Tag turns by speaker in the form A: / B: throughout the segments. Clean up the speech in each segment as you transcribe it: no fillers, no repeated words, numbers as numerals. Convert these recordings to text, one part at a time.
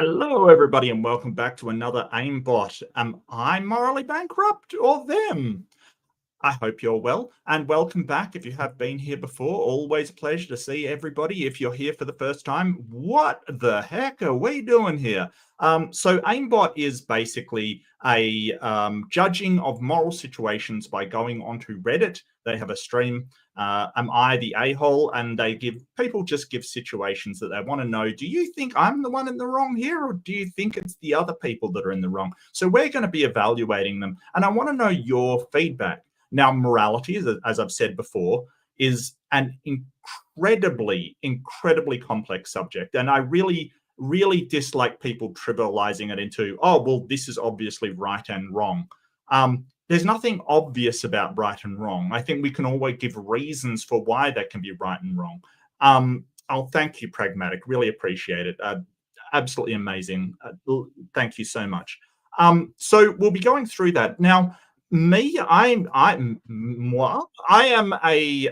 A: Hello, everybody, and welcome back to another AIMBOT. Am I morally bankrupt or them? I hope you're well, and welcome back. If you have been here before, always a pleasure to see everybody. If you're here for the first time, what the heck are we doing here? So AIMBOT is basically a judging of moral situations by going onto Reddit. They have a stream, Am I the a-hole? And they just give situations that they want to know. Do you think I'm the one in the wrong here, or do you think it's the other people that are in the wrong? So we're going to be evaluating them, and I want to know your feedback. Now, morality, as I've said before, is an incredibly complex subject. And I really dislike people trivializing it into, oh, well, this is obviously right and wrong. There's nothing obvious about right and wrong. I think we can always give reasons for why that can be right and wrong. I'll thank you, Pragmatic. Really appreciate it. Absolutely amazing. Thank you so much. So we'll be going through that. Now, I am a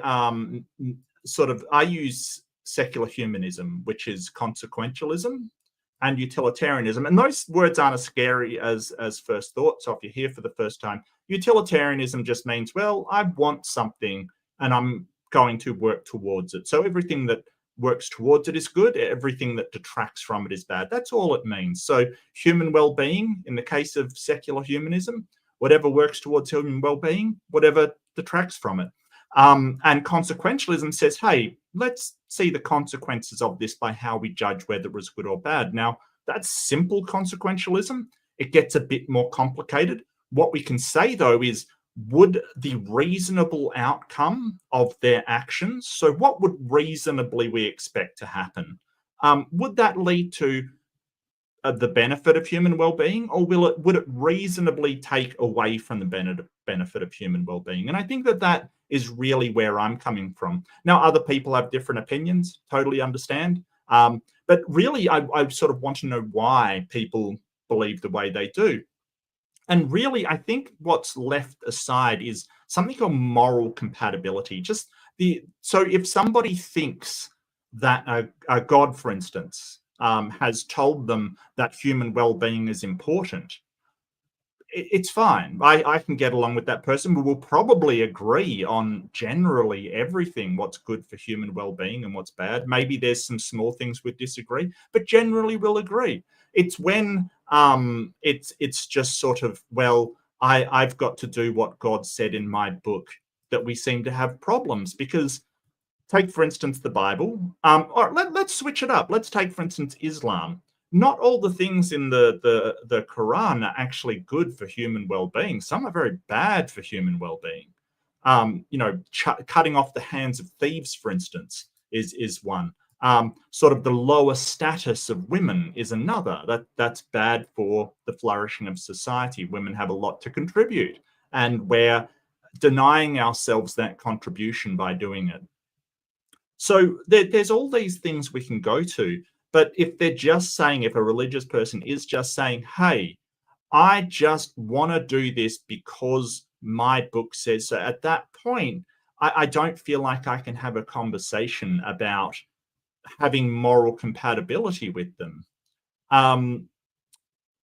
A: I use secular humanism, which is consequentialism and utilitarianism. And those words aren't as scary as first thought. So if you're here for the first time, utilitarianism just means, well, I want something and I'm going to work towards it. So everything that works towards it is good. Everything that detracts from it is bad. That's all it means. So human well-being, in the case of secular humanism, whatever works towards human well-being, whatever detracts from it. And consequentialism says, hey, let's see the consequences of this by how we judge whether it was good or bad. Now, that's simple consequentialism. It gets a bit more complicated. What we can say, though, is would the reasonable outcome of their actions, so what would reasonably we expect to happen? Would that lead to the benefit of human well-being, or would it reasonably take away from the benefit of human well-being? And I think that is really where I'm coming from. Now, other people have different opinions, totally understand. But really, I sort of want to know why people believe the way they do. And really, I think what's left aside is something called moral compatibility. So if somebody thinks that a God, for instance, has told them that human well-being is important, it's fine. I can get along with that person. We will probably agree on generally everything, what's good for human well-being and what's bad. Maybe there's some small things we disagree, but generally we'll agree. It's when it's just sort of, well, I've got to do what God said in my book that we seem to have problems. Because take, for instance, the Bible. Or let's switch it up. Let's take, for instance, Islam. Not all the things in the Quran are actually good for human well-being. Some are very bad for human well-being. Cutting off the hands of thieves, for instance, is one. Sort of the lower status of women is another. That's bad for the flourishing of society. Women have a lot to contribute, and we're denying ourselves that contribution by doing it. So there's all these things we can go to. But if they're just saying, if a religious person is just saying, hey, I just want to do this because my book says so, at that point, I don't feel like I can have a conversation about having moral compatibility with them. No.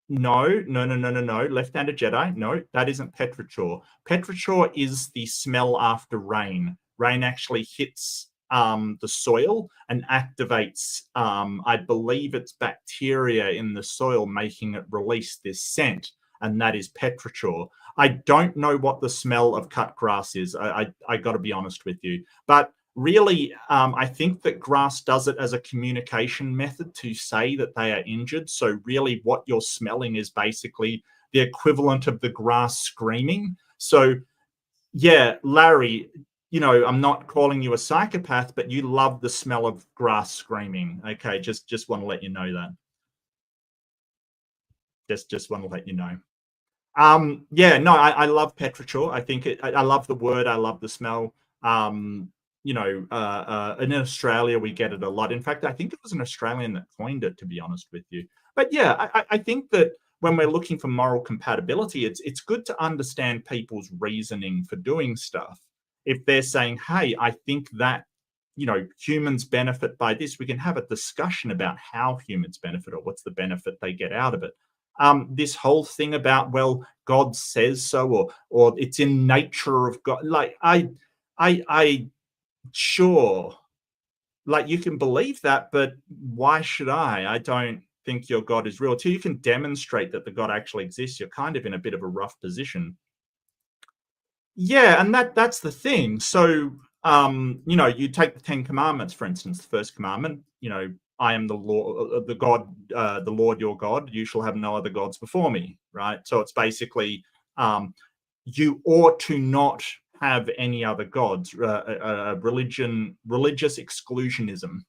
A: Left-handed Jedi. No, that isn't petrichor. Petrichor is the smell after rain. Rain actually hits the soil and activates, I believe it's bacteria in the soil, making it release this scent, and that is petrichor. I don't know what the smell of cut grass is. I got to be honest with you. But really, I think that grass does it as a communication method to say that they are injured. So really what you're smelling is basically the equivalent of the grass screaming. So yeah, Larry, I'm not calling you a psychopath, but you love the smell of grass screaming. Okay, just want to let you know that. Just want to let you know. Yeah, no, I love petrichor. I think I love the word. I love the smell. In Australia, we get it a lot. In fact, I think it was an Australian that coined it, to be honest with you. But yeah, I think that when we're looking for moral compatibility, it's good to understand people's reasoning for doing stuff. If they're saying, hey, I think that humans benefit by this. We can have a discussion about how humans benefit or what's the benefit they get out of it. This whole thing about, well, God says so, or it's in nature of God. Like, I sure, like, you can believe that, but why should I don't think your God is real. Until you can demonstrate that the God actually exists, you're kind of in a bit of a rough position. Yeah, and that's the thing. So, you take the 10 Commandments, for instance. The first commandment, I am the Lord, the Lord your God. You shall have no other gods before me, right? So it's basically, you ought to not have any other gods. Religious exclusionism,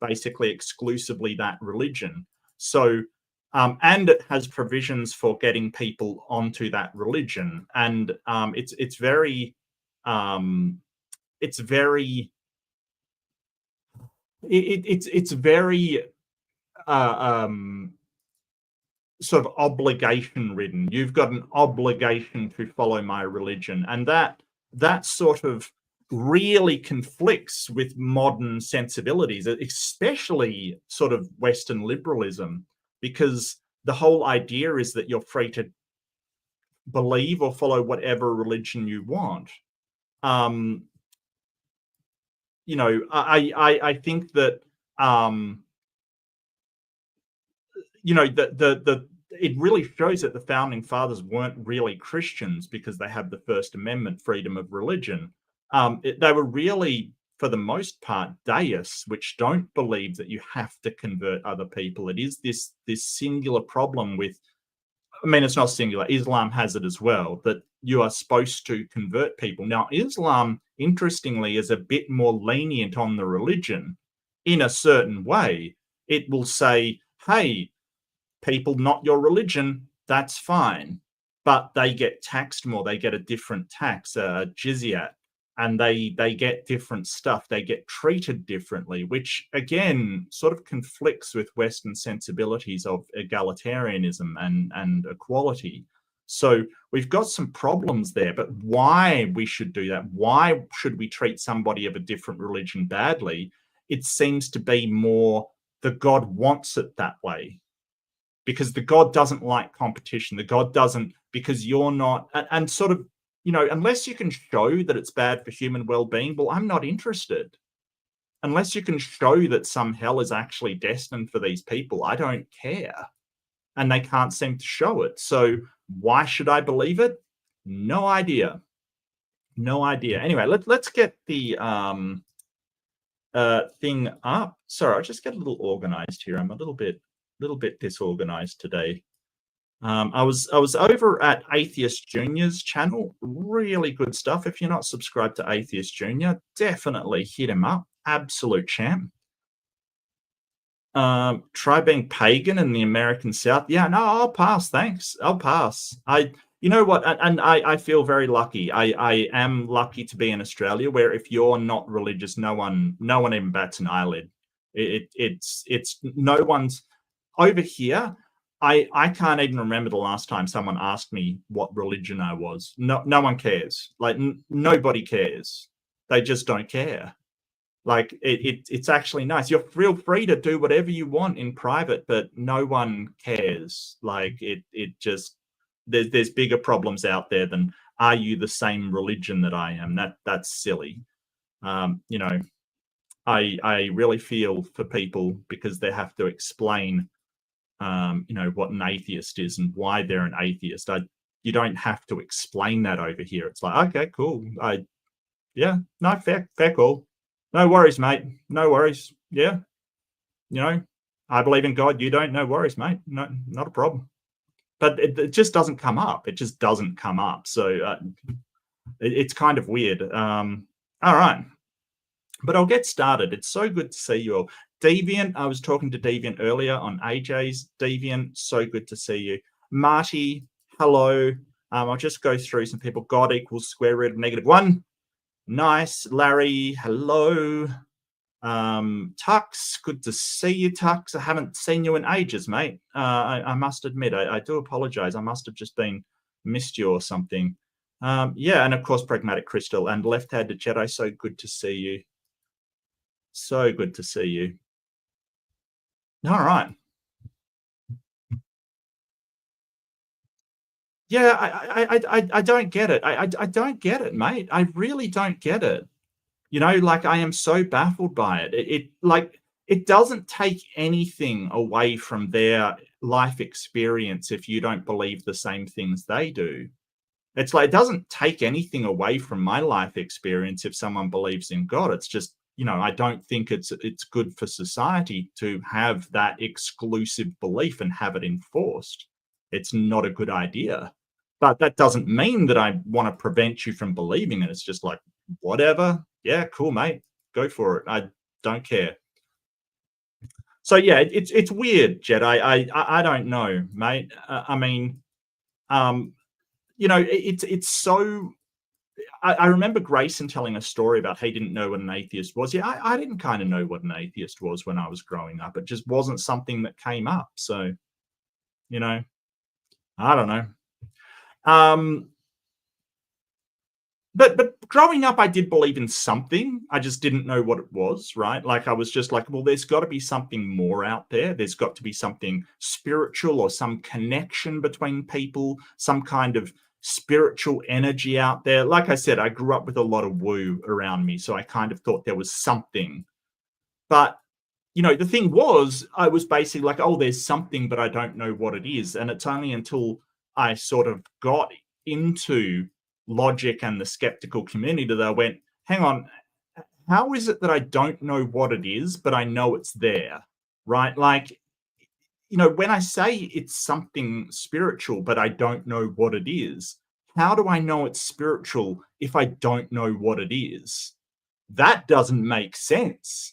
A: basically exclusively that religion. So, and it has provisions for getting people onto that religion, and it's very sort of obligation ridden. You've got an obligation to follow my religion, and that sort of really conflicts with modern sensibilities, especially sort of Western liberalism, because the whole idea is that you're free to believe or follow whatever religion you want. I think that it really shows that the founding fathers weren't really Christians because they have the First Amendment, freedom of religion. They were really, for the most part, deists, which don't believe that you have to convert other people. It is this singular problem with, I mean, it's not singular. Islam has it as well, that you are supposed to convert people. Now, Islam, interestingly, is a bit more lenient on the religion in a certain way. It will say, hey, people not your religion, that's fine. But they get taxed more. They get a different tax, jizyat, and they get different stuff. They get treated differently, which, again, sort of conflicts with Western sensibilities of egalitarianism and equality. So we've got some problems there, but why we should do that? Why should we treat somebody of a different religion badly? It seems to be more the God wants it that way. Because the God doesn't like competition. The God doesn't, because you're not, and sort of, unless you can show that it's bad for human well-being, well, I'm not interested. Unless you can show that some hell is actually destined for these people, I don't care. And they can't seem to show it. So why should I believe it? No idea. No idea. Anyway, let's get the thing up. Sorry, I'll just get a little organized here. I'm a little bit disorganized today. I was over at Atheist Junior's channel. Really good stuff. If you're not subscribed to Atheist Junior, definitely hit him up. Absolute champ. Try being pagan in the American South. Yeah, no, I'll pass. Thanks. I'll pass. You know what? And I feel very lucky. I am lucky to be in Australia, where if you're not religious, no one even bats an eyelid. It's no one's. Over here, I can't even remember the last time someone asked me what religion I was. No one cares. Like, nobody cares. They just don't care. Like, it's actually nice. You're feel free to do whatever you want in private, but no one cares. Like, it just, there's bigger problems out there than, are you the same religion that I am? That's silly. I really feel for people because they have to explain what an atheist is and why they're an atheist. You don't have to explain that over here. It's like, okay, cool. Fair call. No worries, mate. No worries. Yeah. I believe in God. You don't. No worries, mate. No, not a problem. But it just doesn't come up. It just doesn't come up. So it's kind of weird. All right. But I'll get started. It's so good to see you all. Deviant, I was talking to Deviant earlier on AJ's. Deviant, so good to see you. Marty, hello. I'll just go through some people. God equals square root of -1. Nice. Larry, hello. Tux, good to see you, Tux. I haven't seen you in ages, mate. I must admit, I do apologize. I must have just missed you or something. And of course, Pragmatic Crystal and Left-Handed Jedi, so good to see you. So good to see you. All right. Yeah, I don't get it. I don't get it, mate. I really don't get it. You know, like I am so baffled by it. It like it doesn't take anything away from their life experience if you don't believe the same things they do. It's like it doesn't take anything away from my life experience if someone believes in God. It's just, you know, I don't think it's good for society to have that exclusive belief and have it enforced. It's not a good idea. But that doesn't mean that I want to prevent you from believing it. It's just like, whatever. Yeah, cool, mate. Go for it. I don't care. So yeah, it's weird, Jedi. I don't know, mate. I mean, um, you know, it's so. I remember Grayson telling a story about he didn't know what an atheist was. Yeah, I didn't kind of know what an atheist was when I was growing up. It just wasn't something that came up. So, you know, I don't know. Um, but growing up, I did believe in something. I just didn't know what it was, right? Like I was just like, well, there's got to be something more out there. There's got to be something spiritual or some connection between people, some kind of spiritual energy out there. Like I said, I grew up with a lot of woo around me, so I kind of thought there was something. But you know, the thing was, I was basically like, oh, there's something, but I don't know what it is. And it's only until I sort of got into logic and the skeptical community that I went, hang on, how is it that I don't know what it is, but I know it's there? Right? Like, you know, when I say it's something spiritual, but I don't know what it is, how do I know it's spiritual if I don't know what it is? That doesn't make sense.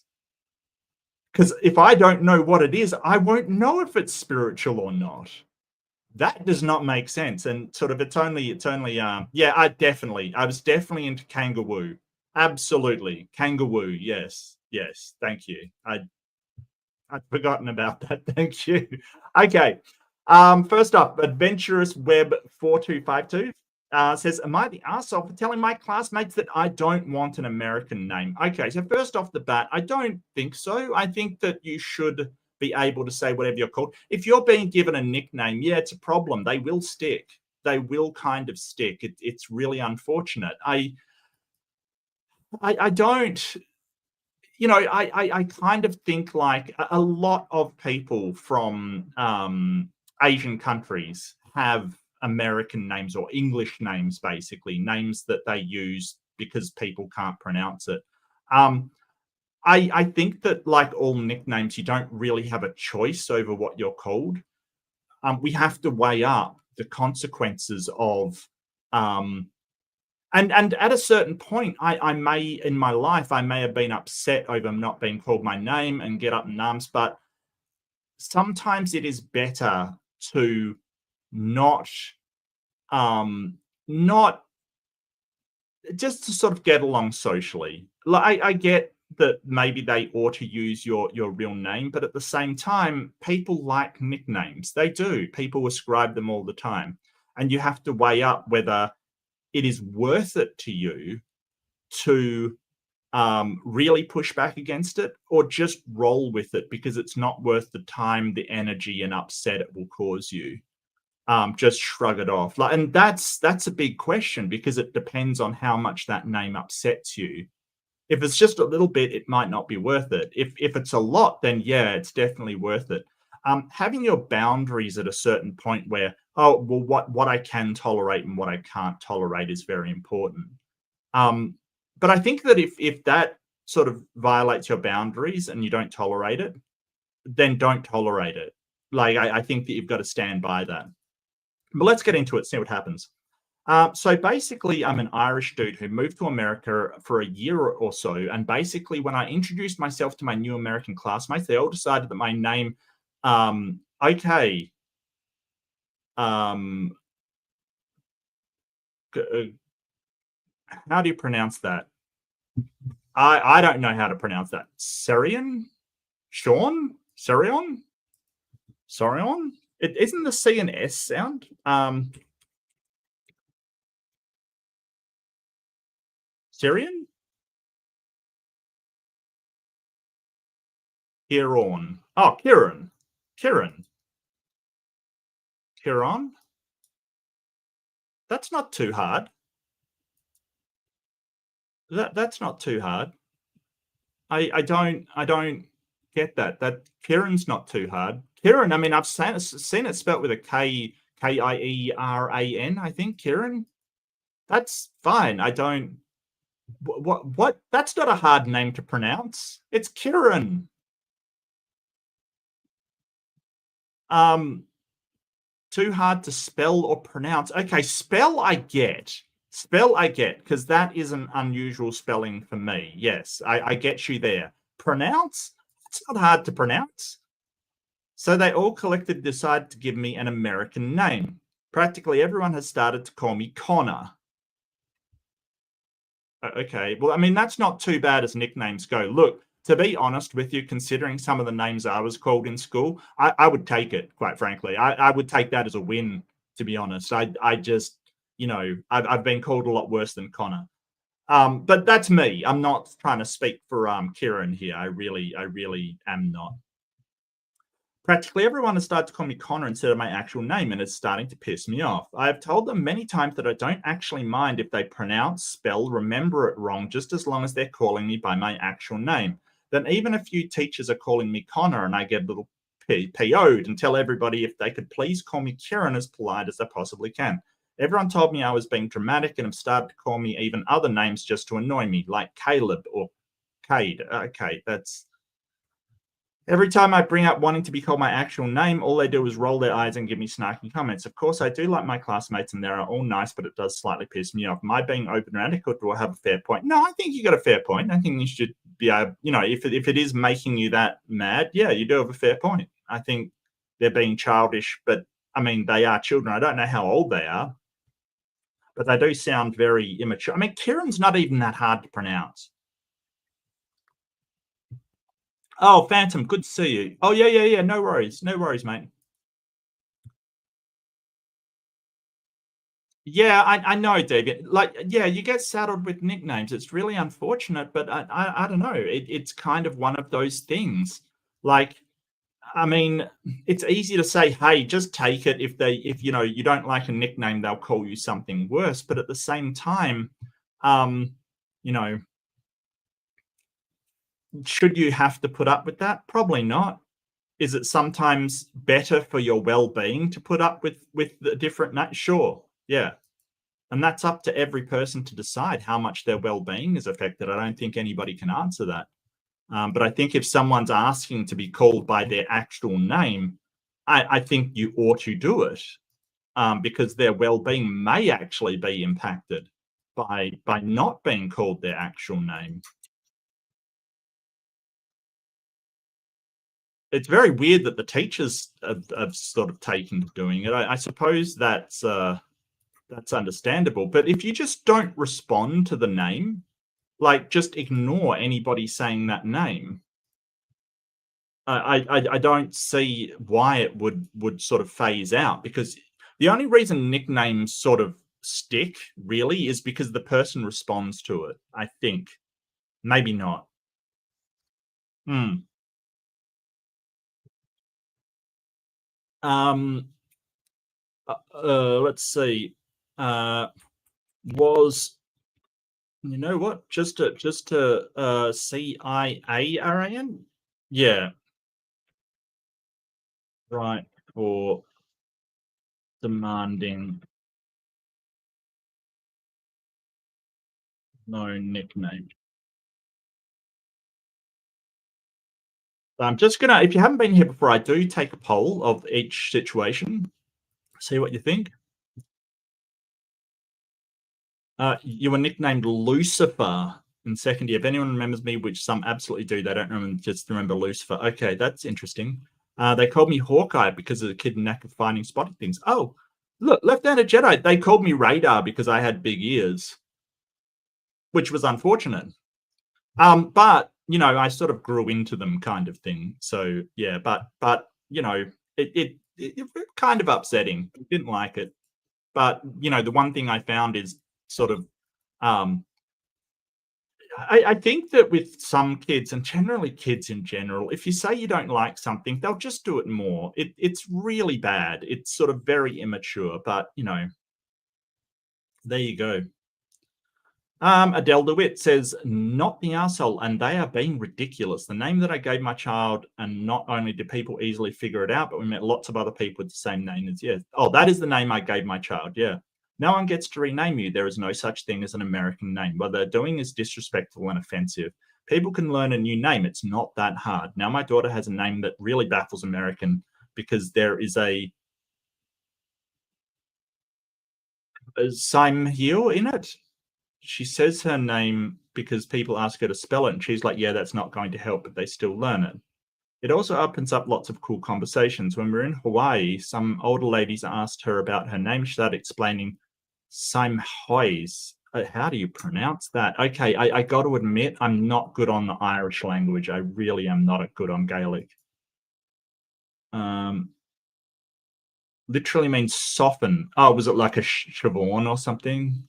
A: Because if I don't know what it is, I won't know if it's spiritual or not. That does not make sense. And sort of, yeah, I was definitely into kangaroo. Absolutely. Kangaroo. Yes. Yes. Thank you. I'd forgotten about that. Thank you. Okay. First up, Adventurous Web 4252 says, am I the arsehole for telling my classmates that I don't want an American name? Okay, so first off the bat, I don't think so. I think that you should be able to say whatever you're called. If you're being given a nickname, yeah, it's a problem. They will stick. They will kind of stick. It's really unfortunate. I don't, you know, I kind of think like a lot of people from Asian countries have American names or English names, basically names that they use because people can't pronounce it. Um, I think that like all nicknames, you don't really have a choice over what you're called. We have to weigh up the consequences of um, and at a certain point, I may in my life I may have been upset over not being called my name and get up in arms, but sometimes it is better to not not just to sort of get along socially. Like I get that maybe they ought to use your real name, but at the same time, people like nicknames. They do. People ascribe them all the time, and you have to weigh up whether it is worth it to you to really push back against it or just roll with it because it's not worth the time, the energy, and upset it will cause you. Just shrug it off. Like, and that's a big question because it depends on how much that name upsets you. If it's just a little bit, it might not be worth it. If it's a lot, then yeah, it's definitely worth it. Having your boundaries at a certain point where, oh well, what I can tolerate and what I can't tolerate is very important. Um, but I think that if that sort of violates your boundaries and you don't tolerate it, then don't tolerate it. Like I think that you've got to stand by that. But let's get into it, see what happens. So basically, I'm an Irish dude who moved to America for a year or so. And basically, when I introduced myself to my new American classmates, they all decided that my name, okay, um, how do you pronounce that? I don't know how to pronounce that. Serian? Sean? Sirion? Sorion? It isn't the C and S sound. Syrian? Kieran. Oh, Kieran. Kieran. Kieran. That's not too hard. That's not too hard. I don't get that. That Kieran's not too hard. Kieran, I mean, I've seen it spelt with a Kieran, I think. Kieran. That's fine. I don't. What? That's not a hard name to pronounce. It's Kieran. Too hard to spell or pronounce. Okay, spell I get. Spell I get, because that is an unusual spelling for me. Yes, I get you there. Pronounce? It's not hard to pronounce. So they all collectively decided to give me an American name. Practically everyone has started to call me Connor. Okay, well, I mean, that's not too bad as nicknames go. Look, to be honest with you, considering some of the names I was called in school, I would take it, quite frankly. I would take that as a win, to be honest. I just, you know, I've been called a lot worse than Connor. But that's me. I'm not trying to speak for Kieran here. I really am not. Practically everyone has started to call me Connor instead of my actual name, and it's starting to piss me off. I have told them many times that I don't actually mind if they pronounce, spell, remember it wrong, just as long as they're calling me by my actual name. Then even a few teachers are calling me Connor, and I get a little PO'd and tell everybody if they could please call me Kieran as polite as they possibly can. Everyone told me I was being dramatic and have started to call me even other names just to annoy me, like Caleb or Cade. Okay, that's... Every time I bring up wanting to be called my actual name, all they do is roll their eyes and give me snarky comments. Of course, I do like my classmates and they're all nice, but it does slightly piss me off. Am I being open radical, or do I have a fair point? No, I think you got a fair point. I think you should be able, you know, if it is making you that mad, yeah, you do have a fair point. I think they're being childish, but I mean, they are children. I don't know how old they are, but they do sound very immature. I mean, Kieran's not even that hard to pronounce. Oh, Phantom, good to see you. Oh, yeah. No worries, mate. Yeah, I know, Deviant. Like, yeah, you get saddled with nicknames. It's really unfortunate, but I don't know. It's kind of one of those things. Like, I mean, it's easy to say, hey, just take it. If you know you don't like a nickname, they'll call you something worse. But at the same time, you know, should you have to put up with that? Probably not. Is it sometimes better for your well-being to put up with the different name? Sure, yeah. And that's up to every person to decide how much their well-being is affected. I don't think anybody can answer that. But I think if someone's asking to be called by their actual name, I think you ought to do it, because their well-being may actually be impacted by not being called their actual name. It's very weird that the teachers have sort of taken to doing it. I suppose that's understandable. But if you just don't respond to the name, like just ignore anybody saying that name, I don't see why it would sort of phase out, because the only reason nicknames sort of stick really is because the person responds to it. I think maybe not. Let's see. Was, you know what? Just to CIARAN? Yeah. Right, for demanding no nickname. I'm just gonna, if you haven't been here before, I do take a poll of each situation. See what you think. You were nicknamed Lucifer in second year. If anyone remembers me, which some absolutely do, they don't remember, just remember Lucifer. Okay, that's interesting. They called me Hawkeye because of the kid knack of finding spotting things. Oh, look, Left-Handed Jedi. They called me Radar because I had big ears, which was unfortunate. But you know, I sort of grew into them, kind of thing. So yeah, but you know, it kind of upsetting. Didn't like it. But you know, the one thing I found is sort of I think that with some kids, and generally kids in general, if you say you don't like something, they'll just do it more. It's really bad. It's sort of very immature, but there you go. Adele DeWitt says, not the arsehole, and they are being ridiculous. The name that I gave my child, and not only did people easily figure it out, but we met lots of other people with the same name as, yeah. Oh, that is the name I gave my child, yeah. No one gets to rename you. There is no such thing as an American name. What they're doing is disrespectful and offensive. People can learn a new name. It's not that hard. Now my daughter has a name that really baffles American because there is a Saimhio in it. She says her name because people ask her to spell it, and she's like, yeah, that's not going to help, but they still learn it. It also opens up lots of cool conversations. When we were in Hawaii, some older ladies asked her about her name. She started explaining Saimhois. How do you pronounce that? Okay, I got to admit, I'm not good on the Irish language. I really am not good on Gaelic. Literally means soften. Oh, was it like a Siobhan or something?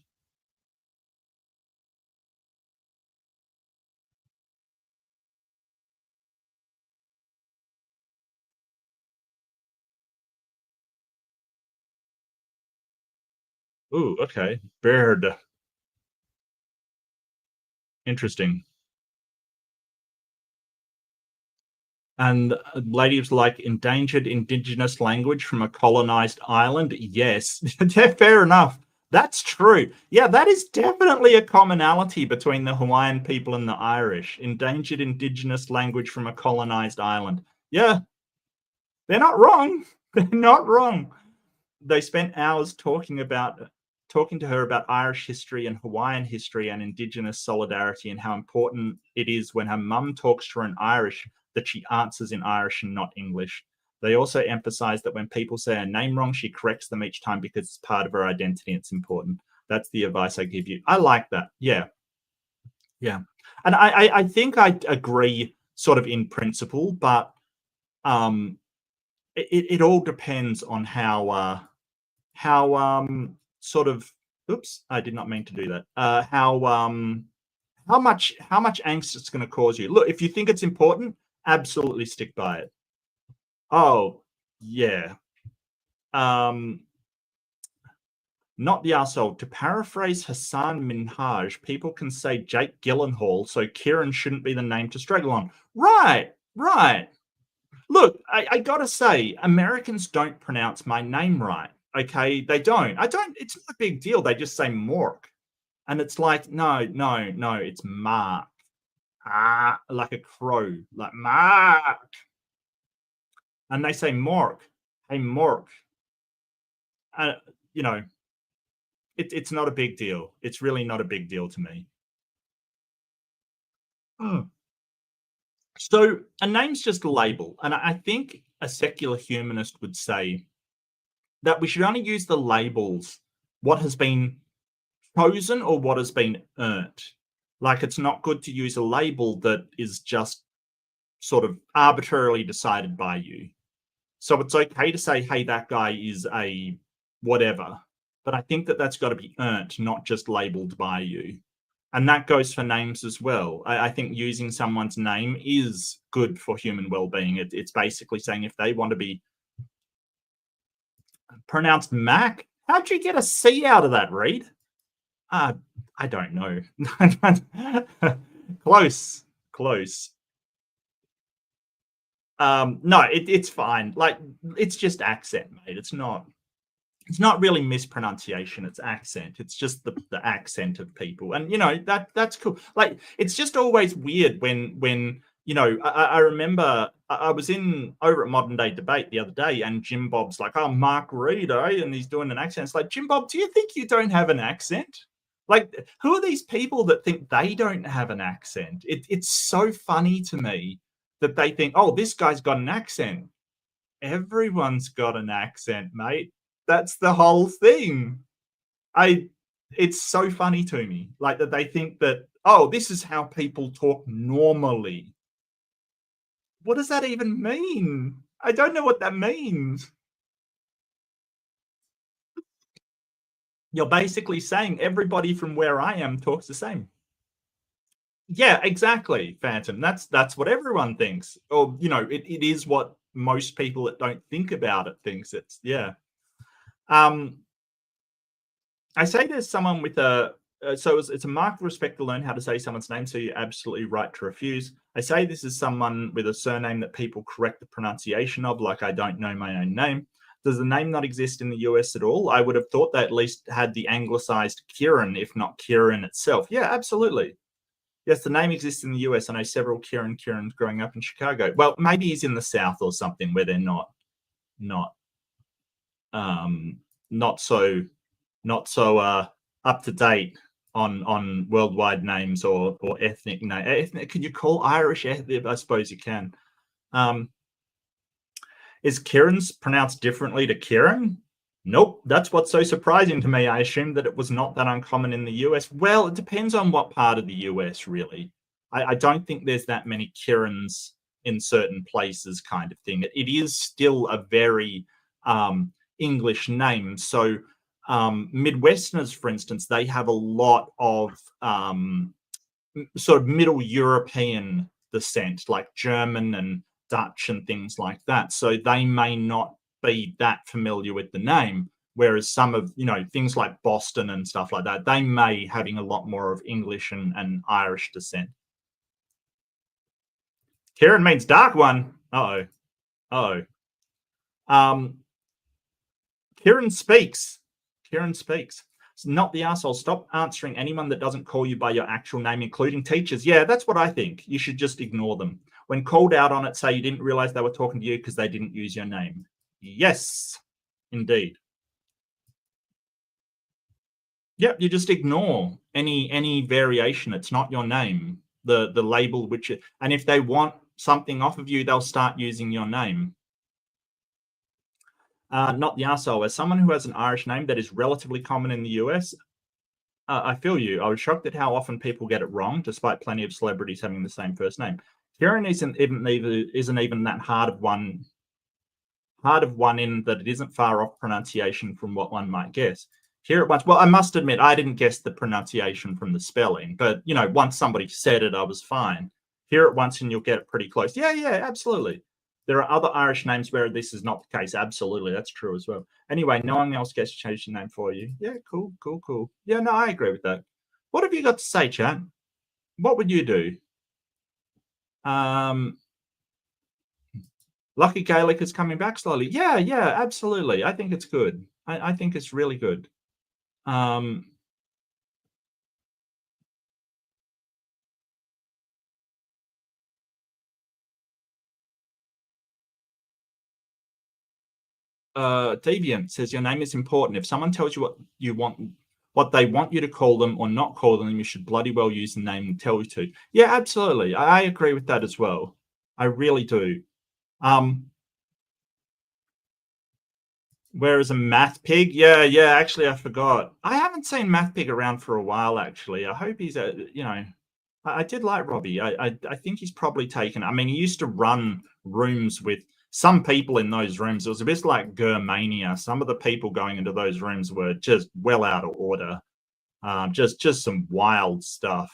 A: Ooh, okay. Bird. Interesting. And ladies like endangered indigenous language from a colonized island. Yes, fair enough. That's true. Yeah, that is definitely a commonality between the Hawaiian people and the Irish. Endangered indigenous language from a colonized island. Yeah, they're not wrong. They're not wrong. They spent hours talking to her about Irish history and Hawaiian history and Indigenous solidarity and how important it is when her mum talks to her in Irish that she answers in Irish and not English. They also emphasize that when people say her name wrong, she corrects them each time because it's part of her identity. It's important. That's the advice I give you. I like that. Yeah. Yeah. And I think I agree sort of in principle, but it all depends on how sort of oops, I did not mean to do that. How much angst it's going to cause you. Look, if you think it's important, absolutely stick by it. Oh, yeah. Not the arsehole. To paraphrase Hassan Minhaj, people can say Jake Gyllenhaal, so Kieran shouldn't be the name to struggle on. Right. Look, I gotta say, Americans don't pronounce my name right. Okay, they don't. It's not a big deal. They just say Mork. And it's like, no, it's Mark. Like a crow, like Mark. And they say Mork. Hey, Mork. Uh, you know, it's not a big deal. It's really not a big deal to me. So a name's just a label. And I think a secular humanist would say that we should only use the labels what has been chosen or what has been earned. Like it's not good to use a label that is just sort of arbitrarily decided by you. So it's okay to say, hey, that guy is a whatever. But I think that that's got to be earned, not just labeled by you. And that goes for names as well. I think using someone's name is good for human well-being. It's basically saying if they want to be pronounced Mac, how'd you get a C out of that, Reed? I don't know. Close. No, it's fine. Like it's just accent, mate. It's not really mispronunciation. It's accent. It's just the accent of people, and that's cool. Like it's just always weird when I remember I was over at Modern Day Debate the other day, and Jim Bob's like, "Oh, Mark Reed, and he's doing an accent." It's like, Jim Bob, do you think you don't have an accent? Like, who are these people that think they don't have an accent? It's so funny to me that they think, oh, this guy's got an accent. Everyone's got an accent, mate. That's the whole thing. It's so funny to me, like that they think that, oh, this is how people talk normally. What does that even mean? I don't know what that means. You're basically saying everybody from where I am talks the same. Yeah, exactly, Phantom. That's what everyone thinks. Or, it is what most people that don't think about it thinks it's, yeah. I say there's someone with so it's a marked respect to learn how to say someone's name, so you're absolutely right to refuse. I say this is someone with a surname that people correct the pronunciation of, like I don't know my own name. Does the name not exist in the US at all? I would have thought they at least had the anglicized Kieran, if not Kieran itself. Yeah, absolutely. Yes, the name exists in the US. I know several Kierans growing up in Chicago. Well, maybe he's in the South or something where they're not um not so not so up to date on worldwide names or ethnic name. Ethnic, can you call Irish ethnic? I suppose you can. Is Kieran's pronounced differently to Kieran? Nope. That's what's so surprising to me. I assumed that it was not that uncommon in the US. Well, it depends on what part of the US, really. I don't think there's that many Kierans in certain places, kind of thing. It is still a very English name. So Midwesterners, for instance, they have a lot of sort of Middle European descent, like German and Dutch and things like that. So they may not be that familiar with the name. Whereas some of, things like Boston and stuff like that, they may having a lot more of English and Irish descent. Kieran means dark one. Uh-oh. Uh-oh. Kieran speaks. It's not the asshole. Stop answering anyone that doesn't call you by your actual name, including teachers. Yeah, that's what I think. You should just ignore them. When called out on it, say you didn't realize they were talking to you because they didn't use your name. Yes, indeed. Yep, you just ignore any variation. It's not your name. The label and if they want something off of you, they'll start using your name. Not the arsehole. As someone who has an Irish name that is relatively common in the US, I feel you. I was shocked at how often people get it wrong, despite plenty of celebrities having the same first name. Kieran isn't even that hard of one in that it isn't far off pronunciation from what one might guess. Hear it once. Well, I must admit, I didn't guess the pronunciation from the spelling, but once somebody said it, I was fine. Hear it once and you'll get it pretty close. Yeah, absolutely. There are other Irish names where this is not the case. Absolutely, that's true as well. Anyway, no one else gets to change the name for you. Yeah, cool. Yeah, no, I agree with that. What have you got to say, chat? What would you do? Lucky Gaelic is coming back slowly. Yeah, absolutely. I think it's good. I think it's really good. Deviant says your name is important. If someone tells you what they want you to call them or not call them, you should bloody well use the name and tell you to. Yeah, absolutely. I agree with that as well. I really do. Whereas a Math Pig, yeah, actually, I forgot. I haven't seen Math Pig around for a while, actually. I hope he's, I did like Robbie. I think he's probably taken. I mean, he used to run rooms with some people in those rooms. It was a bit like Germania. Some of the people going into those rooms were just well out of order. Just some wild stuff.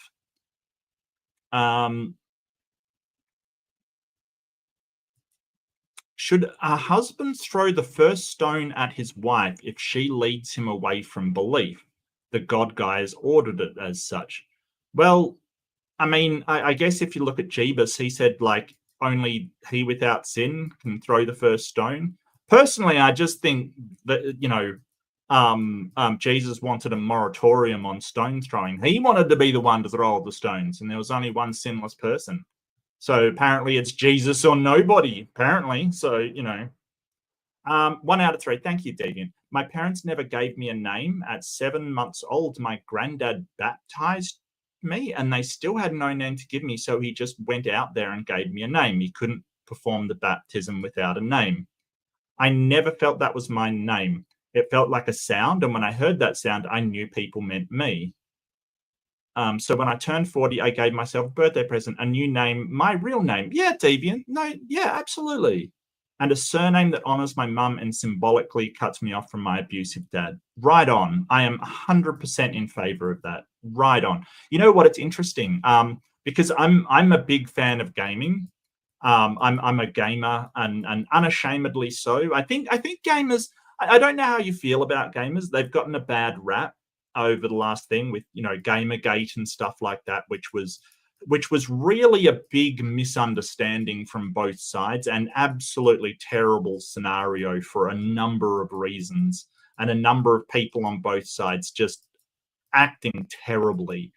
A: Should a husband throw the first stone at his wife if she leads him away from belief? The God guy has ordered it as such. Well, I mean, I guess if you look at Jeebus, he said, like, only he without sin can throw the first stone. Personally, I just think that, Jesus wanted a moratorium on stone throwing. He wanted to be the one to throw all the stones, and there was only one sinless person. So apparently it's Jesus or nobody, apparently. So, 1 out of 3. Thank you, Deviant. My parents never gave me a name. At 7 months old, my granddad baptized me and they still had no name to give me. So he just went out there and gave me a name. He couldn't perform the baptism without a name. I never felt that was my name. It felt like a sound. And when I heard that sound, I knew people meant me. So when I turned 40, I gave myself a birthday present, a new name, my real name. Yeah, Deviant. No, yeah, absolutely. And a surname that honors my mum and symbolically cuts me off from my abusive dad. Right on. I am 100% in favor of that. Right on. You know what? It's interesting. because I'm a big fan of gaming. I'm a gamer, and unashamedly so. I think gamers. I don't know how you feel about gamers. They've gotten a bad rap over the last thing with, you know, Gamergate and stuff like that, which was really a big misunderstanding from both sides, and absolutely terrible scenario for a number of reasons, and a number of people on both sides just acting terribly.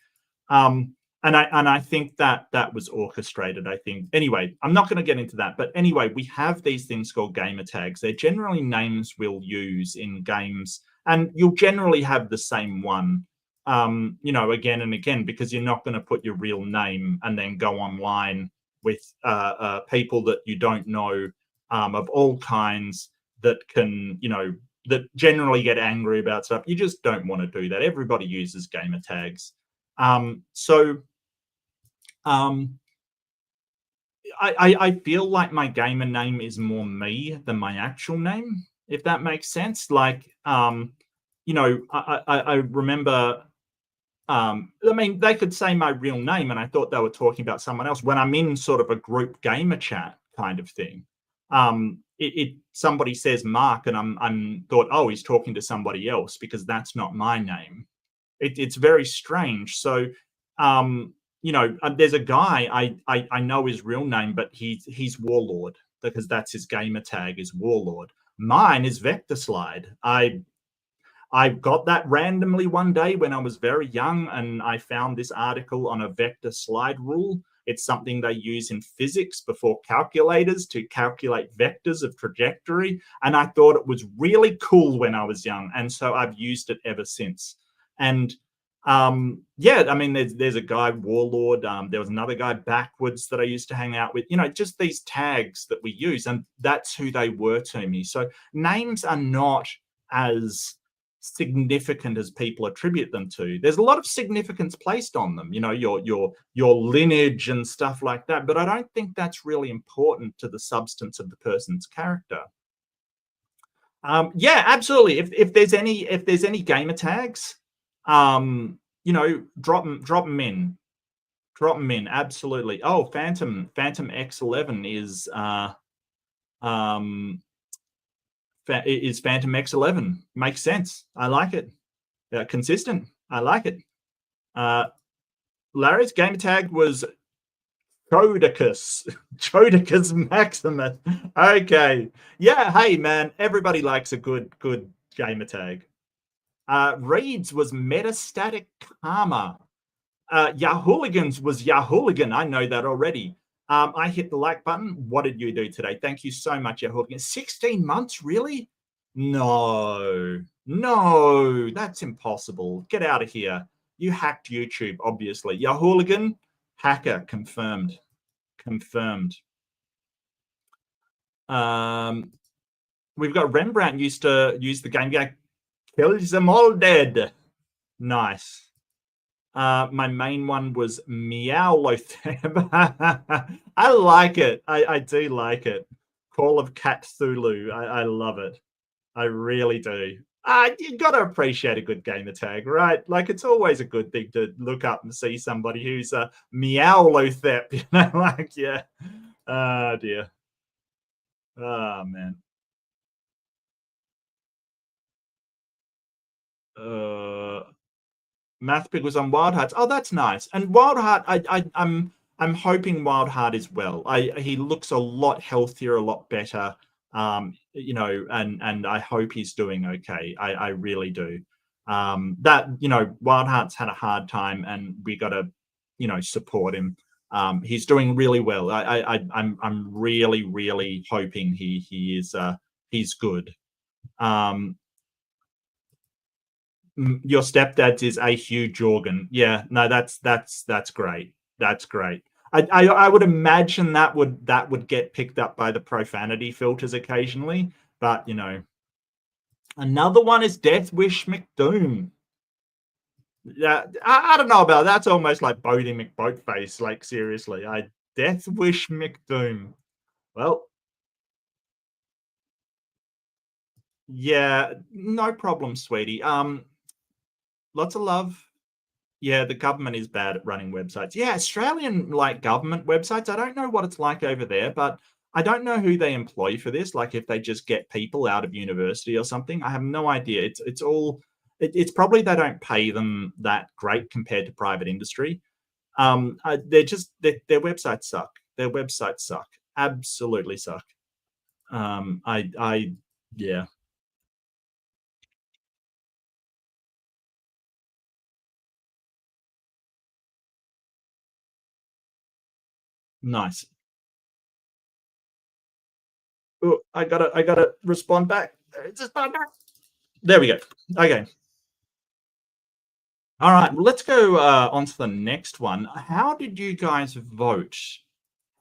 A: And I think that was orchestrated, I think. Anyway, I'm not going to get into that. But anyway, we have these things called gamer tags. They're generally names we'll use in games, and you'll generally have the same one, you know, again and again, because you're not going to put your real name and then go online with people that you don't know, of all kinds, that can, you know, that generally get angry about stuff. You just don't want to do that. Everybody uses gamer tags. I feel like my gamer name is more me than my actual name, if that makes sense. Like, you know, I remember, I mean, they could say my real name and I thought they were talking about someone else when I'm in sort of a group gamer chat kind of thing. Somebody says Mark and I'm thought, oh, he's talking to somebody else because that's not my name. It's very strange. So, you know, there's a guy I know his real name, but he's Warlord because that's his gamer tag is Warlord. Mine is Vector Slide. I got that randomly one day when I was very young, and I found this article on a vector slide rule. It's something they use in physics before calculators to calculate vectors of trajectory. And I thought it was really cool when I was young. And so I've used it ever since. And yeah, I mean, there's a guy, Warlord. There was another guy, Backwards, that I used to hang out with. You know, just these tags that we use, and that's who they were to me. So names are not as significant as people attribute them to. There's a lot of significance placed on them, you know, your lineage and stuff like that. But I don't think that's really important to the substance of the person's character. Yeah, absolutely. If there's any gamer tags, you know, drop them in. Drop them in, absolutely. Oh, Phantom X11 is Phantom X11. Makes sense. I like it. Consistent. I like it. Larry's gamer tag was Chodicus Maximus. Okay. Yeah, hey man, everybody likes a good gamer tag. Reed's was Metastatic Karma. Yahooligans was Yahooligan. I know that already. I hit the like button. What did you do today? Thank you so much, Yahooligan. 16 months, really? No, that's impossible. Get out of here. You hacked YouTube, obviously. Yahooligan, hacker, confirmed. We've got Rembrandt used to use the game guy, kills them all dead. Nice. My main one was Meow. I like it. I do like it. Call of Cthulhu. I love it. I really do. You got to appreciate a good gamer tag, right? Like, it's always a good thing to look up and see somebody who's a Meowlothep, you know, like, yeah. Oh, dear. Oh, man. Mathpig was on Wildheart. Oh, that's nice. And Wildheart, I'm hoping Wildheart is well. He looks a lot healthier, a lot better. You know, and I hope he's doing okay. I really do. That, you know, Wildheart's had a hard time, and we got to, you know, support him. He's doing really well. I'm really hoping he's good. Your stepdad's is a huge organ. Yeah, no, that's great. That's great. I would imagine that would get picked up by the profanity filters occasionally, but you know. Another one is Death Wish McDoom. Yeah, I don't know about that. That's almost like Bodie McBoatface. Like, seriously, Death Wish McDoom. Well, yeah, no problem, sweetie. Lots of love. Yeah, the government is bad at running websites. Yeah, Australian like government websites. I don't know what it's like over there, but I don't know who they employ for this. Like if they just get people out of university or something. I have no idea. It's all it's probably they don't pay them that great compared to private industry. They're just their websites suck. Their websites suck. Absolutely suck. I yeah, nice. Oh, I gotta respond back. Respond back. There we go. Okay. All right. Well, let's go on to the next one. How did you guys vote?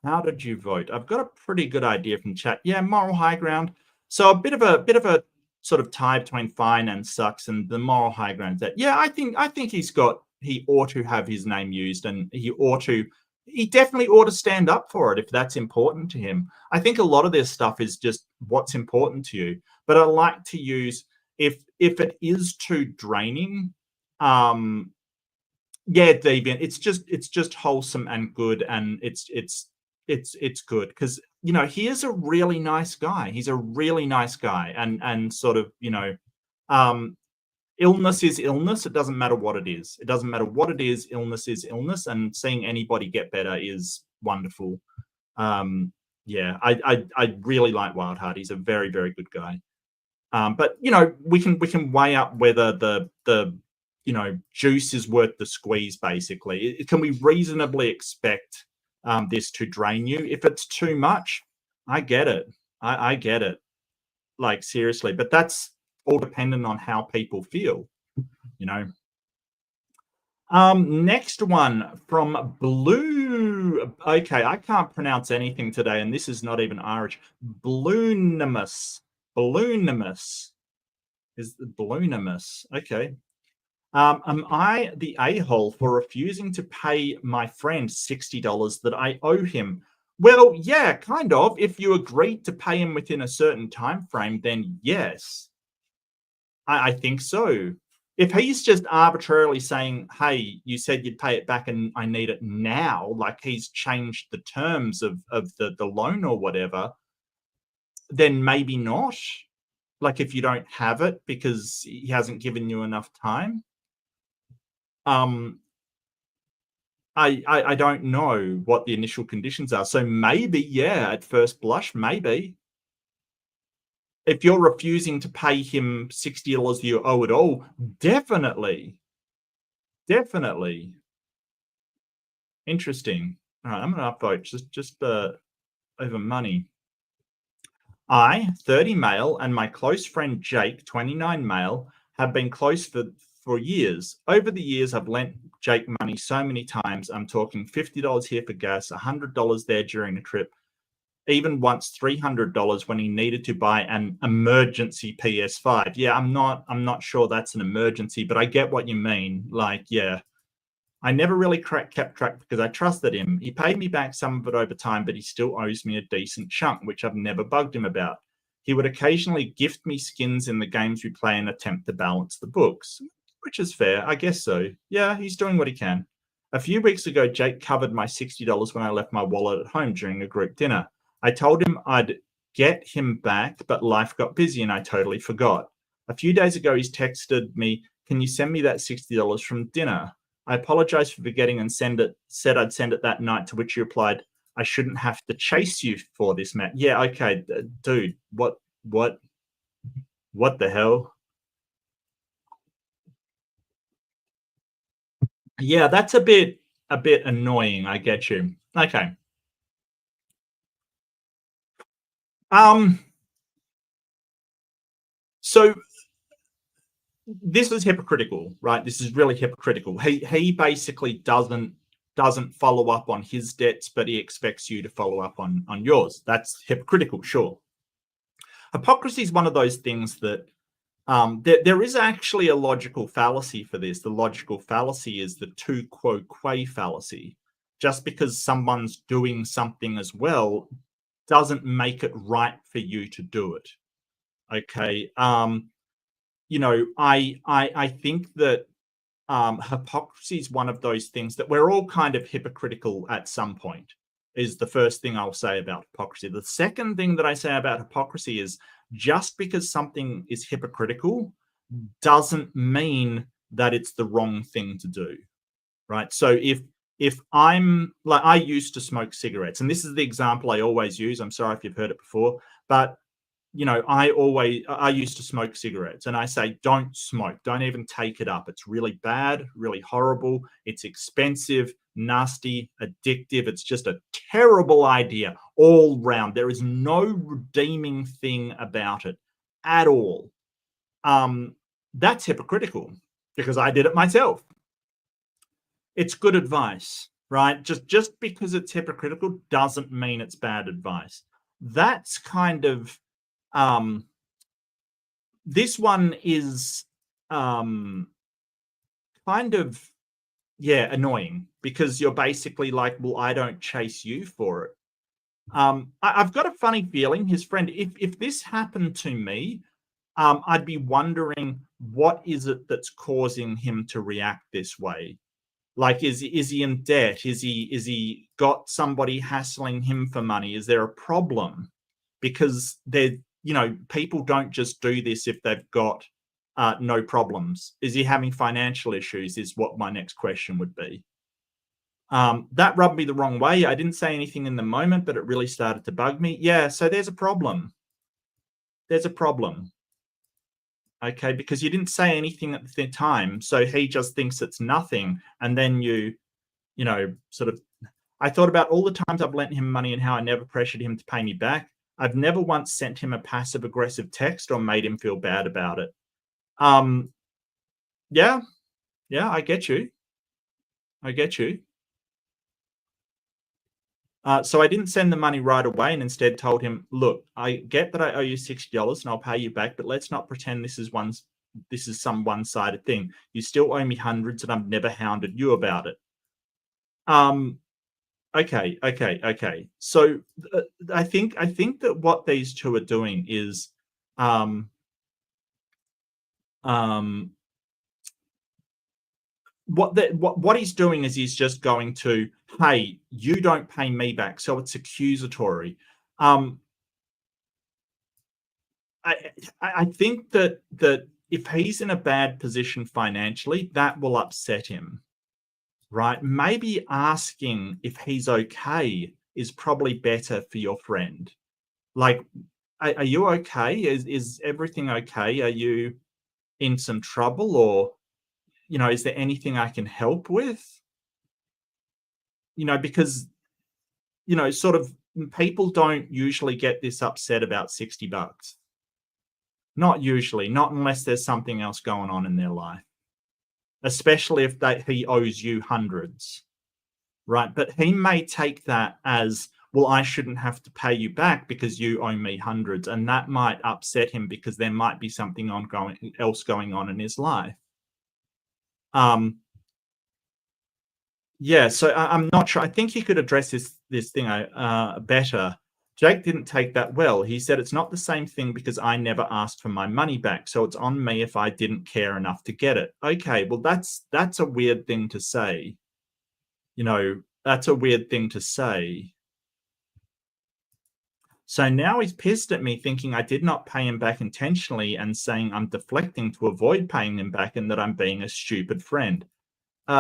A: How did you vote? I've got a pretty good idea from chat. Yeah, moral high ground. So a bit of a sort of tie between fine and sucks, and the moral high ground is that yeah, I think he ought to have his name used, and he definitely ought to stand up for it if that's important to him. I think a lot of this stuff is just what's important to you. But I like to use if it is too draining, um yeah, Deviant. It's just wholesome and good, and it's good because he is a really nice guy. He's a really nice guy, and sort of um, illness is illness. It doesn't matter what it is. It doesn't matter what it is. Illness is illness, and seeing anybody get better is wonderful. Yeah, I really like Wildheart. He's a very very good guy. But we can weigh up whether the juice is worth the squeeze. Basically, can we reasonably expect this to drain you? If it's too much, I get it. I get it. Like seriously, but that's all dependent on how people feel. You know. Next one from Blue. Okay, I can't pronounce anything today, and this is not even Irish. Balloonimus. Balloonimus is the Balloonimus. Okay. Am I the a-hole for refusing to pay my friend $60 that I owe him? Well, yeah, kind of. If you agreed to pay him within a certain time frame, then yes, I think so. If he's just arbitrarily saying, "Hey, you said you'd pay it back, and I need it now," like he's changed the terms of the loan or whatever, then maybe not. Like if you don't have it because he hasn't given you enough time. Um, I don't know what the initial conditions are. So maybe, yeah, at first blush, maybe. If you're refusing to pay him $60 you owe it all, definitely. Definitely. Interesting. All right, I'm gonna upvote just over money. I, 30 male, and my close friend Jake, 29 male, have been close for years. Over the years, I've lent Jake money so many times. I'm talking $50 here for gas, $100 there during a trip, even once $300 when he needed to buy an emergency PS5. Yeah, I'm not sure that's an emergency, but I get what you mean. Like, yeah. I never really kept track because I trusted him. He paid me back some of it over time, but he still owes me a decent chunk, which I've never bugged him about. He would occasionally gift me skins in the games we play and attempt to balance the books, which is fair. I guess so. Yeah, he's doing what he can. A few weeks ago, Jake covered my $60 when I left my wallet at home during a group dinner. I told him I'd get him back, but life got busy and I totally forgot. A few days ago, he's texted me, "Can you send me that $60 from dinner?" I apologized for forgetting and said I'd send it that night, to which he replied, "I shouldn't have to chase you for this, Matt." Yeah, okay, dude, what the hell? Yeah, that's a bit annoying. I get you. Okay. Um, so this is hypocritical, right? This is really hypocritical. He basically doesn't follow up on his debts, but he expects you to follow up on yours. That's hypocritical, sure. Hypocrisy is one of those things that there is actually a logical fallacy for this. The logical fallacy is the tu quo que fallacy. Just because someone's doing something as well doesn't make it right for you to do it. Okay. I think that hypocrisy is one of those things that we're all kind of hypocritical at some point, is the first thing I'll say about hypocrisy. The second thing that I say about hypocrisy is just because something is hypocritical doesn't mean that it's the wrong thing to do, right? So if I'm like, I used to smoke cigarettes, and this is the example I always use. I'm sorry if you've heard it before, but you know, I used to smoke cigarettes, and I say, don't smoke, don't even take it up. It's really bad, really horrible. It's expensive, nasty, addictive. It's just a terrible idea all round. There is no redeeming thing about it at all. That's hypocritical because I did it myself. It's good advice, right? Just because it's hypocritical doesn't mean it's bad advice. That's kind of this one is kind of, yeah, annoying because you're basically like, well, I don't chase you for it. I've got a funny feeling his friend, if this happened to me, I'd be wondering what is it that's causing him to react this way. Like, is he in debt? Is he got somebody hassling him for money? Is there a problem? Because they're, you know, people don't just do this if they've got no problems. Is he having financial issues is what my next question would be. That rubbed me the wrong way. I didn't say anything in the moment, but it really started to bug me. Yeah, so there's a problem. There's a problem. Okay, because you didn't say anything at the time, so he just thinks it's nothing. And then you know, sort of, I thought about all the times I've lent him money and how I never pressured him to pay me back. I've never once sent him a passive-aggressive text or made him feel bad about it. Yeah, I get you. I get you. So I didn't send the money right away and instead told him, look, I get that I owe you $60 and I'll pay you back, but let's not pretend this is some one-sided thing. You still owe me hundreds and I've never hounded you about it. Okay. So I think that what these two are doing is what he's doing is he's just going to, hey, you don't pay me back, so it's accusatory. I think that if he's in a bad position financially, that will upset him, right? Maybe asking if he's okay is probably better for your friend. Like, are you okay? Is everything okay? Are you in some trouble, or, you know, is there anything I can help with? You know, because, you know, sort of people don't usually get this upset about $60. Not usually, not unless there's something else going on in their life, especially if he owes you hundreds, right? But he may take that as, well, I shouldn't have to pay you back because you owe me hundreds, and that might upset him because there might be something else going on in his life. Yeah, so I'm not sure. I think he could address this thing better. Jake didn't take that well. He said it's not the same thing because I never asked for my money back, so it's on me if I didn't care enough to get it. Okay, well, that's a weird thing to say. You know, that's a weird thing to say. So now he's pissed at me, thinking I did not pay him back intentionally and saying I'm deflecting to avoid paying him back and that I'm being a stupid friend. What?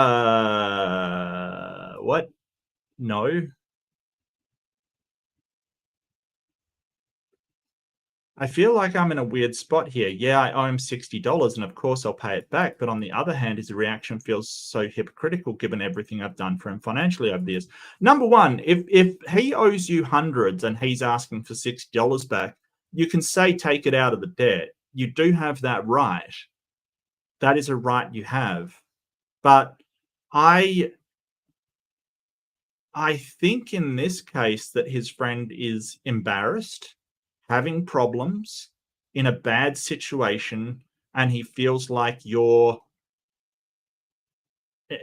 A: No. I feel like I'm in a weird spot here. Yeah, I owe him $60 and of course I'll pay it back. But on the other hand, his reaction feels so hypocritical given everything I've done for him financially over the years. Number one, if he owes you hundreds and he's asking for $60 back, you can say take it out of the debt. You do have that right. That is a right you have. But I think in this case that his friend is embarrassed, having problems, in a bad situation, and he feels like you're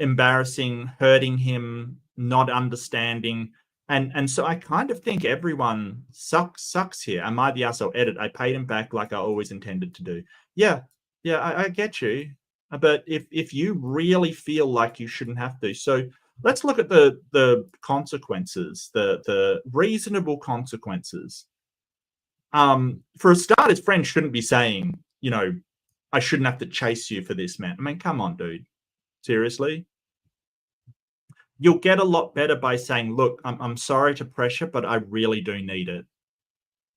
A: embarrassing, hurting him, not understanding. And so I kind of think everyone sucks here. Am I the asshole? Edit. I paid him back like I always intended to do. Yeah, I get you. But if you really feel like you shouldn't have to, so let's look at the consequences, the reasonable consequences. For a start, his friend shouldn't be saying, you know, I shouldn't have to chase you for this, man. I mean, come on, dude. Seriously? You'll get a lot better by saying, look, I'm sorry to pressure, but I really do need it.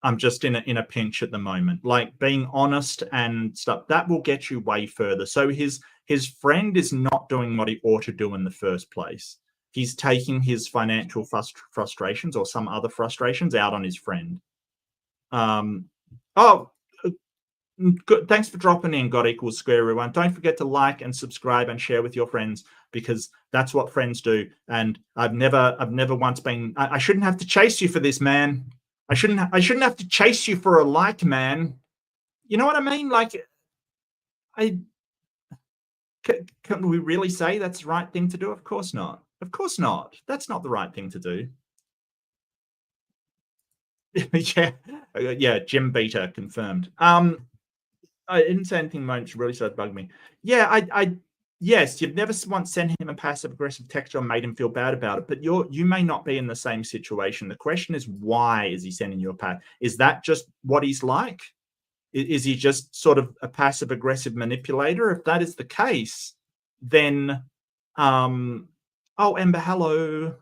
A: I'm just in a pinch at the moment. Like being honest and stuff, that will get you way further. So his friend is not doing what he ought to do in the first place. He's taking his financial frustrations or some other frustrations out on his friend. Good. Thanks for dropping in. God equals square root one. Don't forget to like and subscribe and share with your friends, because that's what friends do. And I've never once been. I shouldn't have to chase you for this, man. I shouldn't have to chase you for a like, man. You know what I mean? Like, can we really say that's the right thing to do? Of course not. Of course not. That's not the right thing to do. Yeah. Jim Beta confirmed. I didn't say anything much really started bugging me. Yeah, yes, you've never once sent him a passive aggressive text or made him feel bad about it, but you may not be in the same situation. The question is, why is he sending you a pass? Is that just what he's like? Is he just sort of a passive aggressive manipulator? If that is the case, then oh, Ember, hello.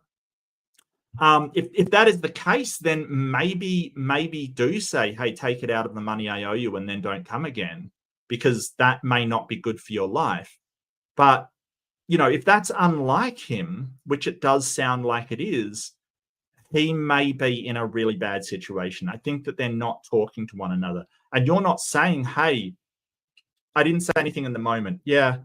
A: If that is the case, then maybe do say, hey, take it out of the money I owe you and then don't come again, because that may not be good for your life. But, you know, if that's unlike him, which it does sound like it is, he may be in a really bad situation. I think that they're not talking to one another. And you're not saying, hey, I didn't say anything in the moment. Yeah,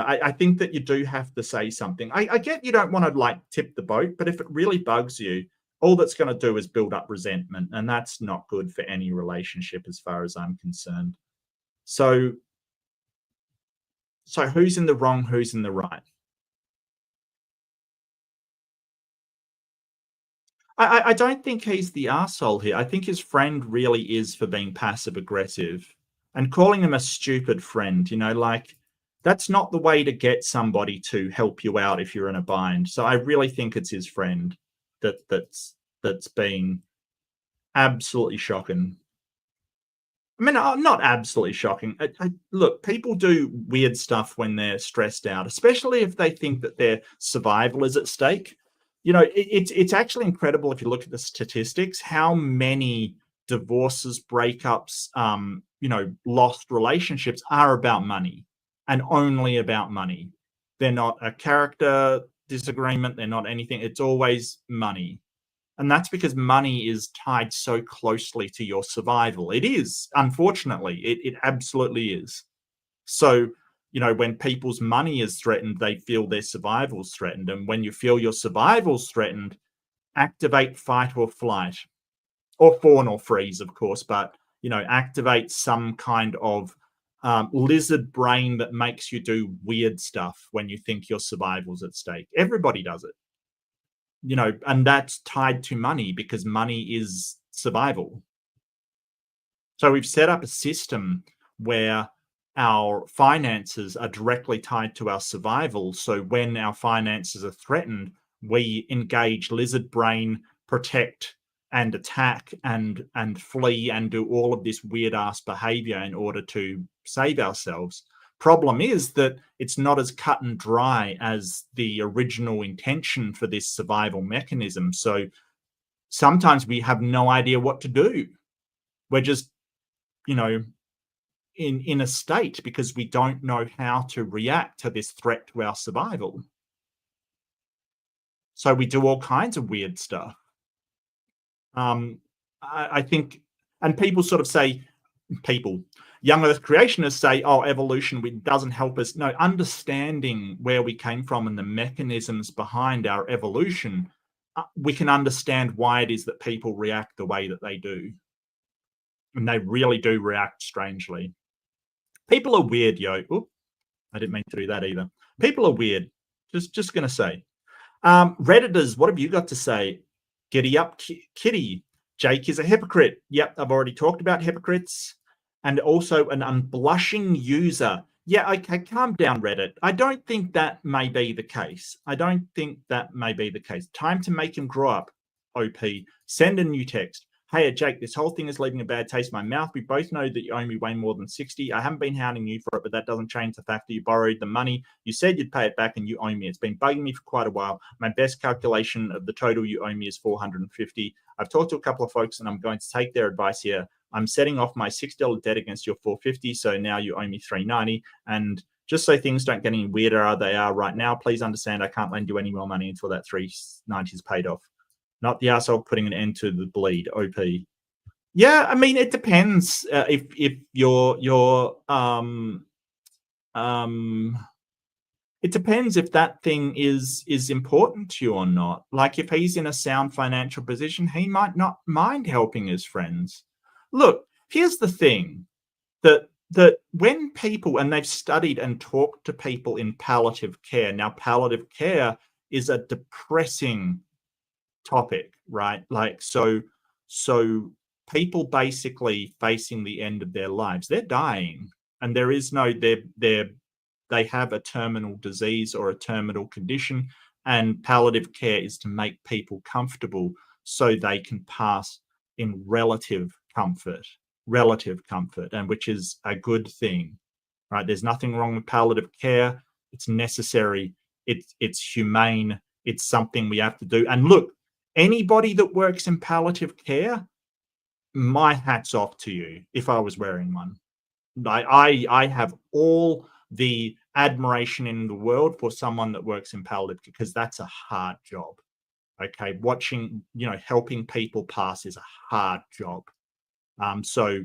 A: I think that you do have to say something. I get you don't want to like tip the boat, but if it really bugs you, all that's going to do is build up resentment, and that's not good for any relationship as far as I'm concerned. So who's in the wrong, who's in the right? I don't think he's the arsehole here. I think his friend really is for being passive aggressive and calling him a stupid friend, you know, like that's not the way to get somebody to help you out if you're in a bind. So I really think it's his friend that's being absolutely shocking. I mean, not absolutely shocking. Look, people do weird stuff when they're stressed out, especially if they think that their survival is at stake. You know, it's actually incredible if you look at the statistics, how many divorces, breakups, you know, lost relationships are about money and only about money. They're not a character disagreement. They're not anything. It's always money. And that's because money is tied so closely to your survival. It is, unfortunately, it absolutely is. So, you know, when people's money is threatened, they feel their survival's threatened. And when you feel your survival's threatened, activate fight or flight, or fawn or freeze, of course, but, you know, activate some kind of lizard brain that makes you do weird stuff when you think your survival's at stake. Everybody does it. You know, and that's tied to money because money is survival. So we've set up a system where our finances are directly tied to our survival. So when our finances are threatened, we engage lizard brain, protect and attack and flee and do all of this weird ass behavior in order to save ourselves. Problem is that it's not as cut and dry as the original intention for this survival mechanism. So sometimes we have no idea what to do. We're just, you know, in a state because we don't know how to react to this threat to our survival. So we do all kinds of weird stuff. I think, and people sort of say, young earth creationists say, oh, evolution doesn't help us. No, understanding where we came from and the mechanisms behind our evolution, we can understand why it is that people react the way that they do. And they really do react strangely. People are weird, yo. Oop, I didn't mean to do that either. People are weird. Just going to say. Redditors, what have you got to say? Giddy up, Kitty. Jake is a hypocrite. Yep, I've already talked about hypocrites. And also an unblushing user. Yeah, okay, calm down, Reddit. I don't think that may be the case. I don't think that may be the case. Time to make him grow up, OP. Send a new text. Hey, Jake, this whole thing is leaving a bad taste in my mouth. We both know that you owe me way more than 60. I haven't been hounding you for it, but that doesn't change the fact that you borrowed the money. You said you'd pay it back and you owe me. It's been bugging me for quite a while. My best calculation of the total you owe me is 450. I've talked to a couple of folks and I'm going to take their advice here. I'm setting off my $6 debt against your 450, so now you owe me 390. And just so things don't get any weirder they are right now, please understand I can't lend you any more money until that 390 is paid off. Not the asshole putting an end to the bleed. OP. Yeah, I mean it depends. If you're it depends if that thing is important to you or not. Like if he's in a sound financial position, he might not mind helping his friends. Look, here's the thing, that when people, and they've studied and talked to people in palliative care. Now, palliative care is a depressing topic, right? Like, so people basically facing the end of their lives, they're dying, and there is no, they have a terminal disease or a terminal condition, and palliative care is to make people comfortable so they can pass in relative comfort, and which is a good thing, right? There's nothing wrong with palliative care. It's necessary. It's humane. It's something we have to do. And look, anybody that works in palliative care, my hat's off to you if I was wearing one. I have all the admiration in the world for someone that works in palliative care, because that's a hard job. Okay, helping people pass is a hard job. So,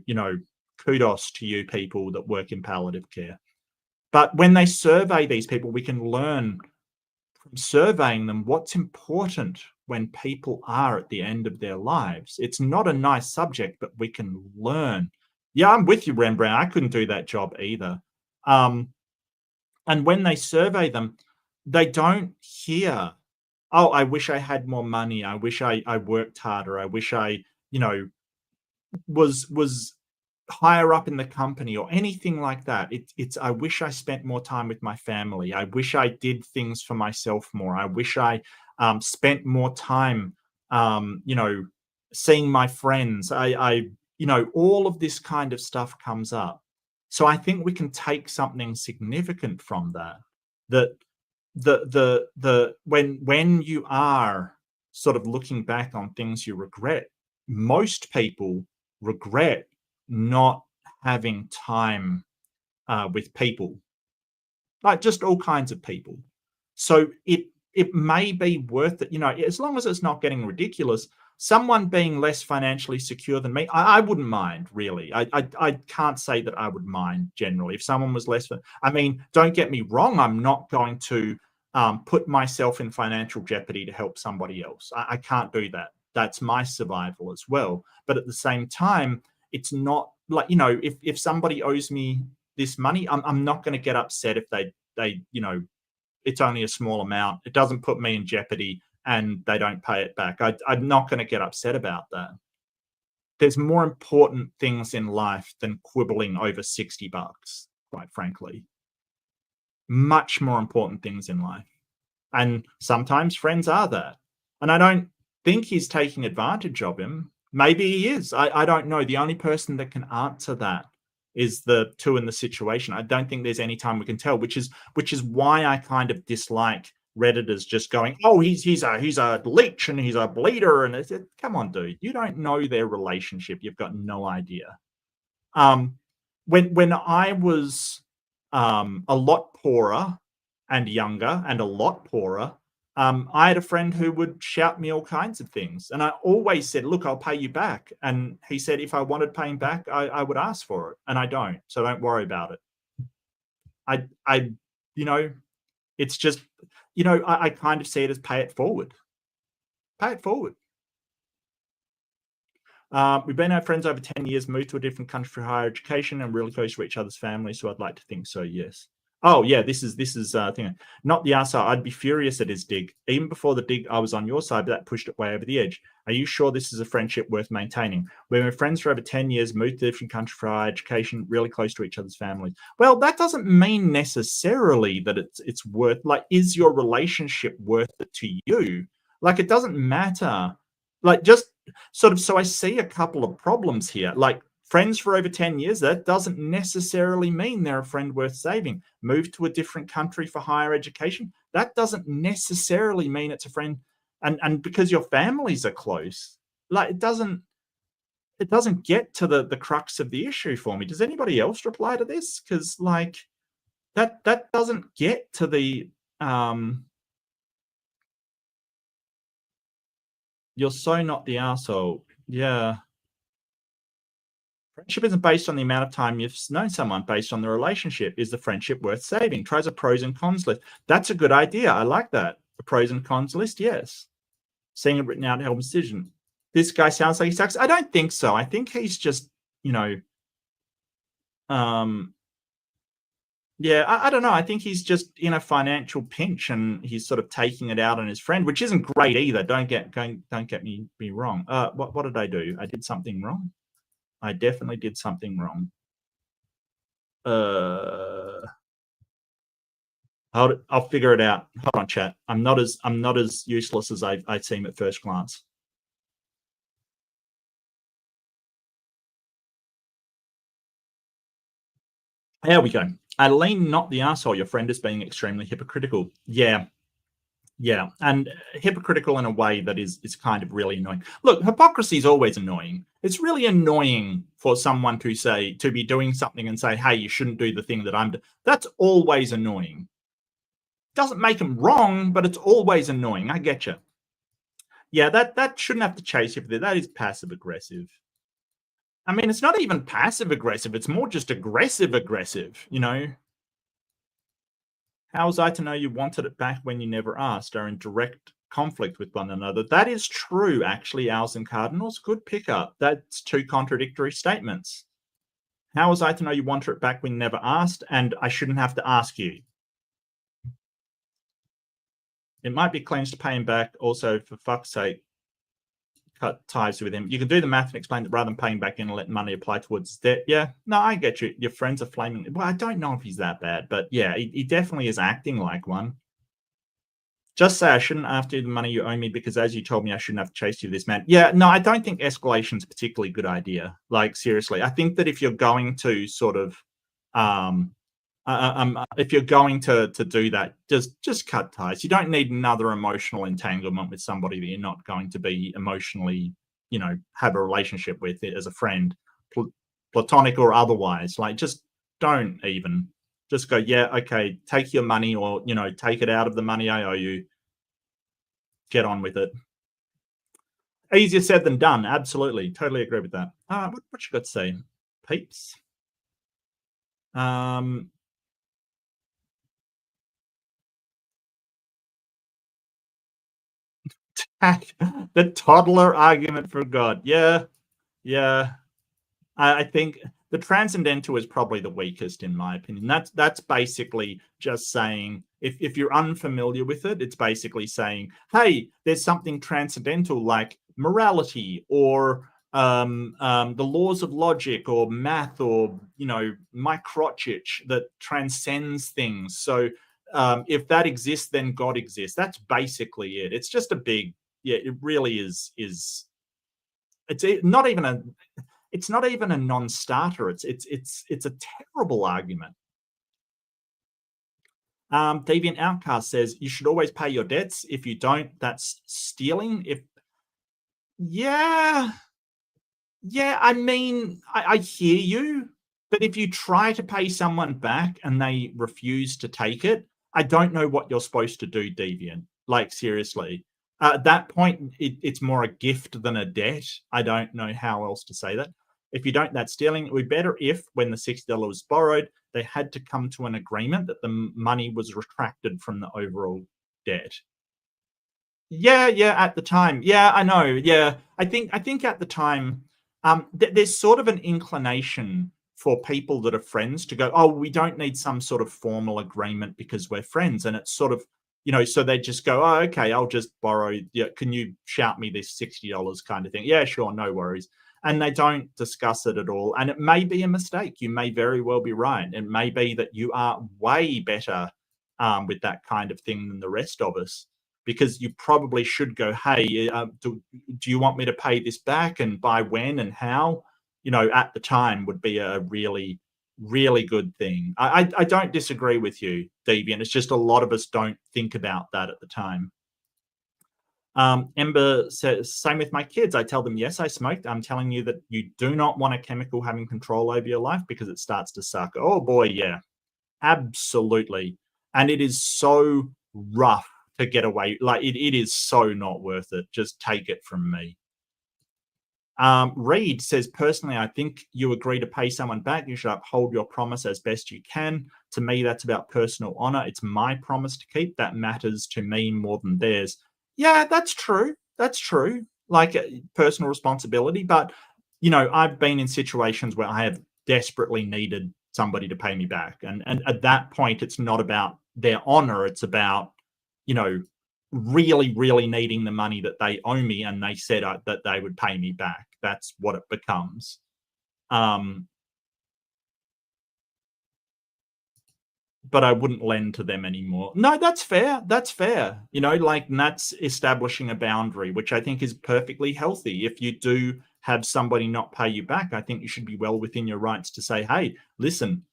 A: kudos to you people that work in palliative care. But when they survey these people, we can learn from surveying them what's important when people are at the end of their lives. It's not a nice subject, but we can learn. Yeah, I'm with you, Rembrandt. I couldn't do that job either. And when they survey them, they don't hear, oh, I wish I had more money. I wish I worked harder. I wish I, was higher up in the company or anything like that. It's I wish I spent more time with my family. I wish I did things for myself more. I wish I spent more time, seeing my friends. I all of this kind of stuff comes up. So I think we can take something significant from that when you are sort of looking back on things you regret, most people regret not having time with people, like just all kinds of people. So it may be worth it, as long as it's not getting ridiculous. Someone being less financially secure than me, I wouldn't mind, really. I can't say that I would mind generally if someone was less. I mean, don't get me wrong, I'm not going to put myself in financial jeopardy to help somebody else. I can't do that. That's my survival as well. But at the same time, it's not like, if somebody owes me this money, I'm not going to get upset if they it's only a small amount. It doesn't put me in jeopardy and they don't pay it back. I'm not going to get upset about that. There's more important things in life than quibbling over $60, quite frankly. Much more important things in life. And sometimes friends are that. And I don't think he's taking advantage of him. Maybe he is. I don't know. The only person that can answer that is the two in the situation. I don't think there's any time we can tell, which is why I kind of dislike Redditors just going, oh, he's a leech and he's a bleeder, and it's, come on, dude, you don't know their relationship. You've got no idea. When I was a lot poorer and younger and a lot poorer, I had a friend who would shout me all kinds of things. And I always said, look, I'll pay you back. And he said, if I wanted paying back, I would ask for it. And I don't. So don't worry about it. It's just, I kind of see it as pay it forward. Pay it forward. We've been our friends over 10 years, moved to a different country for higher education and really close to each other's families. So I'd like to think so, yes. Oh yeah, this is thing. Not the arsehole. I'd be furious at his dig. Even before the dig, I was on your side, but that pushed it way over the edge. Are you sure this is a friendship worth maintaining? We've been friends for over 10 years, moved to a different country for higher education, really close to each other's families. Well, that doesn't mean necessarily that it's worth, like, is your relationship worth it to you? Like, it doesn't matter. Like, just sort of, so I see a couple of problems here. Like, friends for over 10 years, that doesn't necessarily mean they're a friend worth saving. Move to a different country for higher education, that doesn't necessarily mean it's a friend. And because your families are close, like, it doesn't get to the crux of the issue for me. Does anybody else reply to this? Because, like, that doesn't get to the you're so not the asshole. Yeah. Friendship isn't based on the amount of time you've known someone, based on the relationship. Is the friendship worth saving? Tries a pros and cons list. That's a good idea. I like that. A pros and cons list, yes. Seeing it written out to help a decision. This guy sounds like he sucks. I don't think so. I think he's just, yeah, I don't know. I think he's just in a financial pinch and he's sort of taking it out on his friend, which isn't great either. Don't get me wrong. What did I do? I did something wrong. I definitely did something wrong. I'll figure it out. Hold on, chat. I'm not as useless as I seem at first glance. There we go. Aline, not the asshole. Your friend is being extremely hypocritical. Yeah. Yeah, and hypocritical in a way that is kind of really annoying. Look, hypocrisy is always annoying. It's really annoying for someone to be doing something and say, hey, you shouldn't do the thing that I'm doing. That's always annoying. Doesn't make them wrong, but it's always annoying. I get you. Yeah, that shouldn't have to chase you for that. That is passive aggressive. I mean, it's not even passive aggressive. It's more just aggressive, you know? How was I to know you wanted it back when you never asked? Are in direct conflict with one another. That is true, actually, Owls and Cardinals. Good pickup. That's two contradictory statements. How was I to know you wanted it back when you never asked? And I shouldn't have to ask you. It might be cleanse to pay him back. Also, for fuck's sake, cut ties with him. You can do the math and explain that rather than paying back in and letting money apply towards debt. Yeah, no, I get you. Your friends are flaming. Well, I don't know if he's that bad, but yeah, he definitely is acting like one. Just say I shouldn't after you the money you owe me because as you told me I shouldn't have to chase you this man. Yeah, no, I don't think escalation is a particularly good idea. Like, seriously, I think that if you're going to sort of if you're going to do that, just cut ties. You don't need another emotional entanglement with somebody that you're not going to be emotionally, have a relationship with as a friend, platonic or otherwise. Like, just don't even. Just go, yeah, okay, take your money or, take it out of the money I owe you. Get on with it. Easier said than done. Absolutely. Totally agree with that. What you got to say, peeps? The toddler argument for God. Yeah. I think the transcendental is probably the weakest in my opinion. That's basically just saying, if you're unfamiliar with it, it's basically saying, hey, there's something transcendental like morality or the laws of logic or math or microchich that transcends things. So if that exists, then God exists. That's basically it. It's just a big, it really is. It's not even a non-starter. It's a terrible argument. Deviant Outcast says you should always pay your debts. If you don't, that's stealing. Yeah, I mean, I hear you, but if you try to pay someone back and they refuse to take it, I don't know what you're supposed to do, Deviant. Like, seriously. At that point, it's more a gift than a debt. I don't know how else to say that. If you don't, that's stealing. It would be better if, when the $60 was borrowed, they had to come to an agreement that the money was retracted from the overall debt. Yeah, at the time. Yeah, I know. Yeah, I think at the time, there's sort of an inclination for people that are friends to go, oh, we don't need some sort of formal agreement because we're friends. And it's sort of, so they just go, oh, okay, I'll just borrow. Yeah, can you shout me this $60 kind of thing? Yeah, sure, no worries. And they don't discuss it at all. And it may be a mistake. You may very well be right. It may be that you are way better with that kind of thing than the rest of us, because you probably should go, hey, do you want me to pay this back, and by when and how? At the time would be a really, really good thing. I don't disagree with you, Deviant. It's just a lot of us don't think about that at the time. Ember says, same with my kids. I tell them, yes, I smoked. I'm telling you that you do not want a chemical having control over your life because it starts to suck. Oh boy, yeah, absolutely. And it is so rough to get away. Like it is so not worth it. Just take it from me. Reed says, personally, I think you agree to pay someone back. You should uphold your promise as best you can. To me, that's about personal honor. It's my promise to keep. That matters to me more than theirs. Yeah, that's true. That's true. Like personal responsibility. But, I've been in situations where I have desperately needed somebody to pay me back. And at that point, it's not about their honor. It's about, really, really needing the money that they owe me. And they said that they would pay me back. That's what it becomes. But I wouldn't lend to them anymore. No, that's fair. That's fair. That's establishing a boundary, which I think is perfectly healthy. If you do have somebody not pay you back, I think you should be well within your rights to say, hey, listen,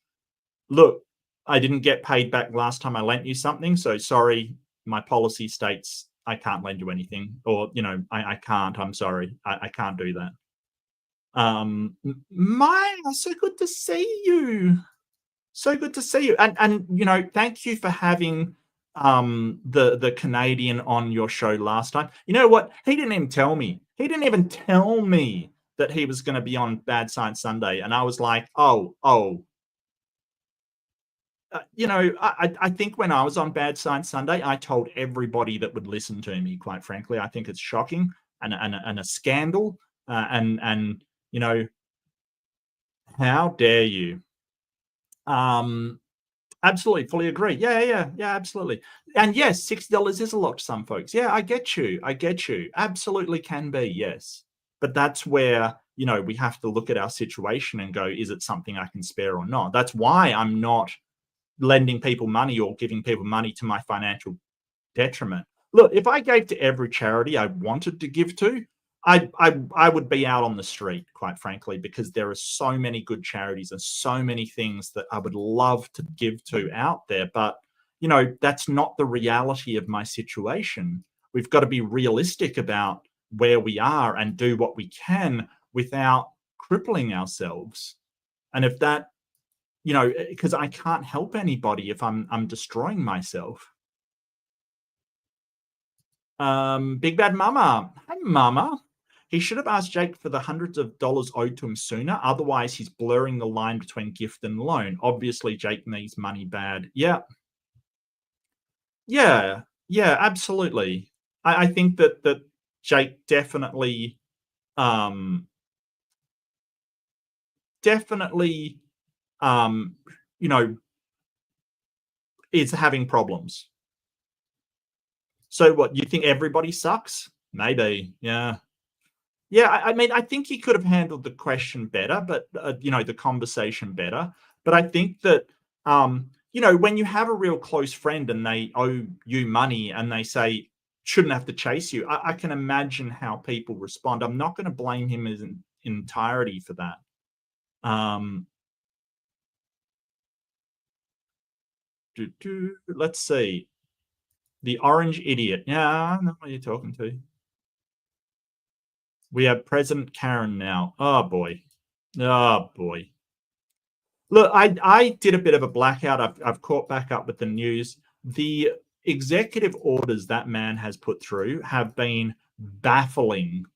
A: look, I didn't get paid back last time I lent you something. So sorry, my policy states I can't lend you anything, or, I can't, I'm sorry. I can't do that. Maya, so good to see you. So good to see you. And thank you for having the Canadian on your show last time. You know what? He didn't even tell me. He didn't even tell me that he was going to be on Bad Science Sunday. And I was like, oh. I think when I was on Bad Science Sunday, I told everybody that would listen to me, quite frankly. I think it's shocking and a scandal. And how dare you? Absolutely, fully agree. Yeah, absolutely. And yes, $60 is a lot to some folks. Yeah, I get you. Absolutely can be, yes. But that's where, we have to look at our situation and go, is it something I can spare or not? That's why I'm not lending people money or giving people money to my financial detriment. Look, if I gave to every charity I wanted to give to, I would be out on the street, quite frankly, because there are so many good charities and so many things that I would love to give to out there. But, that's not the reality of my situation. We've got to be realistic about where we are and do what we can without crippling ourselves. And if that, because I can't help anybody if I'm destroying myself. Big Bad Mama. Hi, Mama. He should have asked Jake for the hundreds of dollars owed to him sooner. Otherwise, he's blurring the line between gift and loan. Obviously, Jake needs money bad. Yeah, absolutely. I think that Jake definitely is having problems. So what, you think everybody sucks? Maybe, yeah. Yeah, I mean, I think he could have handled the question better, but, the conversation better. But I think that, when you have a real close friend and they owe you money and they say, shouldn't have to chase you, I can imagine how people respond. I'm not going to blame him in entirety for that. Let's see. The Orange Idiot. Yeah, I know what you're talking to. We have President Karen now. Oh, boy. Look, I did a bit of a blackout. I've caught back up with the news. The executive orders that man has put through have been baffling.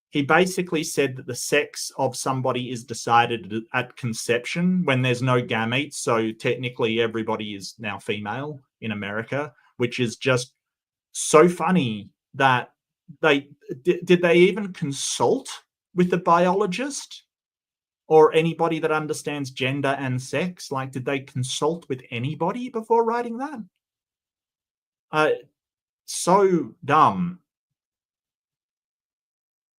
A: He basically said that the sex of somebody is decided at conception when there's no gametes. So technically everybody is now female in America, which is just so funny that did they even consult with the biologist? or anybody that understands gender and sex? Like, did they consult with anybody before writing that? So dumb.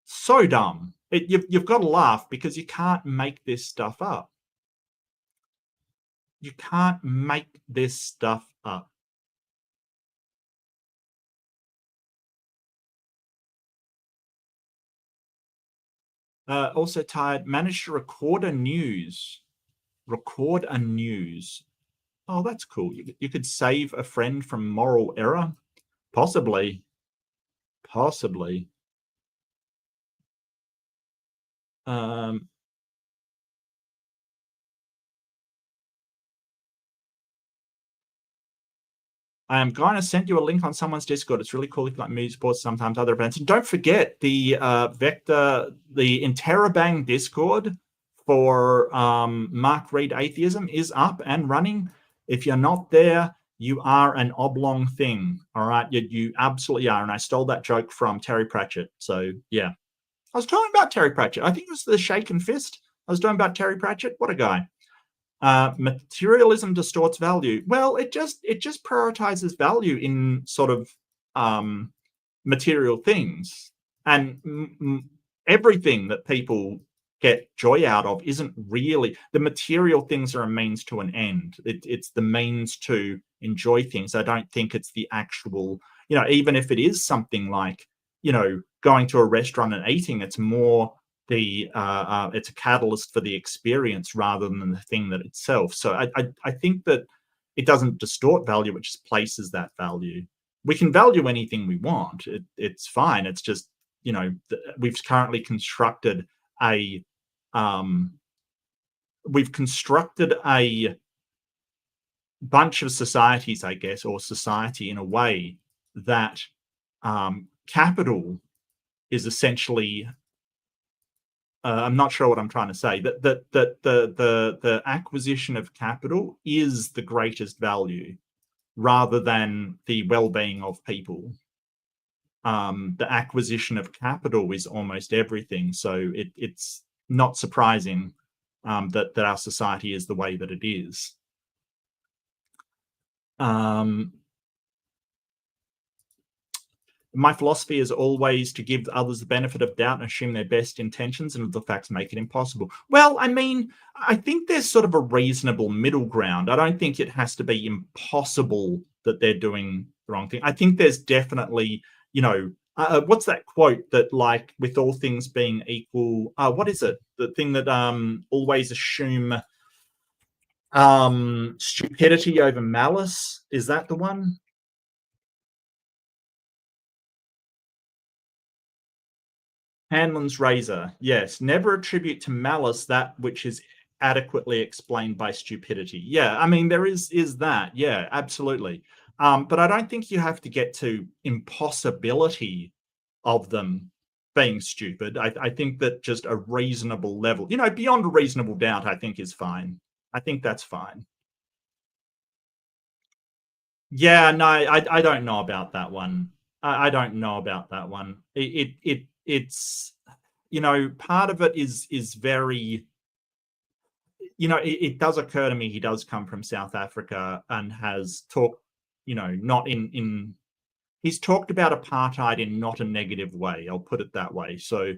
A: So dumb. You've got to laugh because you can't make this stuff up. You can't make this stuff up. Also tired. Managed to record a news. Record a news. Oh, that's cool. You could save a friend from moral error. Possibly. Possibly. I am going to send you a link on someone's Discord. It's really cool if you like music sports, sometimes other events. And don't forget the Vector, the Interrobang Discord for Mark Reed Atheism is up and running. If you're not there, you are an oblong thing. All right. You absolutely are. And I stole that joke from Terry Pratchett. So yeah. I was talking about Terry Pratchett. I think it was the shaken fist. I was talking about Terry Pratchett. What a guy. Materialism distorts value. Well, it just prioritizes value in sort of material things, and everything that people get joy out of isn't really the material things. Are a means to an end. It's the means to enjoy things. I don't think it's the actual, even if it is something like, going to a restaurant and eating, it's more it's a catalyst for the experience rather than the thing that itself. So I think that it doesn't distort value, it just places that value. We can value anything we want. It's fine. It's just, we've currently constructed a bunch of societies, I guess, or society in a way that capital is essentially I'm not sure what I'm trying to say. That the acquisition of capital is the greatest value, rather than the well-being of people. The acquisition of capital is almost everything. So it's not surprising that our society is the way that it is. My philosophy is always to give others the benefit of doubt and assume their best intentions, and the facts make it impossible. Well, I mean, I think there's sort of a reasonable middle ground. I don't think it has to be impossible that they're doing the wrong thing. I think there's definitely, what's that quote that, like, with all things being equal, what is it? The thing that always assume stupidity over malice. Is that the one? Hanlon's razor. Yes. Never attribute to malice that which is adequately explained by stupidity. Yeah. I mean, there is that. Yeah, absolutely. But I don't think you have to get to impossibility of them being stupid. I think that just a reasonable level, beyond a reasonable doubt, I think is fine. I think that's fine. Yeah, no, I don't know about that one. I don't know about that one. It's part of it is very, it does occur to me he does come from South Africa and has talked, not in he's talked about apartheid in not a negative way. I'll put it that way. So,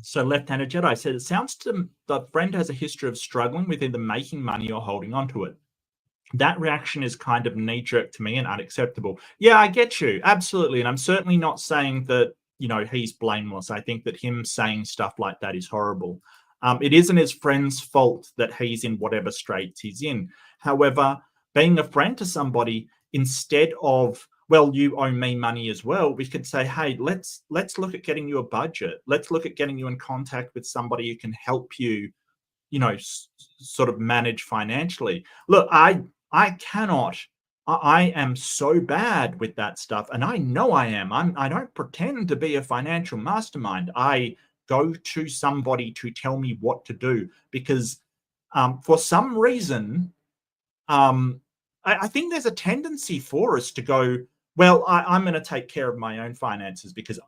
A: So Left-Handed Jedi said, it sounds to the friend has a history of struggling with either making money or holding on to it. That reaction is kind of knee-jerk to me and unacceptable. Yeah, I get you. Absolutely. And I'm certainly not saying that, he's blameless. I think that him saying stuff like that is horrible. It isn't his friend's fault that he's in whatever straits he's in. However, being a friend to somebody, instead of, well, you owe me money as well, we could say, hey, let's look at getting you a budget. Let's look at getting you in contact with somebody who can help you, sort of manage financially. Look, I am so bad with that stuff, and I know I am. I don't pretend to be a financial mastermind. I go to somebody to tell me what to do because for some reason, I think there's a tendency for us to go, well, I'm going to take care of my own finances because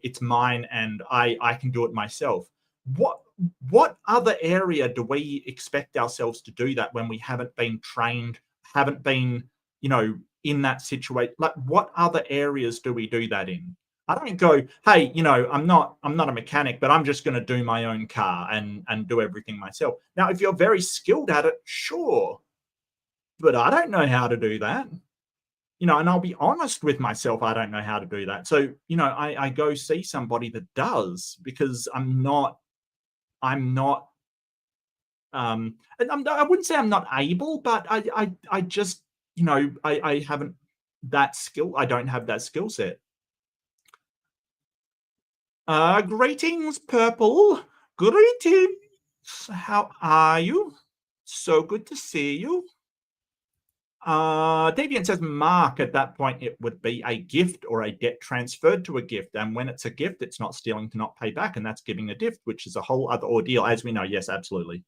A: it's mine and I can do it myself. What other area do we expect ourselves to do that when we haven't been trained, haven't been, in that situation? Like, what other areas do we do that in? I don't go, hey, I'm not a mechanic, but I'm just going to do my own car and do everything myself. Now, if you're very skilled at it, sure, but I don't know how to do that. And I'll be honest with myself, I don't know how to do that. So, I go see somebody that does, because I'm not, and I wouldn't say I'm not able, but I just, I haven't that skill. I don't have that skill set. Greetings, Purple. Greetings. How are you? So good to see you. Deviant says, Mark, at that point it would be a gift or a debt transferred to a gift, and when it's a gift, it's not stealing to not pay back, and that's giving a gift, which is a whole other ordeal, as we know. Yes, absolutely.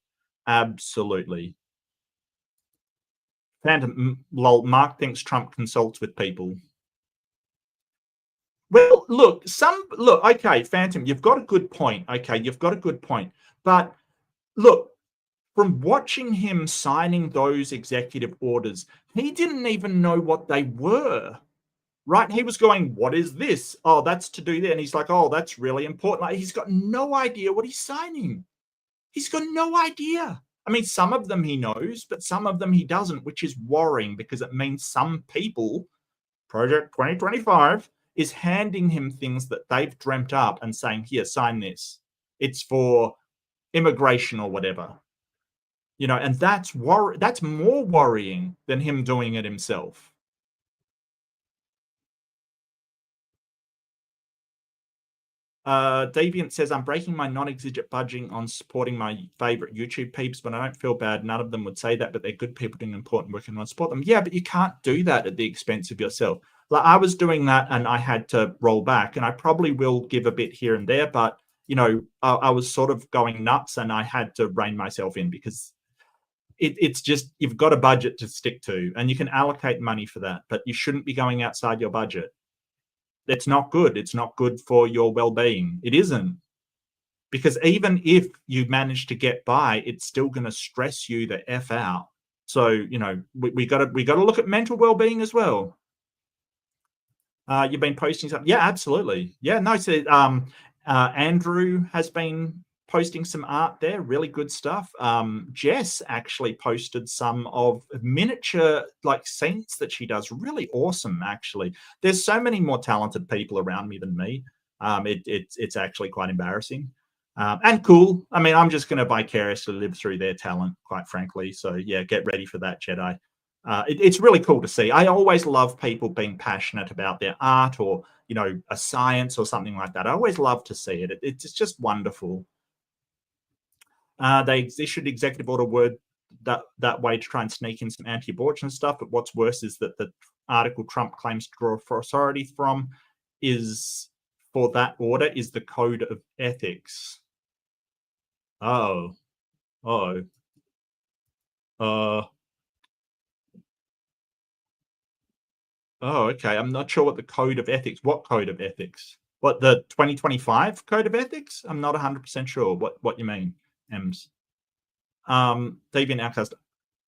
A: Phantom, lol, Mark thinks Trump consults with people. Well, look, okay, Phantom, you've got a good point. Okay, you've got a good point. But look, from watching him signing those executive orders, he didn't even know what they were, right? He was going, what is this? Oh, that's to do that. And he's like, oh, that's really important. Like, he's got no idea what he's signing. He's got no idea. I mean, some of them he knows, but some of them he doesn't, which is worrying, because it means some people, Project 2025, is handing him things that they've dreamt up and saying, here, sign this. It's for immigration or whatever. And that's more worrying than him doing it himself. Deviant says, I'm breaking my non-exigent budging on supporting my favorite YouTube peeps, but I don't feel bad. None of them would say that, but they're good people doing important work and I support them. Yeah, but you can't do that at the expense of yourself. Like, I was doing that and I had to roll back, and I probably will give a bit here and there, but I was sort of going nuts and I had to rein myself in, because it's just, you've got a budget to stick to and you can allocate money for that, but you shouldn't be going outside your budget. It's not good. It's not good for your well-being. It isn't. Because even if you manage to get by, it's still going to stress you the F out. So, we got to look at mental well-being as well. You've been posting something. Yeah, absolutely. Yeah, no, so Andrew has been posting some art there, really good stuff. Jess actually posted some of miniature scenes that she does, really awesome. Actually, there's so many more talented people around me than me. It's actually quite embarrassing, and cool. I mean, I'm just going to vicariously live through their talent, quite frankly. So yeah, get ready for that, Jedi. It's really cool to see. I always love people being passionate about their art, or a science or something like that. I always love to see it. It's just wonderful. They issued executive order word that way to try and sneak in some anti-abortion stuff. But what's worse is that the article Trump claims to draw for authority from is the code of ethics. Oh, okay. I'm not sure what the code of ethics. What code of ethics? What, the 2025 code of ethics? I'm not 100% sure what you mean. Ems. Deviant Outcast.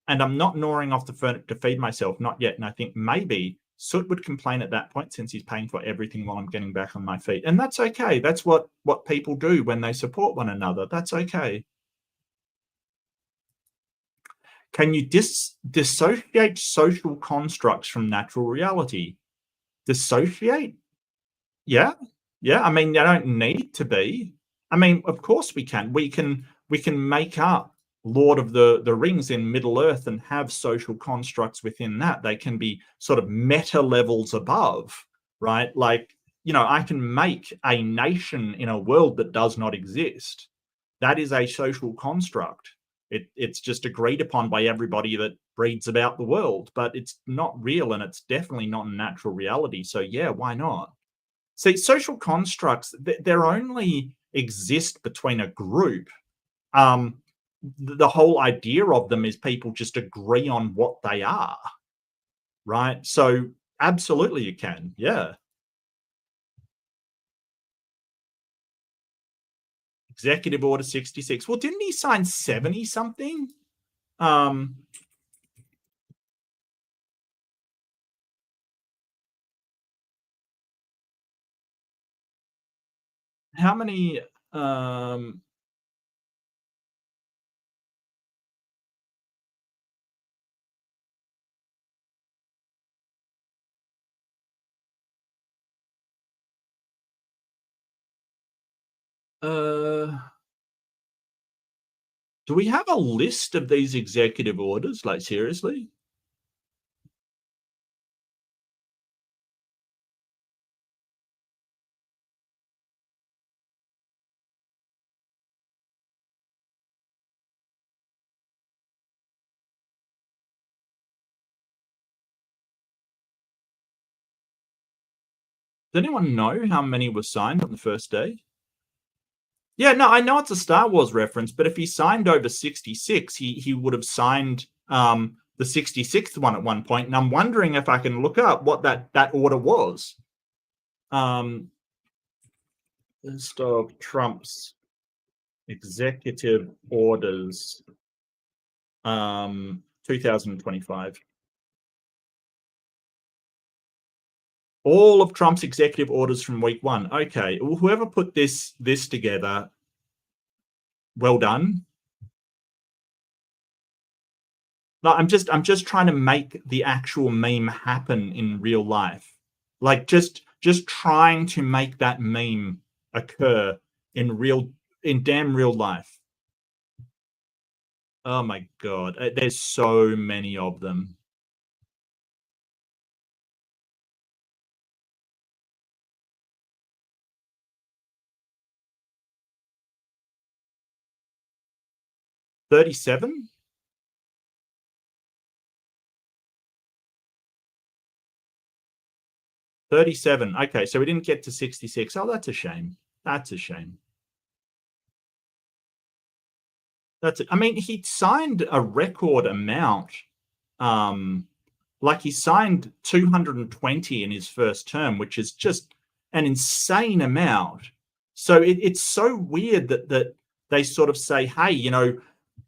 A: And I'm not gnawing off the furniture to feed myself, not yet. And I think maybe Soot would complain at that point, since he's paying for everything while I'm getting back on my feet. And that's okay. That's what people do when they support one another. That's okay. Can you dissociate social constructs from natural reality? Dissociate? Yeah. I mean, they don't need to be. I mean, of course we can. We can make up Lord of the Rings in Middle Earth and have social constructs within that. They can be sort of meta levels above, right? Like, I can make a nation in a world that does not exist. That is a social construct. It's just agreed upon by everybody that reads about the world, but it's not real, and it's definitely not natural reality. So yeah, why not? See, social constructs, they're only exist between a group. The whole idea of them is people just agree on what they are, right? So Absolutely, you can. Yeah. Executive Order 66. Well, didn't he sign 70 something? How many? Do we have a list of these executive orders? Like, seriously? Does anyone know how many were signed on the first day? Yeah, no, I know it's a Star Wars reference, but if he signed over 66, he would have signed the 66th one at one point, and I'm wondering if I can look up what that order was. List of Trump's executive orders, 2025. All of Trump's executive orders from week 1. Okay, well, whoever put this together, well done. No, I'm just trying to make the actual meme happen in real life. Like just trying to make that meme occur in damn real life. Oh my god, there's so many of them. $37? $37. Okay, so we didn't get to 66. Oh, that's a shame. That's a shame. That's it. I mean, he signed a record amount. Like he signed 220 in his first term, which is just an insane amount. So it's so weird that they sort of say, hey, you know,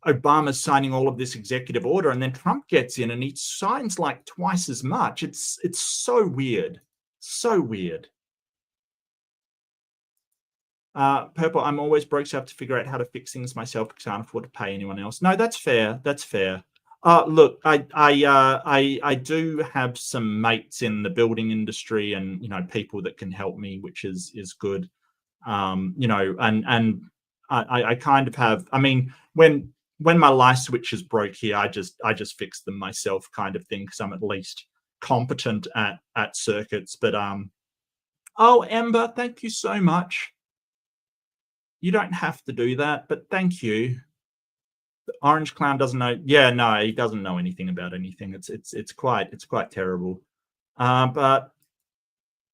A: Obama's signing all of this executive order, and then Trump gets in and he signs like twice as much. It's so weird. So weird. Purple, I'm always broke, so I have to figure out how to fix things myself because I can't afford to pay anyone else. No, that's fair. That's fair. Look, I do have some mates in the building industry, and you know, people that can help me, which is good. You know, and I kind of have. I mean, when my light switches broke here, I just fixed them myself, kind of thing, because I'm at least competent at circuits. But oh, Ember, thank you so much. You don't have to do that, but thank you. The Orange Clown doesn't know. Yeah, no, he doesn't know anything about anything. It's quite terrible. But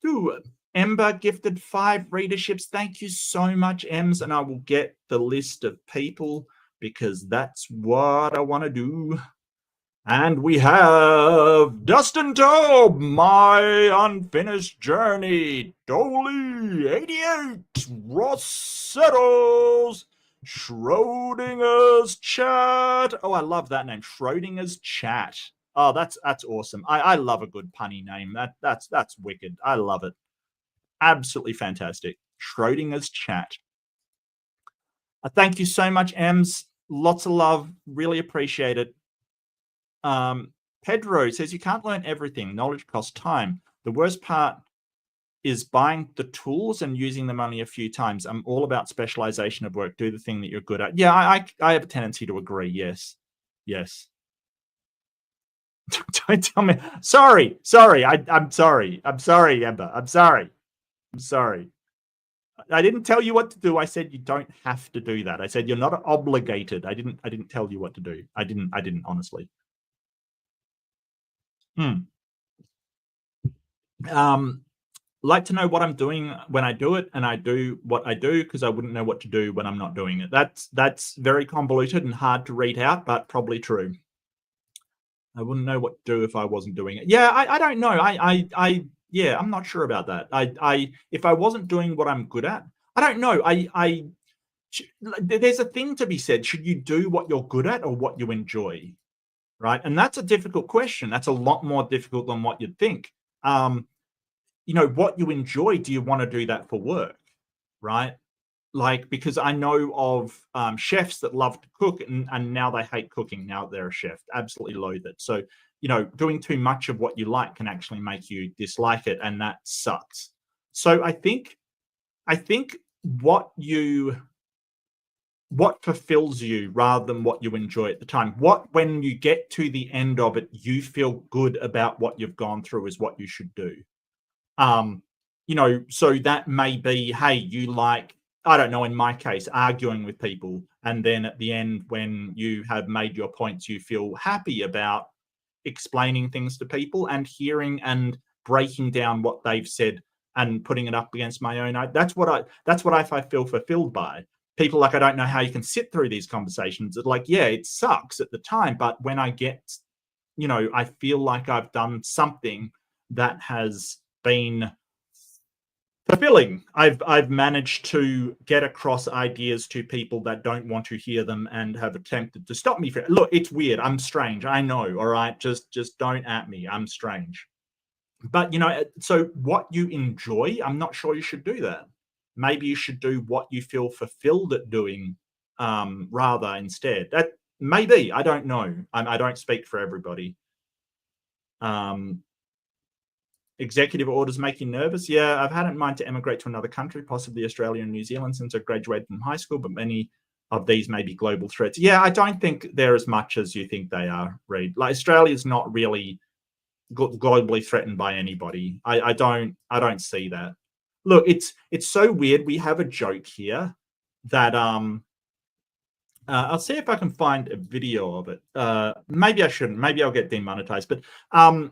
A: ooh, Ember gifted 5 readerships. Thank you so much, Ems, and I will get the list of people because that's what I want to do. And we have Dustin Taub, My Unfinished Journey, Dolly 88, Ross Settles, Schrodinger's Chat. Oh, I love that name, Schrodinger's Chat. Oh, that's awesome. I love a good punny name. That's wicked. I love it. Absolutely fantastic. Schrodinger's Chat. Thank you so much, Ems. Lots of love. Really appreciate it. Pedro says you can't learn everything. Knowledge costs time. The worst part is buying the tools and using them only a few times. I'm all about specialization of work. Do the thing that you're good at. Yeah, I have a tendency to agree. Yes. Don't tell me. Sorry. I'm sorry. I'm sorry, Ember. I'm sorry. I didn't tell you what to do. I said you don't have to do that. I said you're not obligated. I didn't tell you what to do. I didn't honestly. Like to know what I'm doing when I do it, and I do what I do because I wouldn't know what to do when I'm not doing it. That's very convoluted and hard to read out, but probably true. I wouldn't know what to do if I wasn't doing it. Yeah, I don't know. Yeah, I'm not sure about that. If I wasn't doing what I'm good at, I don't know. There's a thing to be said. Should you do what you're good at or what you enjoy? Right. And that's a difficult question. That's a lot more difficult than what you'd think. What you enjoy, do you want to do that for work? Right. Like, because I know of chefs that love to cook and now they hate cooking. Now they're a chef, absolutely loathe it. So, doing too much of what you like can actually make you dislike it. And that sucks. So I think what fulfills you rather than what you enjoy at the time. When you get to the end of it, you feel good about what you've gone through is what you should do. So that may be, hey, you like, I don't know, in my case, arguing with people. And then at the end, when you have made your points, you feel happy about explaining things to people and hearing and breaking down what they've said and putting it up against my own. That's what I feel fulfilled by. People like, I don't know how you can sit through these conversations. It's like, yeah, it sucks at the time. But when I get, I feel like I've done something that has been fulfilling. I've managed to get across ideas to people that don't want to hear them and have attempted to stop me. Look, it's weird. I'm strange. I know. All right. Just don't at me. I'm strange. But, so what you enjoy, I'm not sure you should do that. Maybe you should do what you feel fulfilled at doing rather instead. That maybe, I don't know. I don't speak for everybody. Executive orders make you nervous? Yeah, I've had it in mind to emigrate to another country, possibly Australia and New Zealand, since I graduated from high school, but many of these may be global threats. Yeah, I don't think they're as much as you think they are, Reed. Like, Australia's not really globally threatened by anybody. I don't see that. Look, it's so weird. We have a joke here that I'll see if I can find a video of it. Maybe I shouldn't. Maybe I'll get demonetized. But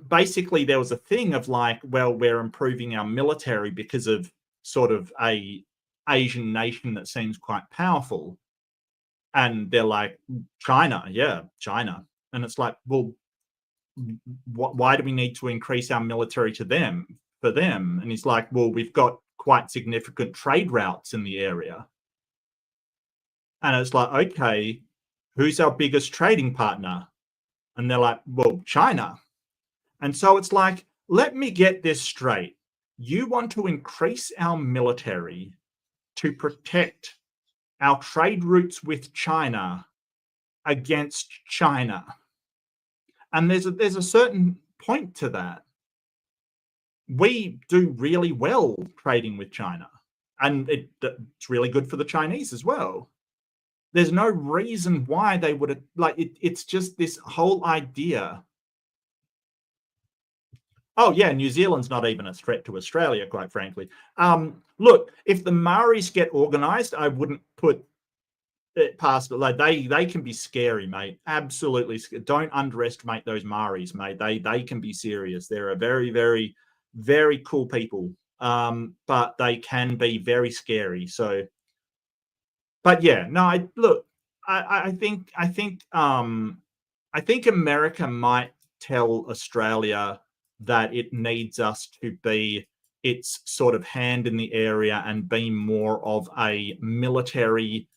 A: basically, there was a thing of like, well, we're improving our military because of sort of a Asian nation that seems quite powerful. And they're like, China, yeah, China. And it's like, well, why do we need to increase our military for them? And he's like, well, we've got quite significant trade routes in the area. And it's like, okay, who's our biggest trading partner? And they're like, well, China. And so it's like, let me get this straight. You want to increase our military to protect our trade routes with China against China. And there's a certain point to that. We do really well trading with China, and it's really good for the Chinese as well. There's no reason why they would like it. It's just this whole idea. Oh yeah, New Zealand's not even a threat to Australia, quite frankly. Look, if the Maoris get organized, I wouldn't put it past, but like they can be scary, mate. Absolutely, don't underestimate those Maoris, mate. They can be serious. They're a very, very, very cool people, but they can be very scary. So, but yeah, no. I think America might tell Australia that it needs us to be its sort of hand in the area and be more of a military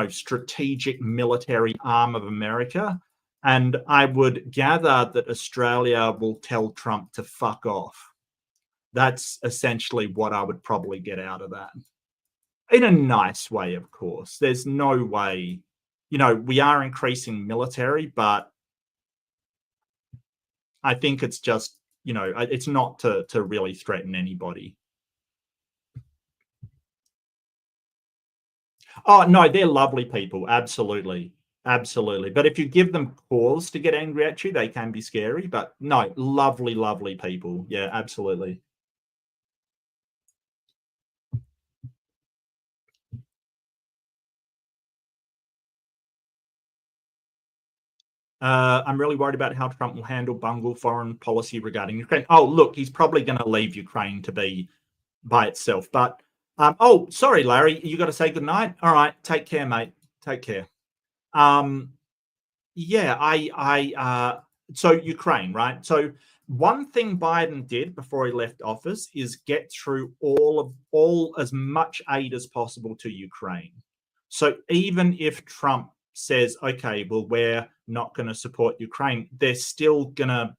A: strategic military arm of America. And I would gather that Australia will tell Trump to fuck off. That's essentially what I would probably get out of that. In a nice way, of course. There's no way, we are increasing military, but I think it's just, it's not to really threaten anybody. Oh, no, they're lovely people. Absolutely. Absolutely. But if you give them cause to get angry at you, they can be scary. But no, lovely, lovely people. Yeah, absolutely. I'm really worried about how Trump will handle bungle foreign policy regarding Ukraine. Oh, look, he's probably going to leave Ukraine to be by itself. But, sorry, Larry, you got to say goodnight. All right, take care, mate. Take care. Yeah, so Ukraine, right? So one thing Biden did before he left office is get through all as much aid as possible to Ukraine. So even if Trump says, okay, well, we're not going to support Ukraine, they're still going to,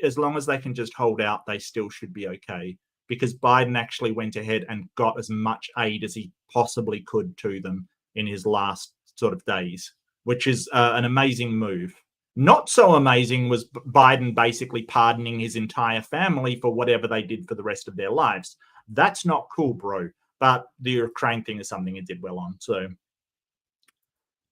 A: as long as they can just hold out, they still should be okay, because Biden actually went ahead and got as much aid as he possibly could to them in his last sort of days, which is an amazing move. Not so amazing was Biden basically pardoning his entire family for whatever they did for the rest of their lives. That's not cool, bro. But the Ukraine thing is something he did well on. So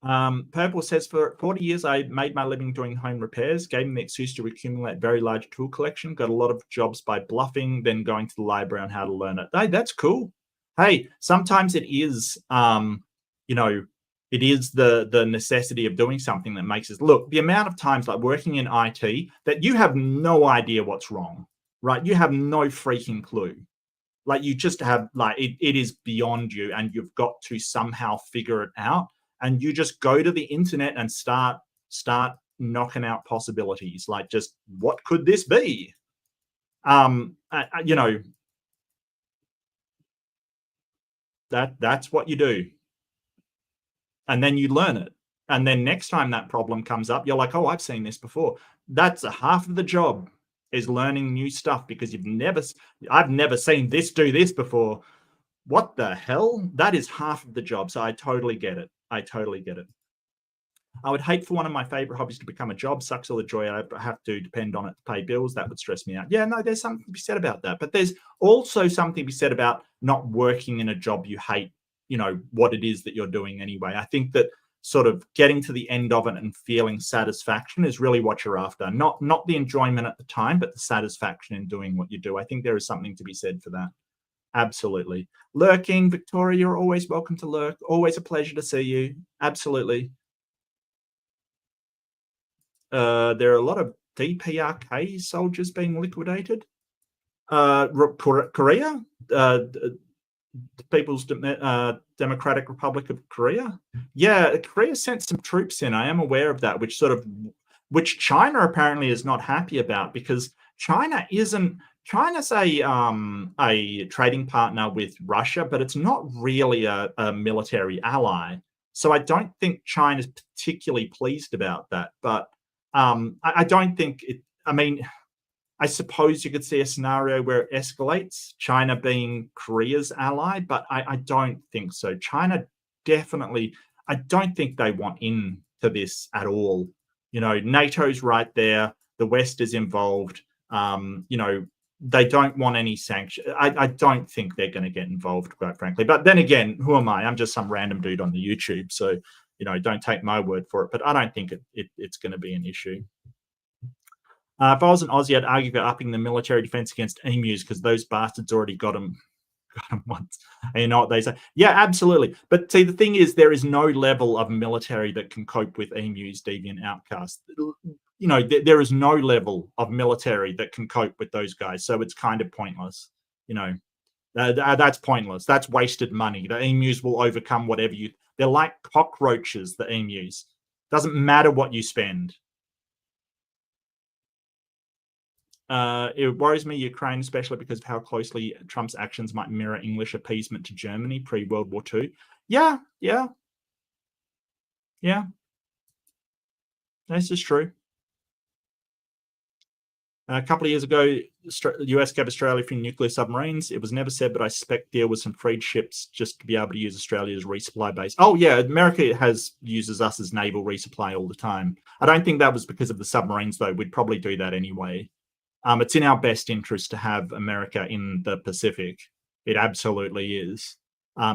A: Purple says, for 40 years, I made my living doing home repairs, gave me the excuse to accumulate very large tool collection, got a lot of jobs by bluffing, then going to the library on how to learn it. Hey, that's cool. Hey, sometimes it is, it is the necessity of doing something that makes us look. The amount of times, like working in IT, that you have no idea what's wrong, right? You have no freaking clue. Like you just have, like, it is beyond you, and you've got to somehow figure it out. And you just go to the internet and start knocking out possibilities. Like, just what could this be? That's what you do. And then you learn it. And then next time that problem comes up, you're like, oh, I've seen this before. That's a half of the job, is learning new stuff, because I've never seen this do this before. What the hell? That is half of the job. So I totally get it. I would hate for one of my favorite hobbies to become a job. Sucks all the joy I have to depend on it to pay bills. That would stress me out. Yeah, no, there's something to be said about that. But there's also something to be said about not working in a job you hate, what it is that you're doing anyway. I think that sort of getting to the end of it and feeling satisfaction is really what you're after. Not the enjoyment at the time, but the satisfaction in doing what you do. I think there is something to be said for that. Absolutely. Lurking, Victoria, you're always welcome to lurk. Always a pleasure to see you. Absolutely. There are a lot of DPRK soldiers being liquidated. Korea, People's Democratic Republic of Korea. Yeah, Korea sent some troops in. I am aware of that, which China apparently is not happy about, because China's a trading partner with Russia, but it's not really a military ally. So I don't think China's particularly pleased about that. But I don't think it. I mean, I suppose you could see a scenario where it escalates, China being Korea's ally, but I don't think so. China definitely, I don't think they want into this at all. NATO's right there. The West is involved. They don't want any sanction. I don't think they're going to get involved, quite frankly. But then again, who am I? I'm just some random dude on the YouTube. So, don't take my word for it. But I don't think it's going to be an issue. If I was an Aussie, I'd argue for upping the military defense against emus, because those bastards already got them once. And you know what they say? Yeah, absolutely. But see, the thing is, there is no level of military that can cope with emus, Deviant, Outcast. There is no level of military that can cope with those guys. So it's kind of pointless. That's pointless. That's wasted money. The emus will overcome whatever they're like cockroaches, the emus. Doesn't matter what you spend. It worries me, Ukraine, especially because of how closely Trump's actions might mirror English appeasement to Germany pre-World War II. Yeah. This is true. A couple of years ago, the US gave Australia free nuclear submarines. It was never said, but I suspect deal with some freed ships just to be able to use Australia as resupply base. Oh, yeah, America uses us as naval resupply all the time. I don't think that was because of the submarines, though. We'd probably do that anyway. It's in our best interest to have America in the Pacific. It absolutely is.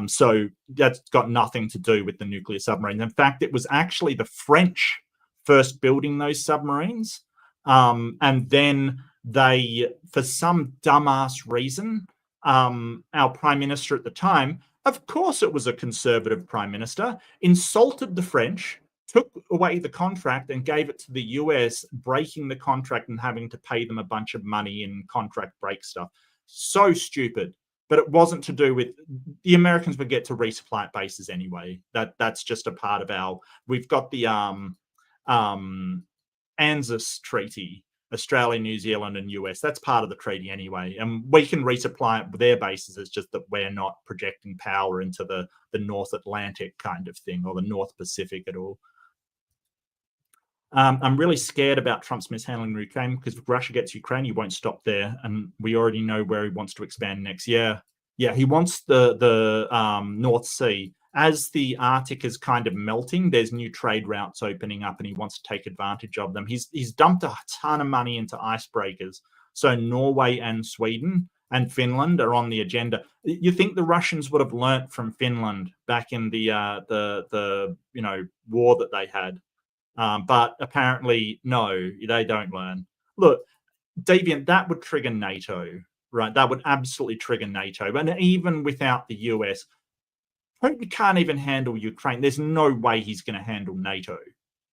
A: So that's got nothing to do with the nuclear submarines. In fact, it was actually the French first building those submarines. And then they, for some dumbass reason, our prime minister at the time, of course it was a conservative prime minister, insulted the French, took away the contract and gave it to the US, breaking the contract and having to pay them a bunch of money in contract break stuff. So stupid. But it wasn't to do with the Americans would get to resupply at bases anyway. That's just a part of we've got the ANZUS treaty, Australia, New Zealand, and US. That's part of the treaty anyway. And we can resupply it with their bases. It's just that we're not projecting power into the North Atlantic kind of thing, or the North Pacific at all. I'm really scared about Trump's mishandling of Ukraine, because if Russia gets Ukraine, he won't stop there. And we already know where he wants to expand next. Yeah, he wants the North Sea. As the Arctic is kind of melting, there's new trade routes opening up, and he wants to take advantage of them. He's dumped a ton of money into icebreakers. So Norway and Sweden and Finland are on the agenda. You think the Russians would have learnt from Finland back in the war that they had? But apparently, no, they don't learn. Look, Deviant, that would trigger NATO, right? That would absolutely trigger NATO. And even without the US, Putin can't even handle Ukraine. There's no way he's going to handle NATO.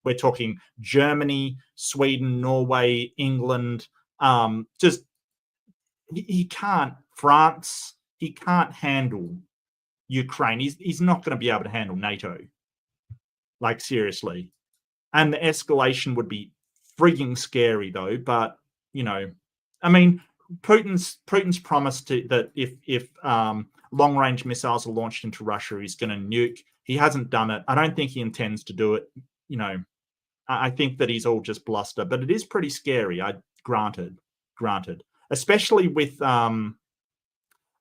A: We're talking Germany, Sweden, Norway, England. Just he can't. France, he can't handle Ukraine. He's not going to be able to handle NATO. Like, seriously. And the escalation would be frigging scary, though. But I mean, Putin's promised that if long-range missiles are launched into Russia, he's going to nuke. He hasn't done it. I don't think he intends to do it. I think that he's all just bluster. But it is pretty scary. Granted, especially with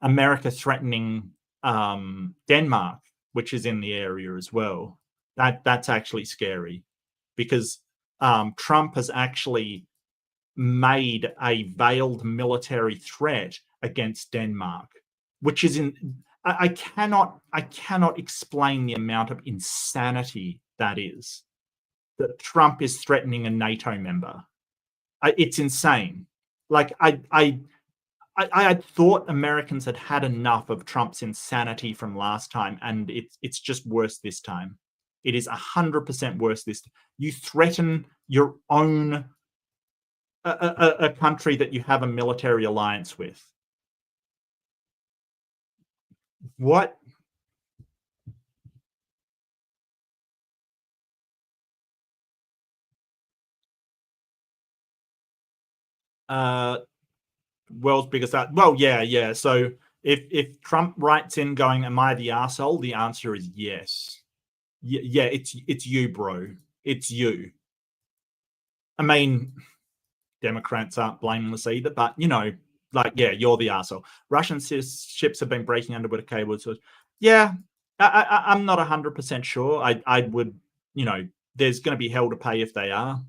A: America threatening Denmark, which is in the area as well. That's actually scary, because Trump has actually made a veiled military threat against Denmark, which is I cannot explain the amount of insanity that is, that Trump is threatening a NATO member. It's insane. Like, I had thought Americans had enough of Trump's insanity from last time, and it's just worse this time. It is 100% worse this time. You threaten your own a country that you have a military alliance with. What? World's biggest. Well, yeah. So if Trump writes in going, "Am I the arsehole?" the answer is yes. Yeah, it's you, bro. It's you. I mean, Democrats aren't blameless either, but you're the arsehole. Russian ships have been breaking underwater cables. So, yeah, I'm not 100% sure. I would, there's going to be hell to pay if they are.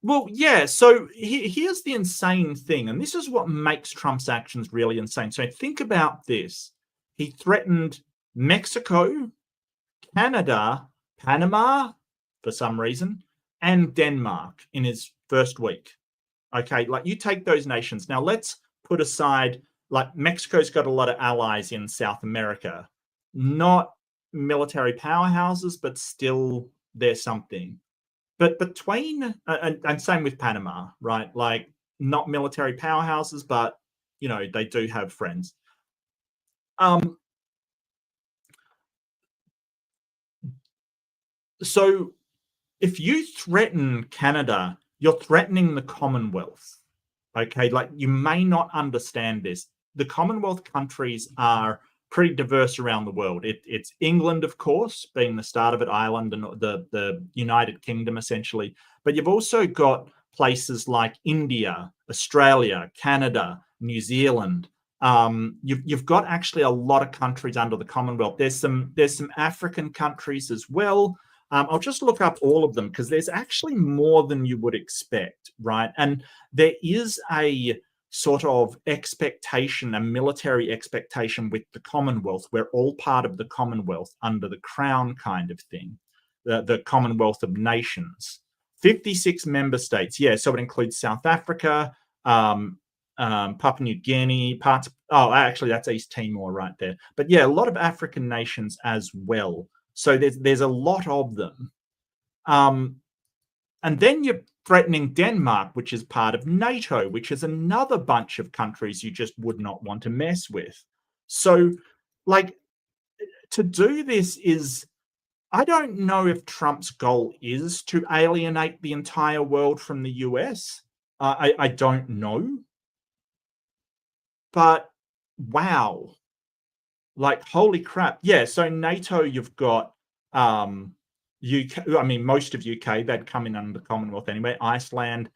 A: Well, yeah. So here's the insane thing, and this is what makes Trump's actions really insane. So think about this. He threatened Mexico, Canada, Panama, for some reason, and Denmark in his first week. Okay, like, you take those nations. Now let's put aside, like, Mexico's got a lot of allies in South America. Not military powerhouses, but still there's something. But between, and same with Panama, right? Like, not military powerhouses, but, they do have friends. So if you threaten Canada, you're threatening the Commonwealth. Okay, like, you may not understand this. The Commonwealth countries are pretty diverse around the world. It's England, of course, being the start of it, Ireland, and the United Kingdom, essentially. But you've also got places like India, Australia, Canada, New Zealand. You've got actually a lot of countries under the Commonwealth. There's some African countries as well. I'll just look up all of them, because there's actually more than you would expect, right? And there is a sort of expectation, a military expectation with the Commonwealth. We're all part of the Commonwealth under the Crown kind of thing, the Commonwealth of Nations. 56 member states, yeah, so it includes South Africa, Papua New Guinea, actually that's East Timor right there. But yeah, a lot of African nations as well. So there's a lot of them. And then you're threatening Denmark, which is part of NATO, which is another bunch of countries you just would not want to mess with. So, like, to do this is, I don't know if Trump's goal is to alienate the entire world from the US. I don't know. But wow. Like, holy crap. Yeah, so NATO, you've got UK, I mean, most of UK, they'd come in under the Commonwealth anyway, Iceland,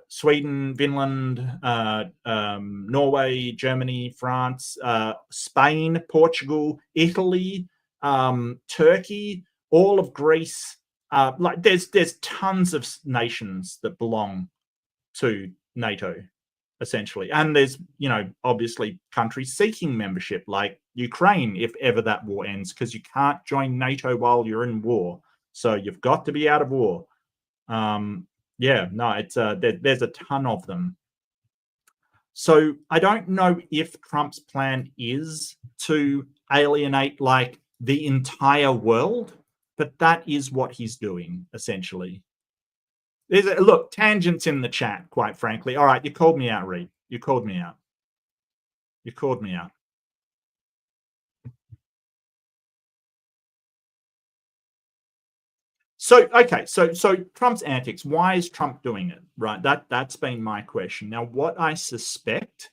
A: Sweden, Finland, Norway, Germany, France, Spain, Portugal, Italy, Turkey, all of Greece. Like, there's tons of nations that belong to NATO, essentially. And there's, you know, obviously countries seeking membership, like Ukraine, if ever that war ends, because you can't join NATO while you're in war. So you've got to be out of war. Yeah, no, it's there's a ton of them. So I don't know if Trump's plan is to alienate like the entire world, but that is what he's doing, essentially. There's a, look, tangents in the chat, quite frankly. All right, you called me out, Reed. You called me out. You called me out. So, okay, so Trump's antics, why is Trump doing it, right? That's been my question. Now, what I suspect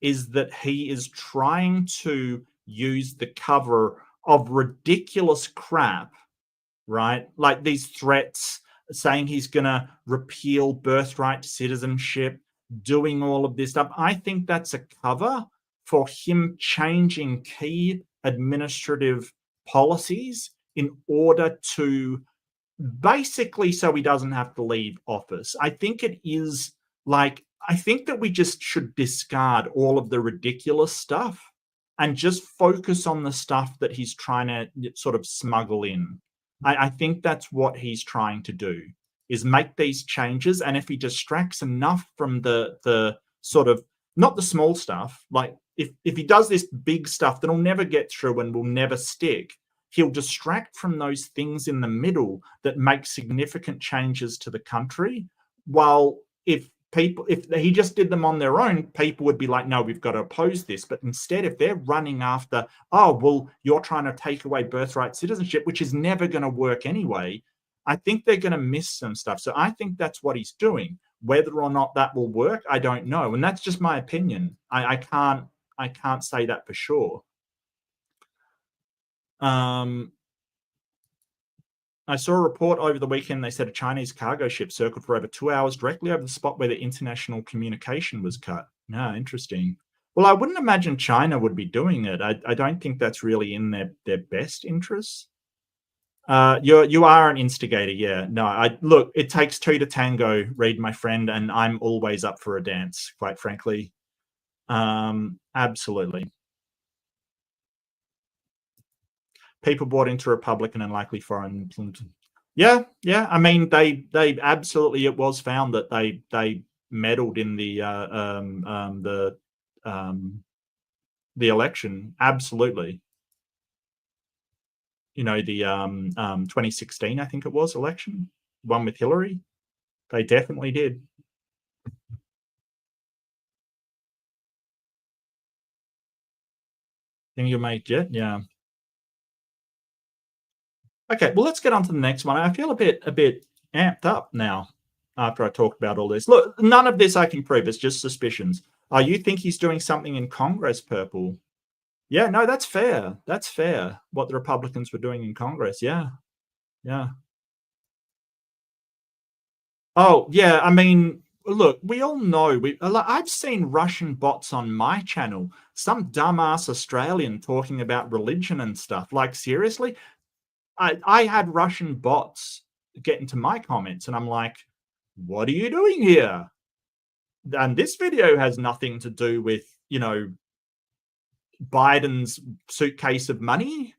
A: is that he is trying to use the cover of ridiculous crap, right? Like these threats saying he's going to repeal birthright citizenship, doing all of this stuff. I think that's a cover for him changing key administrative policies in order to basically so he doesn't have to leave office. I think it is like, I think that we just should discard all of the ridiculous stuff and just focus on the stuff that he's trying to sort of smuggle in. I think that's what he's trying to do, is make these changes. And if he distracts enough from the sort of, not the small stuff, like if he does this big stuff that'll never get through and will never stick, he'll distract from those things in the middle that make significant changes to the country. While if he just did them on their own, people would be like, no, we've got to oppose this. But instead, if they're running after, oh, well, you're trying to take away birthright citizenship, which is never going to work anyway, I think they're going to miss some stuff. So I think that's what he's doing. Whether or not that will work, I don't know. And that's just my opinion. I can't say that for sure. I saw a report over the weekend. They said a Chinese cargo ship circled for over 2 hours directly over the spot where the international communication was cut. Yeah, interesting. Well, I wouldn't imagine China would be doing it. I don't think that's really in their best interests. You are an instigator, yeah. No, look, it takes two to tango, Reed, my friend, and I'm always up for a dance, quite frankly. Absolutely. People bought into Republican and likely foreign. Yeah. I mean, they absolutely. It was found that they meddled in the election. Absolutely. You know, the 2016, I think it was, election, one with Hillary. They definitely did. Think you made it, yeah. Okay, well, let's get on to the next one. I feel a bit amped up now after I talk about all this. Look, none of this I can prove. It's just suspicions. You think he's doing something in Congress, Purple? Yeah, no, that's fair. That's fair. What the Republicans were doing in Congress. Yeah. Oh, yeah. I mean, look, we all know. I've seen Russian bots on my channel. Some dumbass Australian talking about religion and stuff. Like, seriously? I had Russian bots get into my comments, and I'm like, what are you doing here? And this video has nothing to do with, you know, Biden's suitcase of money.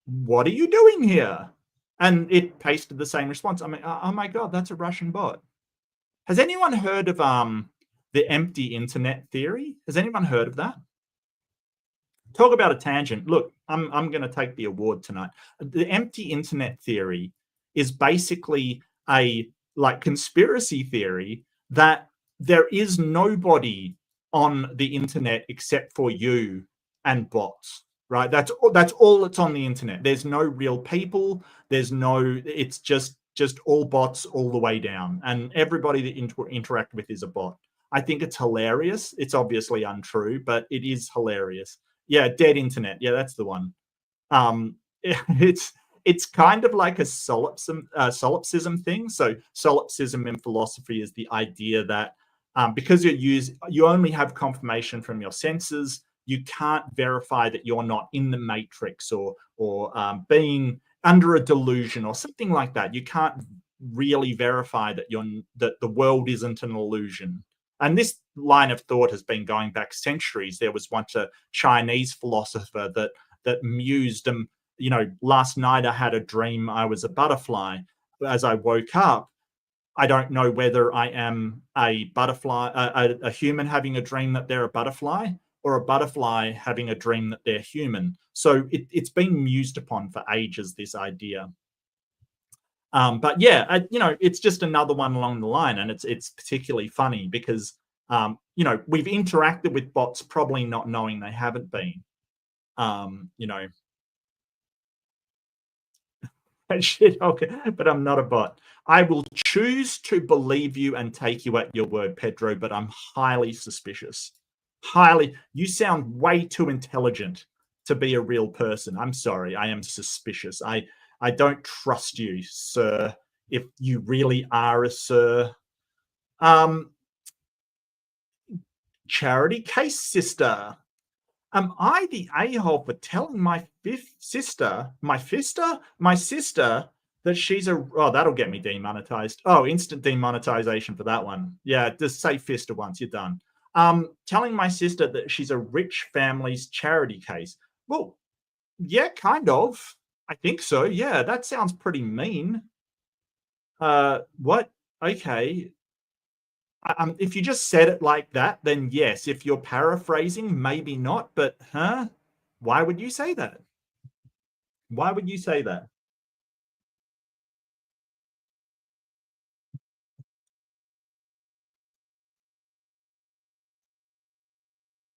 A: What are you doing here? And it pasted the same response. I mean, oh my God, that's a Russian bot. Has anyone heard of the empty internet theory? Has anyone heard of that? Talk about a tangent. Look, I'm going to take the award tonight. The empty internet theory is basically a like conspiracy theory that there is nobody on the internet except for you and bots. right? That's all that's on the internet. There's no real people. There's no. It's just all bots all the way down, and everybody that interact with is a bot. I think it's hilarious. It's obviously untrue, but it is hilarious. Yeah, dead internet. Yeah, that's the one. It's kind of like a solipsism thing. So solipsism in philosophy is the idea that because you only have confirmation from your senses, you can't verify that you're not in the matrix or being under a delusion or something like that. You can't really verify that that the world isn't an illusion. And this line of thought has been going back centuries. There was once a Chinese philosopher that mused, last night I had a dream I was a butterfly. As I woke up, I don't know whether I am a butterfly, a human having a dream that they're a butterfly, or a butterfly having a dream that they're human. So it's been mused upon for ages, this idea. But yeah, it's just another one along the line, and it's particularly funny because we've interacted with bots probably not knowing they haven't been. Shit, okay, but I'm not a bot. I will choose to believe you and take you at your word, Pedro, but I'm highly suspicious. You sound way too intelligent to be a real person. I'm sorry, I am suspicious. I don't trust you, sir, if you really are a sir. Charity case, sister. Am I the a-hole for telling my sister that she's that'll get me demonetized. Oh, instant demonetization for that one. Yeah, just say fister once, you're done. Telling my sister that she's a rich family's charity case. Well, yeah, kind of. I think so. Yeah, that sounds pretty mean. What? Okay. If you just said it like that, then yes. If you're paraphrasing, maybe not. But why would you say that? Why would you say that?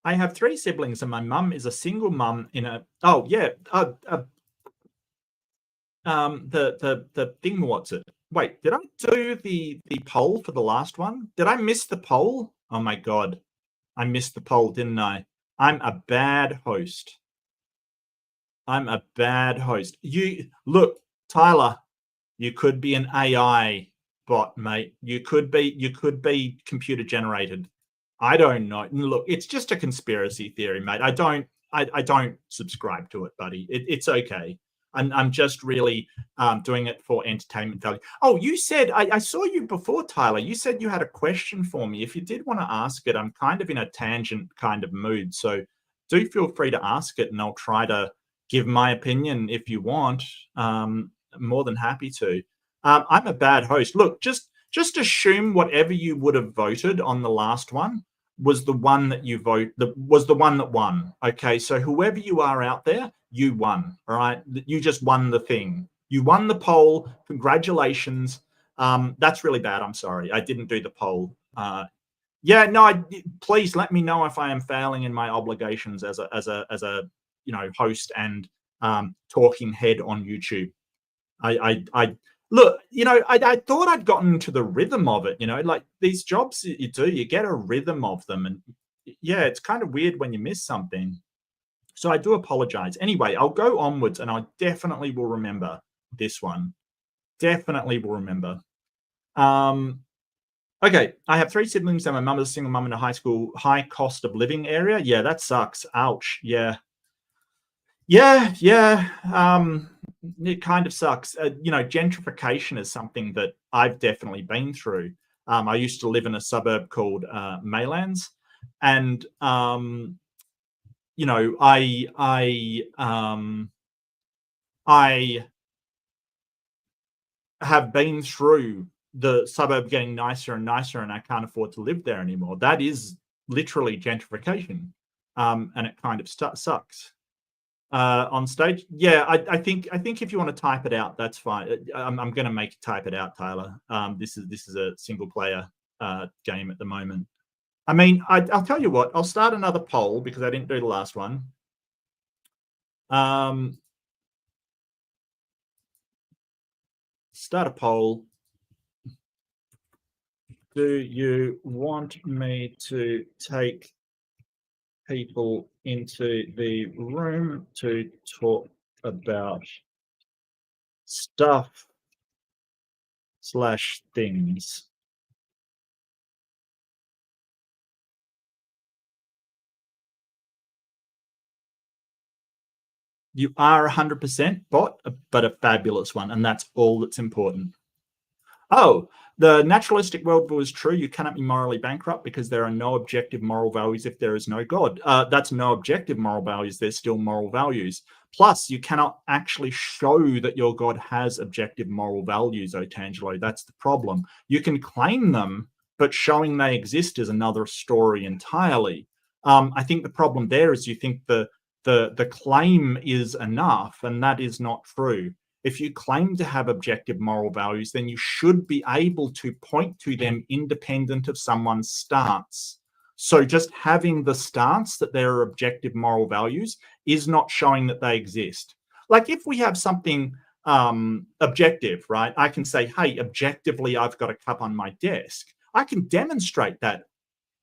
A: I have 3 siblings, and my mum is a single mum in a. Oh yeah. The thing. What's it? Wait, did I do the poll for the last one? Did I miss the poll? Oh my god, I missed the poll, didn't I? I'm a bad host. I'm a bad host. You look, Tyler. You could be an AI bot, mate. You could be computer generated. I don't know. Look, it's just a conspiracy theory, mate. I don't subscribe to it, buddy. It's okay. I'm just really doing it for entertainment value. Oh, you said I saw you before, Tyler. You said you had a question for me. If you did want to ask it, I'm kind of in a tangent kind of mood, so do feel free to ask it, and I'll try to give my opinion if you want. I'm more than happy to. I'm a bad host. Look, just assume whatever you would have voted on the last one was the one that you was the one that won. Okay, so whoever you are out there, you won. All right, you just won the thing. You won the poll. Congratulations. That's really bad. I'm sorry, I didn't do the poll. Yeah, no. Please let me know if I am failing in my obligations as a host and talking head on YouTube. I look, I thought I'd gotten into the rhythm of it. Like these jobs that you do, you get a rhythm of them, and yeah, it's kind of weird when you miss something. So I do apologize. Anyway, I'll go onwards, and I definitely will remember this one. Definitely will remember. Okay, I have 3 siblings, and my mum is a single mum in a high cost of living area. Yeah, that sucks. Ouch. Yeah. It kind of sucks. Gentrification is something that I've definitely been through. I used to live in a suburb called Maylands, and I have been through the suburb getting nicer and nicer, and I can't afford to live there anymore. That is literally gentrification, and it kind of sucks. On stage, yeah, I think if you want to type it out, that's fine. I'm going to make you type it out, Tyler. This is a single player game at the moment. I mean, I'll tell you what. I'll start another poll because I didn't do the last one. Start a poll. Do you want me to take people into the room to talk about stuff/things? You are 100% bot, but a fabulous one, and that's all that's important. Oh, the naturalistic worldview is true. You cannot be morally bankrupt because there are no objective moral values if there is no God. That's no objective moral values. There's still moral values. Plus, you cannot actually show that your God has objective moral values, Otangelo. That's the problem. You can claim them, but showing they exist is another story entirely. I think the problem there is you think the claim is enough, and that is not true. If you claim to have objective moral values, then you should be able to point to them independent of someone's stance. So just having the stance that there are objective moral values is not showing that they exist. Like if we have something objective, right? I can say, hey, objectively, I've got a cup on my desk. I can demonstrate that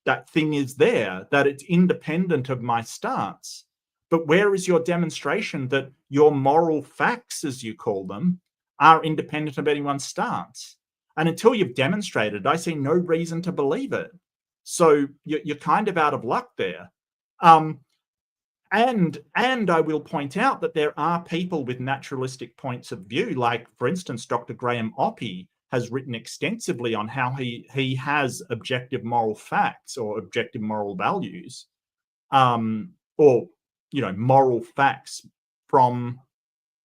A: that thing is there, that it's independent of my stance. But where is your demonstration that your moral facts, as you call them, are independent of anyone's stance? And until you've demonstrated, I see no reason to believe it. So you're kind of out of luck there. And I will point out that there are people with naturalistic points of view, like, for instance, Dr. Graham Oppy has written extensively on how he has objective moral facts or objective moral values, or moral facts from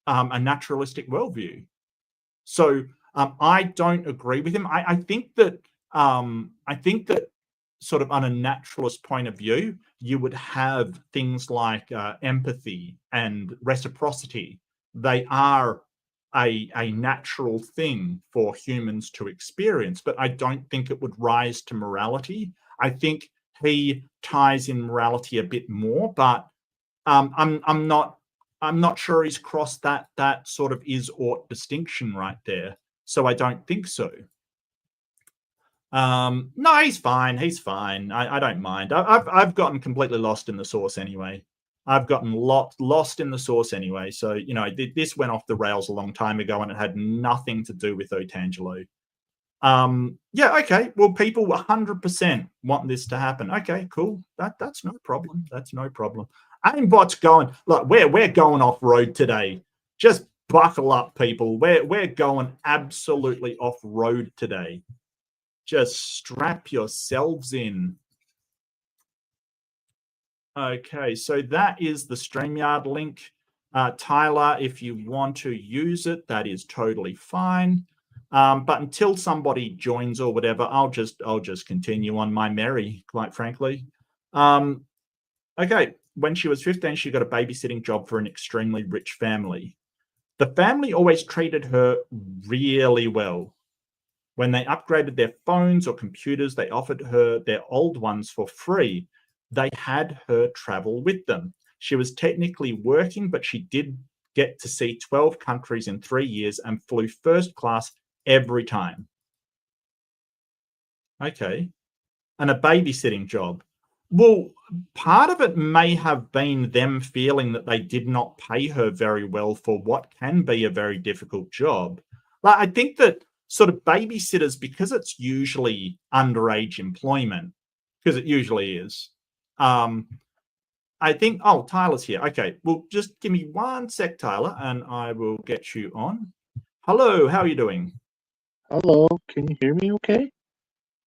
A: a naturalistic worldview. So I don't agree with him. I think that sort of on a naturalist point of view, you would have things like empathy and reciprocity. They are a natural thing for humans to experience, but I don't think it would rise to morality. I think he ties in morality a bit more, but I'm not sure he's crossed that sort of is-ought distinction right there. So I don't think so. No, he's fine. He's fine. I don't mind. I've gotten completely lost in the source anyway. I've gotten lost in the source anyway. So, this went off the rails a long time ago and it had nothing to do with Otangelo. Yeah, okay. Well, people 100% want this to happen. Okay, cool. That's no problem. That's no problem. AIMBOT's going, look, we're going off road today. Just buckle up, people. We're going absolutely off road today. Just strap yourselves in. Okay, so that is the StreamYard link. Tyler, if you want to use it, that is totally fine. But until somebody joins or whatever, I'll just continue on my merry, quite frankly. Okay, when she was 15, she got a babysitting job for an extremely rich family. The family always treated her really well. When they upgraded their phones or computers, they offered her their old ones for free. They had her travel with them. She was technically working, but she did get to see 12 countries in 3 years and flew first class every time. Okay. And a babysitting job. Well, part of it may have been them feeling that they did not pay her very well for what can be a very difficult job. Like, I think that sort of babysitters, because it's usually underage employment, because it usually is, I think, oh, Tyler's here. Okay, well, just give me 1 sec, Tyler, and I will get you on. Hello, how are you doing?
B: Hello, can you hear me okay?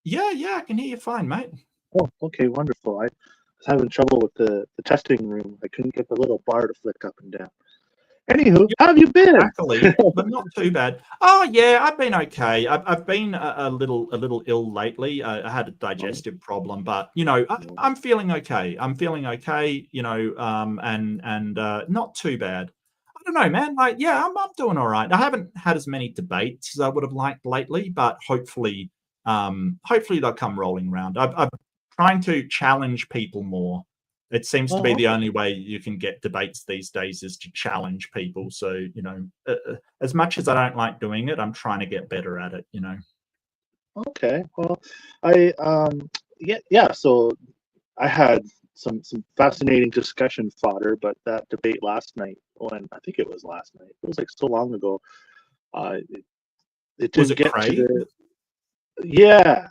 A: Yeah, I can hear you fine, mate.
B: Oh, okay, wonderful. I was having trouble with the testing room. I couldn't get the little bar to flick up and down. Anywho, how have you been?
A: Exactly, but not too bad. Oh yeah, I've been okay. I've been a little ill lately. I had a digestive problem, but I'm feeling okay. I'm feeling okay. And not too bad. I don't know, man. Like, yeah, I'm doing all right. I haven't had as many debates as I would have liked lately, but hopefully they'll come rolling around. I'm trying to challenge people more It seems to
B: Oh,
A: be the only way you can get debates these days is to challenge people. So, as much as I don't like doing it, I'm trying to get better at it,
B: okay. Well, I yeah. So I had some fascinating discussion fodder, but that debate last night, when I think it was last night, it was like so long ago. It
A: Was
B: didn't
A: it
B: get to
A: Craig?
B: the. Yeah,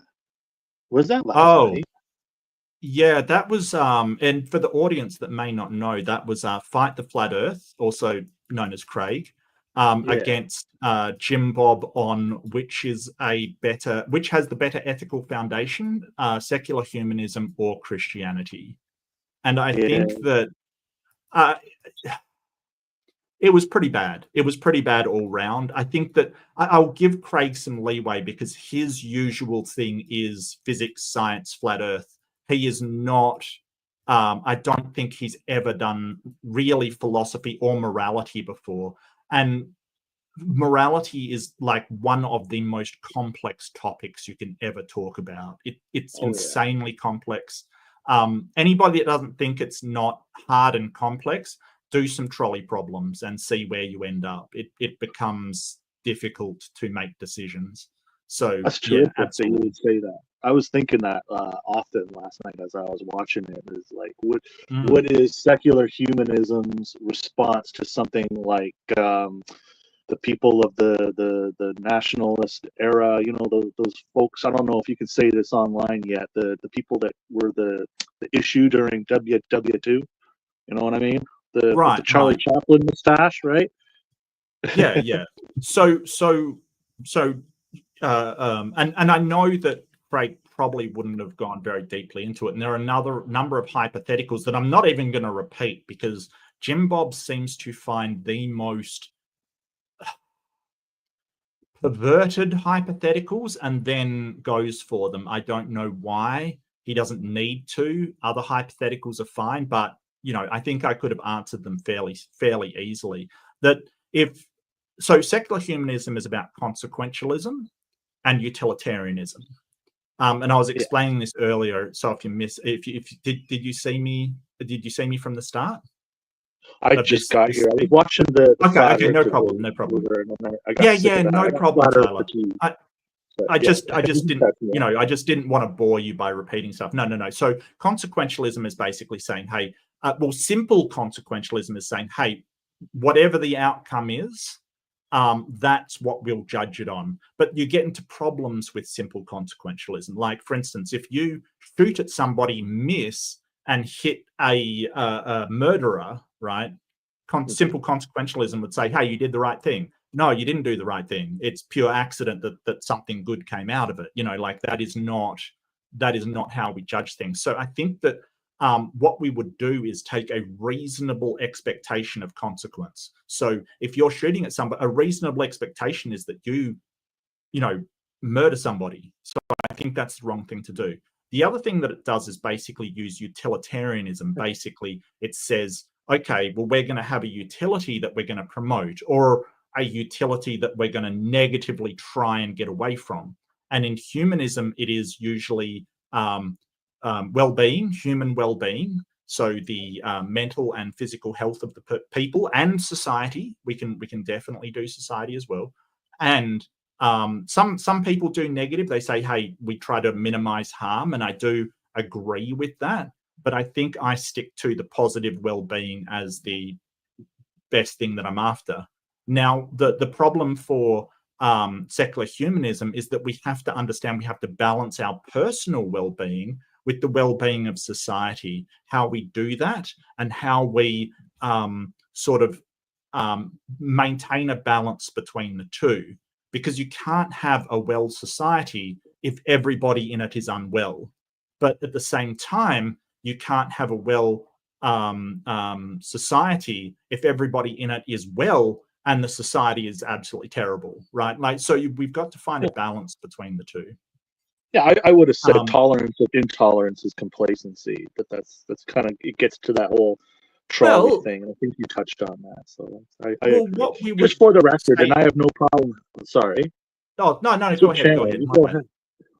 B: was that last
A: Oh,
B: night?
A: yeah, that was and for the audience that may not know, that was Fight the Flat Earth, also known as Craig,
B: Yeah,
A: against Jim Bob on which has the better ethical foundation, secular humanism or Christianity. And I
B: yeah.
A: think that uh, it was pretty bad. It was pretty bad all round. I think that I'll give Craig some leeway because his usual thing is physics, science, flat earth. He is not, I don't think he's ever done really philosophy or morality before. And morality is like one of the most complex topics you can ever talk about. It's
B: Oh yeah.
A: insanely complex. Anybody that doesn't think it's not hard and complex, do some trolley problems and see where you end up. It becomes difficult to make decisions. So
B: That's
A: yeah,
B: terrific that you
A: absolutely.
B: would say that. I was thinking that often last night as I was watching it. Is like, what is secular humanism's response to something like the people of the nationalist era? You know, those folks. I don't know if you can say this online yet. The people that were the issue during WW2. You know what I mean? With the
A: Right,
B: Charlie
A: right.
B: Chaplin mustache, right?
A: Yeah, yeah. And I know that Craig probably wouldn't have gone very deeply into it. And there are another number of hypotheticals that I'm not even going to repeat because Jim Bob seems to find the most perverted hypotheticals and then goes for them. I don't know why. He doesn't need to. Other hypotheticals are fine, but I think I could have answered them fairly easily. That if so, secular humanism is about consequentialism and utilitarianism. And I was
B: Yeah.
A: explaining this earlier. So if you did you see me? Did you see me from the start
B: I
A: of
B: just
A: this?
B: got here. I was watching the flat
A: Okay,
B: Earth
A: no problem,
B: debate,
A: no problem.
B: and then I got
A: Yeah,
B: sick
A: yeah,
B: of that. I
A: no
B: got
A: problem,
B: flat Earth
A: Tyler.
B: fatigue.
A: I,
B: But
A: I
B: yeah,
A: just I just
B: you
A: didn't
B: cut me off.
A: I just didn't want to bore you by repeating stuff. No. So consequentialism is basically saying, hey, simple consequentialism is saying, hey, whatever the outcome is, that's what we'll judge it on. But you get into problems with simple consequentialism. Like, for instance, if you shoot at somebody, miss, and hit a murderer, right? Simple consequentialism would say, hey, you did the right thing. No, you didn't do the right thing. It's pure accident that something good came out of it. Like that is not how we judge things. So I think that what we would do is take a reasonable expectation of consequence. So if you're shooting at somebody, a reasonable expectation is that you murder somebody. So I think that's the wrong thing to do. The other thing that it does is basically use utilitarianism. Basically, it says, okay, well, we're going to have a utility that we're going to promote, or a utility that we're going to negatively try and get away from. And in humanism, it is usually well-being, human well-being. So the mental and physical health of the people and society. We can definitely do society as well. And some people do negative. They say, hey, we try to minimize harm, and I do agree with that. But I think I stick to the positive well-being as the best thing that I'm after. Now, the problem for secular humanism is that we have to understand we have to balance our personal well-being with the well-being of society. How we do that and how we maintain a balance between the two, because you can't have a well society if everybody in it is unwell. But at the same time, you can't have a well society if everybody in it is well and the society is absolutely terrible, right? Like, so we've got to find a balance between the two.
B: Yeah, I would have said tolerance of intolerance is complacency, but that's kind of, it gets to that whole trolley thing. I think you touched on that, so I agree.
A: What we
B: Just for the record,
A: say,
B: and I have no problem. Sorry.
A: Oh no,
B: Go
A: ahead.
B: Go ahead.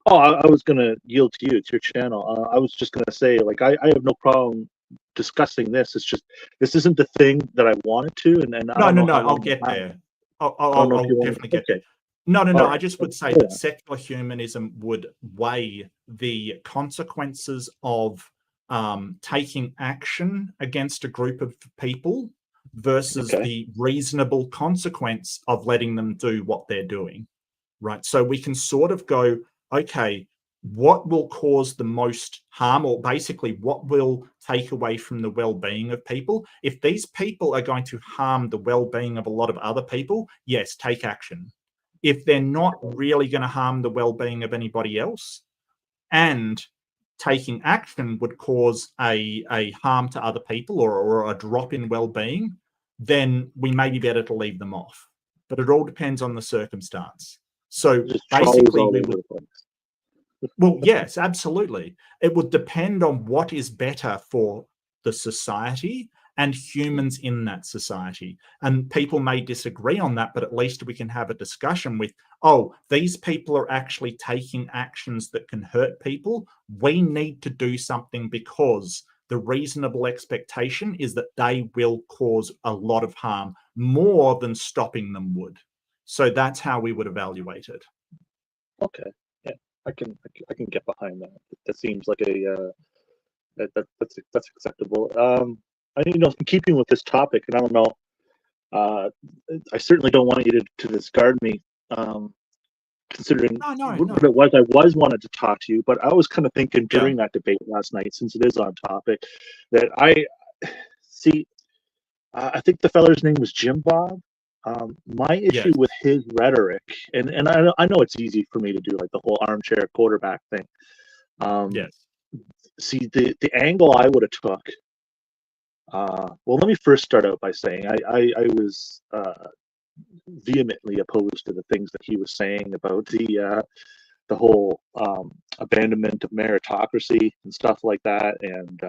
B: Oh, I was gonna yield to you. It's your channel. I was just gonna say, like, I have no problem discussing this. It's just this isn't the thing that I wanted to, and I don't know
A: No.
B: how long
A: I'll get there.
B: I don't know if
A: I'll
B: you want
A: definitely
B: to.
A: get
B: Okay.
A: there. No.
B: All
A: I
B: right.
A: just would say
B: Yeah.
A: that secular humanism would weigh the consequences of taking action against a group of people versus the reasonable consequence of letting them do what they're doing, right? So we can sort of go, okay, what will cause the most harm, or basically what will take away from the well-being of people? If these people are going to harm the well-being of a lot of other people, yes, take action. If they're not really going to harm the well-being of anybody else, and taking action would cause a harm to other people, or a drop in well-being, then we may be better to leave them off. But it all depends on the circumstance. So basically we would, well, yes, absolutely. It would depend on what is better for the society and humans in that society. And people may disagree on that, but at least we can have a discussion with, oh, these people are actually taking actions that can hurt people. We need to do something because the reasonable expectation is that they will cause a lot of harm, more than stopping them would. So that's how we would evaluate it.
B: Okay. Yeah, I can get behind that. That seems like a that's acceptable. In keeping with this topic, and I don't know, I certainly don't want you to discard me, considering what it was I was wanted to talk to you. But I was kind of thinking during that debate last night, since it is on topic, that I think the feller's name was Jim Bob. My issue with his rhetoric, and I know it's easy for me to do like the whole armchair quarterback thing. See, the angle I would have took. Well, let me first start out by saying I was vehemently opposed to the things that he was saying about the whole abandonment of meritocracy and stuff like that, and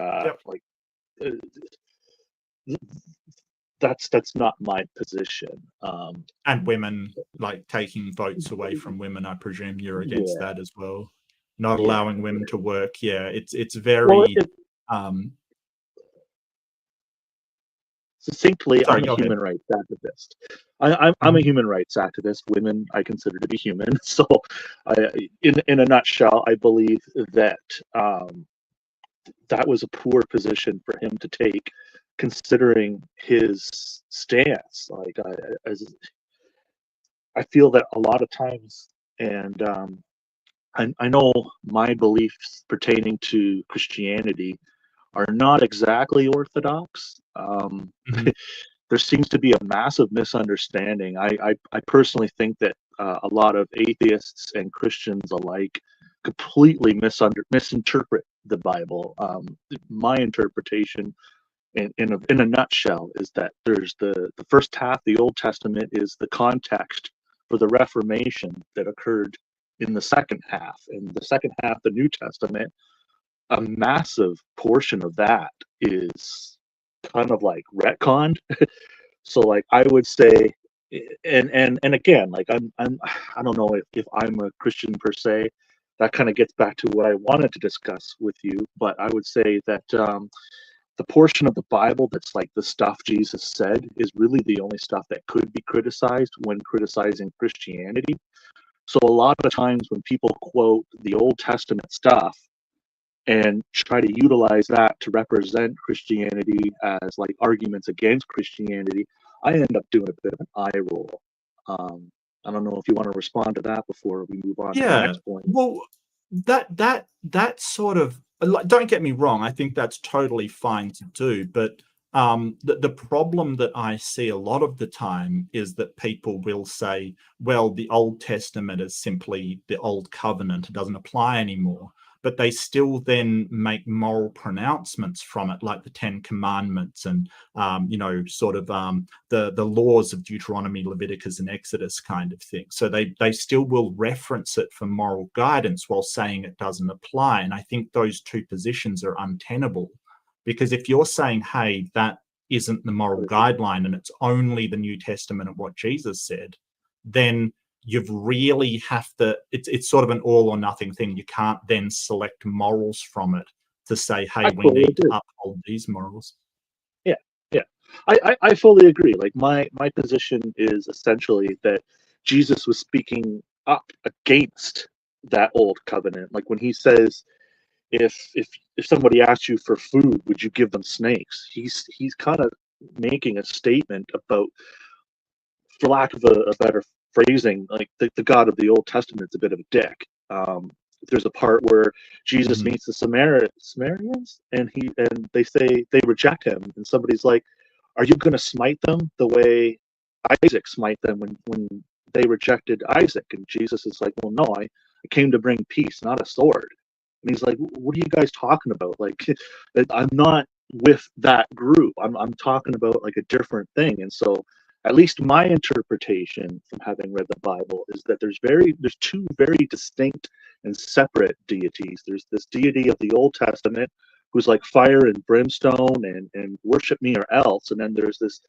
B: that's not my position.
A: And women, like taking votes away from women, I presume you're against that as well. Not allowing women to work. Yeah, it's very
B: succinctly, I'm a human rights activist. I'm a human rights activist. Women I consider to be human. So, in a nutshell, I believe that that was a poor position for him to take, considering his stance. Like, I feel that a lot of times, and I know my beliefs pertaining to Christianity are not exactly orthodox. There seems to be a massive misunderstanding. I personally think that a lot of atheists and Christians alike completely misinterpret the Bible. My interpretation, in a nutshell, is that there's the first half, the Old Testament, is the context for the Reformation that occurred in the second half. In the second half, the New Testament, a massive portion of that is kind of like retconned. So like I would say, and again, like I don't know if I'm a Christian per se. That kind of gets back to what I wanted to discuss with you, but I would say that the portion of the Bible that's like the stuff Jesus said is really the only stuff that could be criticized when criticizing Christianity. So a lot of times when people quote the Old Testament stuff and try to utilize that to represent Christianity as like arguments against Christianity, I end up doing a bit of an eye roll. I don't know if you want to respond to that before we move on to the next point.
A: Well, that sort of, don't get me wrong, I think that's totally fine to do, but the problem that I see a lot of the time is that people will say, well, the Old Testament is simply the Old Covenant, it doesn't apply anymore. But they still then make moral pronouncements from it, like the Ten Commandments and, sort of the laws of Deuteronomy, Leviticus, and Exodus kind of thing. So they still will reference it for moral guidance while saying it doesn't apply. And I think those two positions are untenable, because if you're saying, hey, that isn't the moral guideline and it's only the New Testament and what Jesus said, then you've really have to, it's sort of an all or nothing thing. You can't then select morals from it to say, hey,
B: I
A: we
B: fully
A: need to
B: agree.
A: uphold these morals.
B: Yeah, yeah. I fully agree. Like my position is essentially that Jesus was speaking up against that old covenant. Like when he says, if somebody asks you for food, would you give them snakes? He's kind of making a statement about, for lack of a better phrasing, like the God of the Old Testament's a bit of a dick. There's a part where Jesus
A: Mhm.
B: meets the Samaritans, and they say they reject him, and somebody's like, "Are you going to smite them the way Isaac smite them when they rejected Isaac?" And Jesus is like, "Well, no, I came to bring peace, not a sword." And he's like, "What are you guys talking about? Like, I'm not with that group. I'm talking about like a different thing." And so, at least my interpretation from having read the Bible is that there's two very distinct and separate deities. There's this deity of the Old Testament who's like fire and brimstone and worship me or else. And then there's this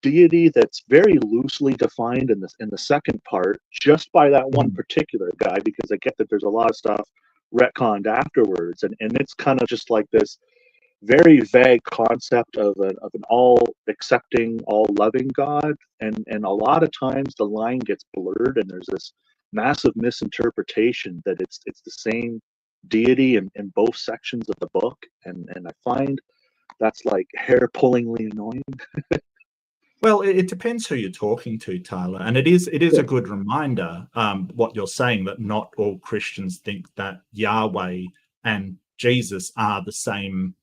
B: deity that's very loosely defined in the second part, just by that one
A: Mhm.
B: particular guy, because I get that there's a lot of stuff retconned afterwards. And it's kind of just like this very vague concept of an all accepting, all loving God, and a lot of times the line gets blurred, and there's this massive misinterpretation that it's the same deity in both sections of the book, and I find that's like hair pullingly annoying.
A: Well, it depends who you're talking to, Tyler, and it is
B: Yeah.
A: a good reminder, what you're saying, that not all Christians think that Yahweh and Jesus are the same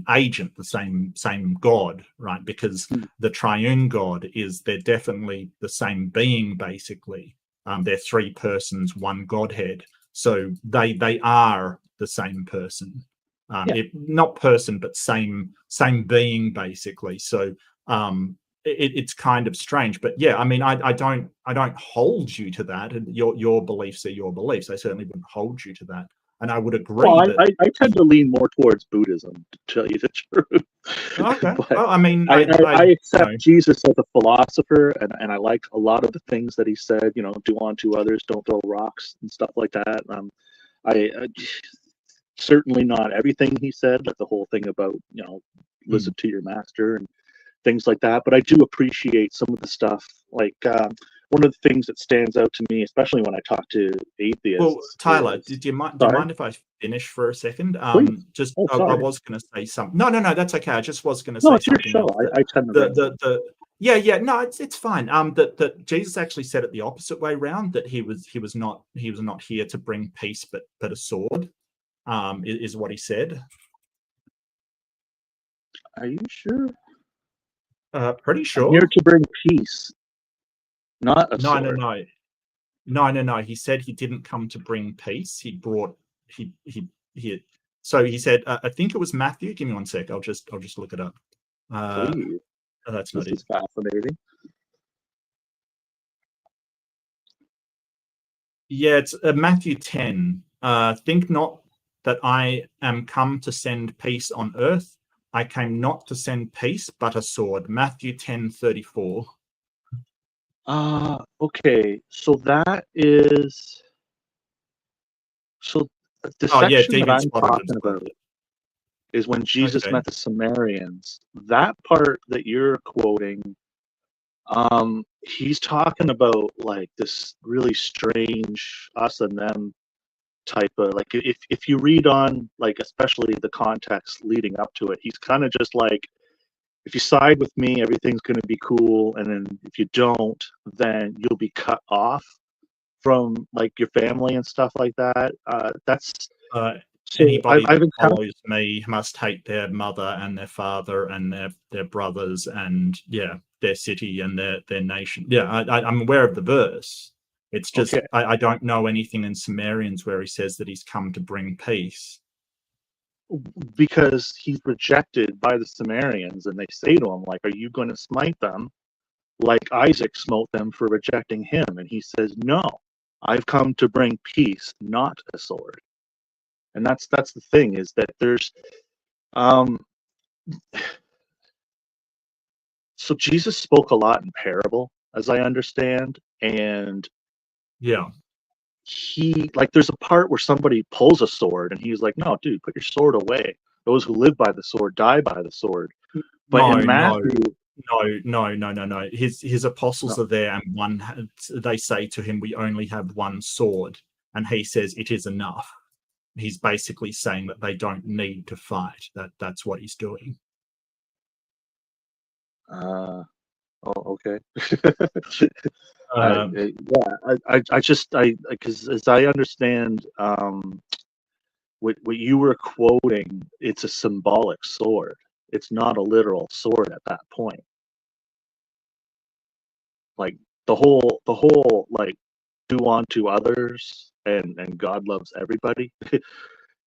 A: agent, the same God, right? Because
B: Mm.
A: the triune God they're definitely the same being, basically. They're three persons, one Godhead, so they are the same person.
B: Yeah.
A: Not person, but same being, basically. So. It's kind of strange, but yeah, I mean, I don't hold you to that, and your beliefs are your beliefs. I certainly wouldn't hold you to that, and I would agree
B: Well,
A: that.
B: I tend to lean more towards Buddhism, to tell you the truth.
A: Okay,
B: But
A: well, I mean,
B: I
A: you
B: accept
A: know,
B: Jesus as a philosopher, and I like a lot of the things that he said. You know, do unto others, don't throw rocks and stuff like that. I certainly not everything he said, like the whole thing about
A: mm.
B: listen to your master and things like that. But I do appreciate some of the stuff. Like one of the things that stands out to me, especially when I talk to
A: Well,
B: atheists,
A: Tyler,
B: is
A: do you
B: sorry,
A: mind if I finish for a second?
B: please.
A: Just
B: Oh,
A: I
B: sorry.
A: was going to say something. No, that's okay. I just was going to
B: No,
A: say
B: it's your
A: something
B: show.
A: else. That
B: I tend to ramble.
A: the yeah, no, it's fine. That Jesus actually said it the opposite way round, that he was not here to bring peace, but a sword. Is what he said.
B: Are you sure?
A: Pretty
B: I'm here
A: sure.
B: to bring peace, not a
A: No, no,
B: sword.
A: no, no. He said he didn't come to bring peace. He brought he. So he said, I think it was Matthew. Give me one sec. I'll just look it up. Uh,
B: Please.
A: that's not
B: This
A: it.
B: is fascinating.
A: Yeah, it's Matthew 10. Think not that I am come to send peace on earth. I came not to send peace, but a sword. Matthew 10:34.
B: Okay. So that is so the
A: Oh yeah,
B: section that
A: Deviant
B: I'm
A: spotted it as
B: talking
A: well.
B: about is when Jesus
A: Okay.
B: met the Samaritans. That part that you're quoting, he's talking about like this really strange us and them type of, like, if you read on, like, especially the context leading up to it, he's kind of just like, if you side with me, everything's going to be cool, and then if you don't, then you'll be cut off from like your family and stuff like that. That's
A: Uh,
B: so
A: Anybody that
B: I've encountered.
A: follows me must hate their mother and their father and their brothers and yeah, their city and their nation. Yeah, I'm aware of the verse. It's just
B: Okay,
A: I don't know anything in Sumerians where he says that he's come to bring peace.
B: because he's rejected by the Sumerians, and they say to him, like, "Are you going to smite them like Isaac smote them for rejecting him?" And he says, "No, I've come to bring peace, not a sword." And that's the thing, is that there's um so Jesus spoke a lot in parable, as I understand, and
A: Yeah.
B: there's a part where somebody pulls a sword and he's like, no, dude, put your sword away. Those who live by the sword die by the sword. But in Matthew,
A: no. His apostles are there, and they say to him, "We only have one sword," and he says, "It is enough." He's basically saying that they don't need to fight. That's what he's doing.
B: Okay. Because as I understand, what you were quoting, it's a symbolic sword. It's not a literal sword at that point. Like the whole like do unto others and God loves everybody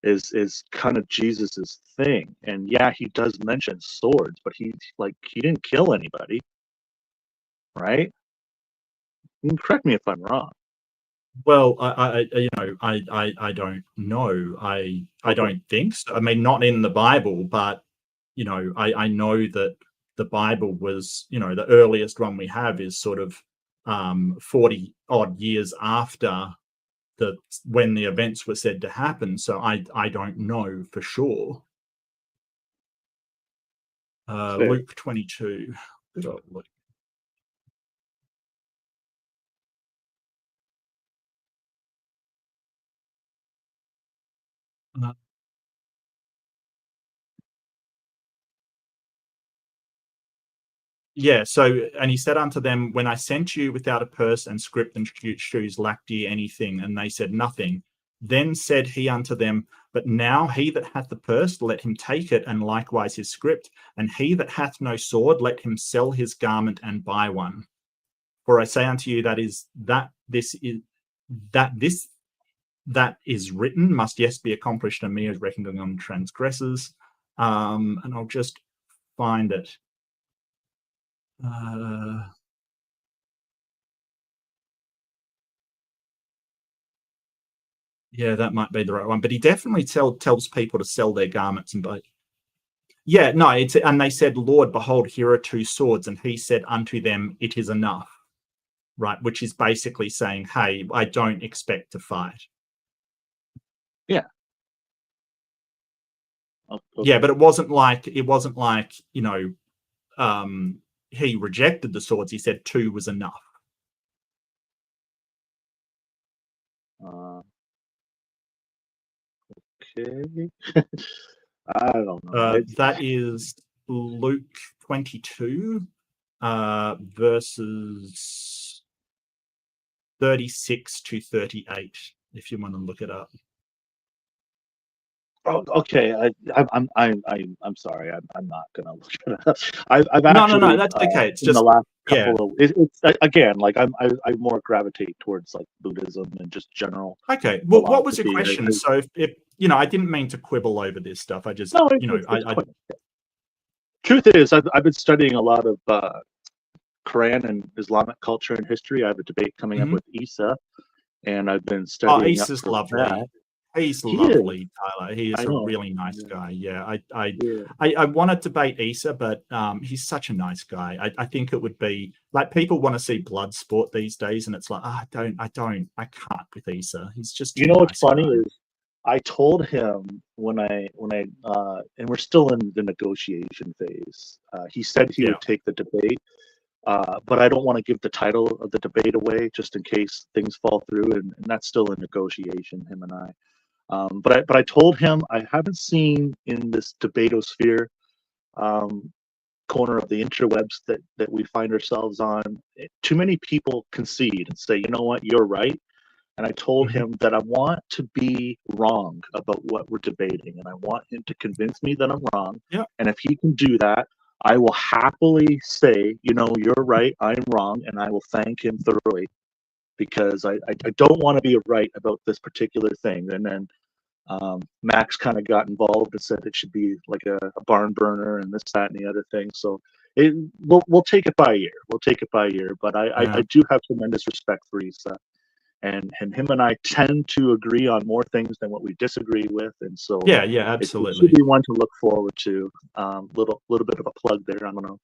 B: is kind of Jesus's thing. And yeah, he does mention swords, but he didn't kill anybody, right? You can correct me if I'm wrong.
A: Well, I don't know. I don't think so. I mean, not in the Bible, but I know that the Bible was, the earliest one we have is sort of 40 odd years after when the events were said to happen. So I don't know for sure. Luke 22. Look. Yeah, so, and he said unto them, when I sent you without a purse and scrip and shoes, lacked ye anything? And they said, nothing. Then said he unto them, but now he that hath the purse, let him take it, and likewise his scrip. And he that hath no sword, let him sell his garment and buy one. For I say unto you, that is written must yes be accomplished, and me as reckoning on transgressors. And I'll just find it. Yeah, that might be the right one, but he definitely tells people to sell their garments and buy. Yeah, no, and they said, Lord, behold, here are 2 swords, and he said unto them, it is enough. Right, which is basically saying, hey, I don't expect to fight.
B: Yeah.
A: Okay. Yeah, but it wasn't like he rejected the swords. He said 2 was enough.
B: Okay. I don't know.
A: That is Luke 22, verses 36 to 38, if you want to look it up.
B: Oh, okay. I'm sorry. I'm not gonna look it up. I've actually
A: no. That's okay. It's just
B: the last couple of it's again like I more gravitate towards like Buddhism and just general.
A: Okay. Well, what was your question? So if I didn't mean to quibble over this stuff. I just
B: Truth is, I've been studying a lot of Quran and Islamic culture and history. I have a debate coming up with Isa, and I've been studying.
A: Oh, Isa's lovely.
B: That.
A: He's lovely, Tyler. He is a really nice guy. Yeah, I want to debate Isa, but he's such a nice guy. I think it would be like people want to see blood sport these days, and it's like, I can't with Isa. He's just
B: what's funny is I told him when I and we're still in the negotiation phase. He said he would take the debate. But I don't want to give the title of the debate away just in case things fall through, and that's still in negotiation, him and I. But I told him I haven't seen in this debatosphere corner of the interwebs that we find ourselves on too many people concede and say, you know what, you're right. And I told him that I want to be wrong about what we're debating, and I want him to convince me that I'm wrong.
A: Yeah.
B: And if he can do that, I will happily say, you're right, I'm wrong, and I will thank him thoroughly, because I don't want to be right about this particular thing. And then Max kind of got involved and said it should be like a barn burner and this, that, and the other thing. So we'll take it by ear. We'll take it by ear. But I do have tremendous respect for Isa. And him and I tend to agree on more things than what we disagree with, and so
A: yeah, absolutely,
B: it should be one to look forward to. Little bit of a plug there. I don't know,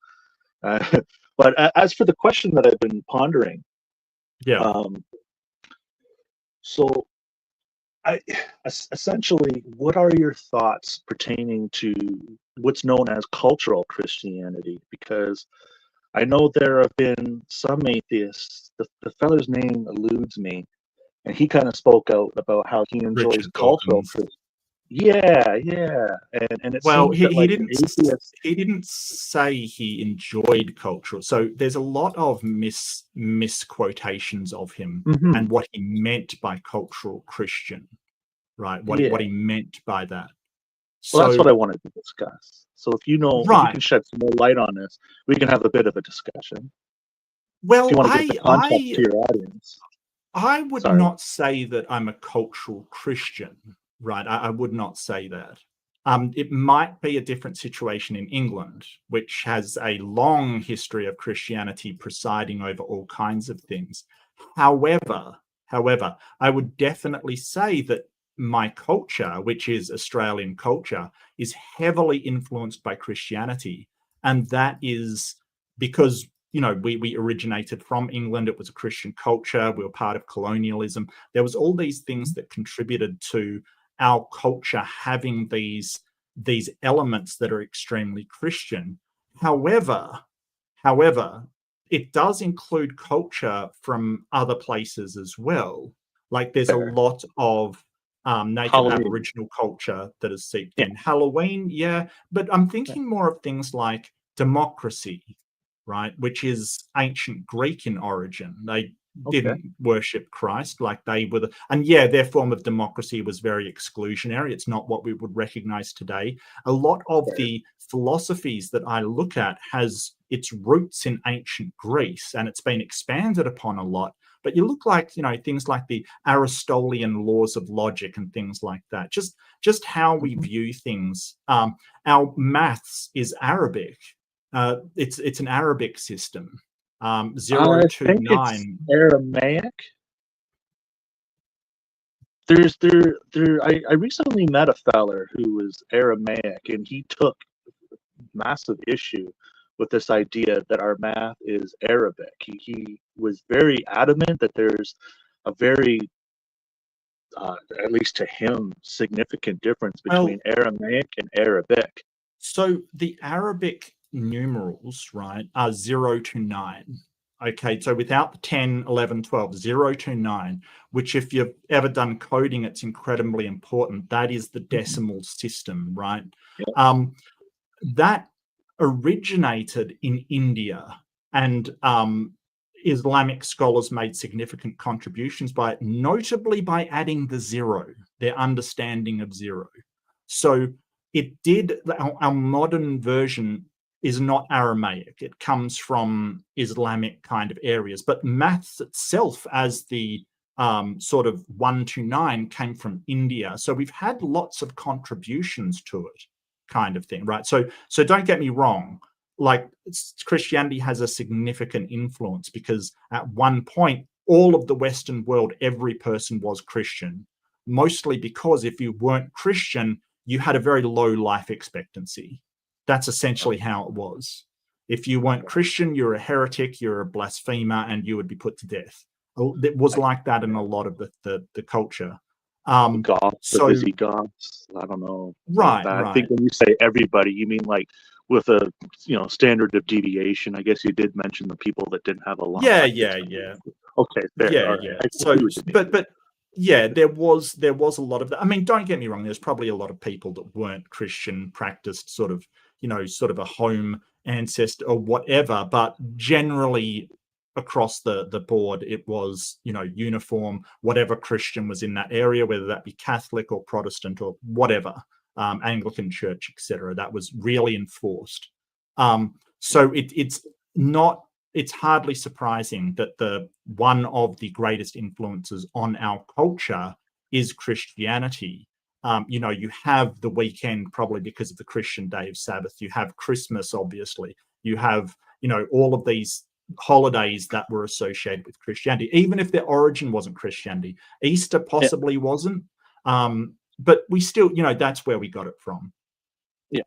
B: but as for the question that I've been pondering, So, essentially, what are your thoughts pertaining to what's known as cultural Christianity? Because I know there have been some atheists. The fellow's name eludes me, and he kind of spoke out about how he enjoys
A: Richard
B: cultural
A: Dawkins.
B: Christianity. Yeah, and it
A: Well,
B: seems that like an atheist.
A: he didn't say he enjoyed cultural. So there's a lot of misquotations of him and what he meant by cultural Christian, right? What
B: Yeah.
A: he meant by that.
B: Well, that's
A: So
B: what I wanted to discuss. So if you know, if you
A: right.
B: can shed some more light on this, we can have a bit of a discussion.
A: Well,
B: If you want to give the context to your audience.
A: I would
B: Sorry.
A: not say that I'm a cultural Christian, right? I would not say that. It might be a different situation in England, which has a long history of Christianity presiding over all kinds of things. However, I would definitely say that my culture, which is Australian culture, is heavily influenced by Christianity. And that is because, you know, we originated from England. It was a Christian culture. We were part of colonialism. There was all these things that contributed to our culture having these elements that are extremely Christian. However, it does include culture from other places as well. Like there's a lot of native
B: Halloween.
A: Aboriginal culture that is seeped in. Halloween, yeah, but I'm thinking more of things like democracy, right, which is ancient Greek in origin. They didn't worship Christ, like they were and yeah, their form of democracy was very exclusionary. It's not what we would recognize today. A lot of the philosophies that I look at has its roots in ancient Greece, and it's been expanded upon a lot. But you look like, you know, things like the Aristotelian laws of logic and things like that. Just how we view things. Our maths is Arabic. It's an Arabic system. 0 to 9.
B: It's Aramaic. I recently met a feller who was Aramaic, and he took massive issue with this idea that our math is Arabic. He was very adamant that there's a very, at least to him, significant difference between Aramaic and Arabic.
A: So the Arabic numerals, right, are 0 to 9. Okay, so without the 10, 11, 12, 0 to 9, which if you've ever done coding, it's incredibly important. That is the decimal system, right? That originated in India, and Islamic scholars made significant contributions by it, notably by adding the 0, their understanding of 0. So it did, our modern version is not Aramaic. It comes from Islamic kind of areas, but maths itself as the sort of 1 to 9 came from India. So we've had lots of contributions to it, kind of thing, right? So don't get me wrong, like Christianity has a significant influence because at one point, all of the Western world, every person was Christian, mostly because if you weren't Christian, you had a very low life expectancy. That's essentially how it was. If you weren't Christian, you're a heretic, you're a blasphemer, and you would be put to death. It was like that in a lot of the culture.
B: Goths, the busy Goths. I don't know.
A: Right.
B: I think when you say everybody, you mean like with a standard of deviation. I guess you did mention the people that didn't have a lot.
A: Yeah.
B: Okay, fair.
A: Yeah. So, but yeah, there was a lot of that. I mean, don't get me wrong. There's probably a lot of people that weren't Christian, practiced sort of a home ancestor or whatever. But generally, across the board, it was uniform. Whatever Christian was in that area, whether that be Catholic or Protestant or whatever, Anglican Church, etc., that was really enforced. So it's not. It's hardly surprising that one of the greatest influences on our culture is Christianity. You have the weekend probably because of the Christian day of Sabbath. You have Christmas, obviously. You have, all of these holidays that were associated with Christianity, even if their origin wasn't Christianity. Easter possibly wasn't, but we still, that's where we got it from.
B: Yeah.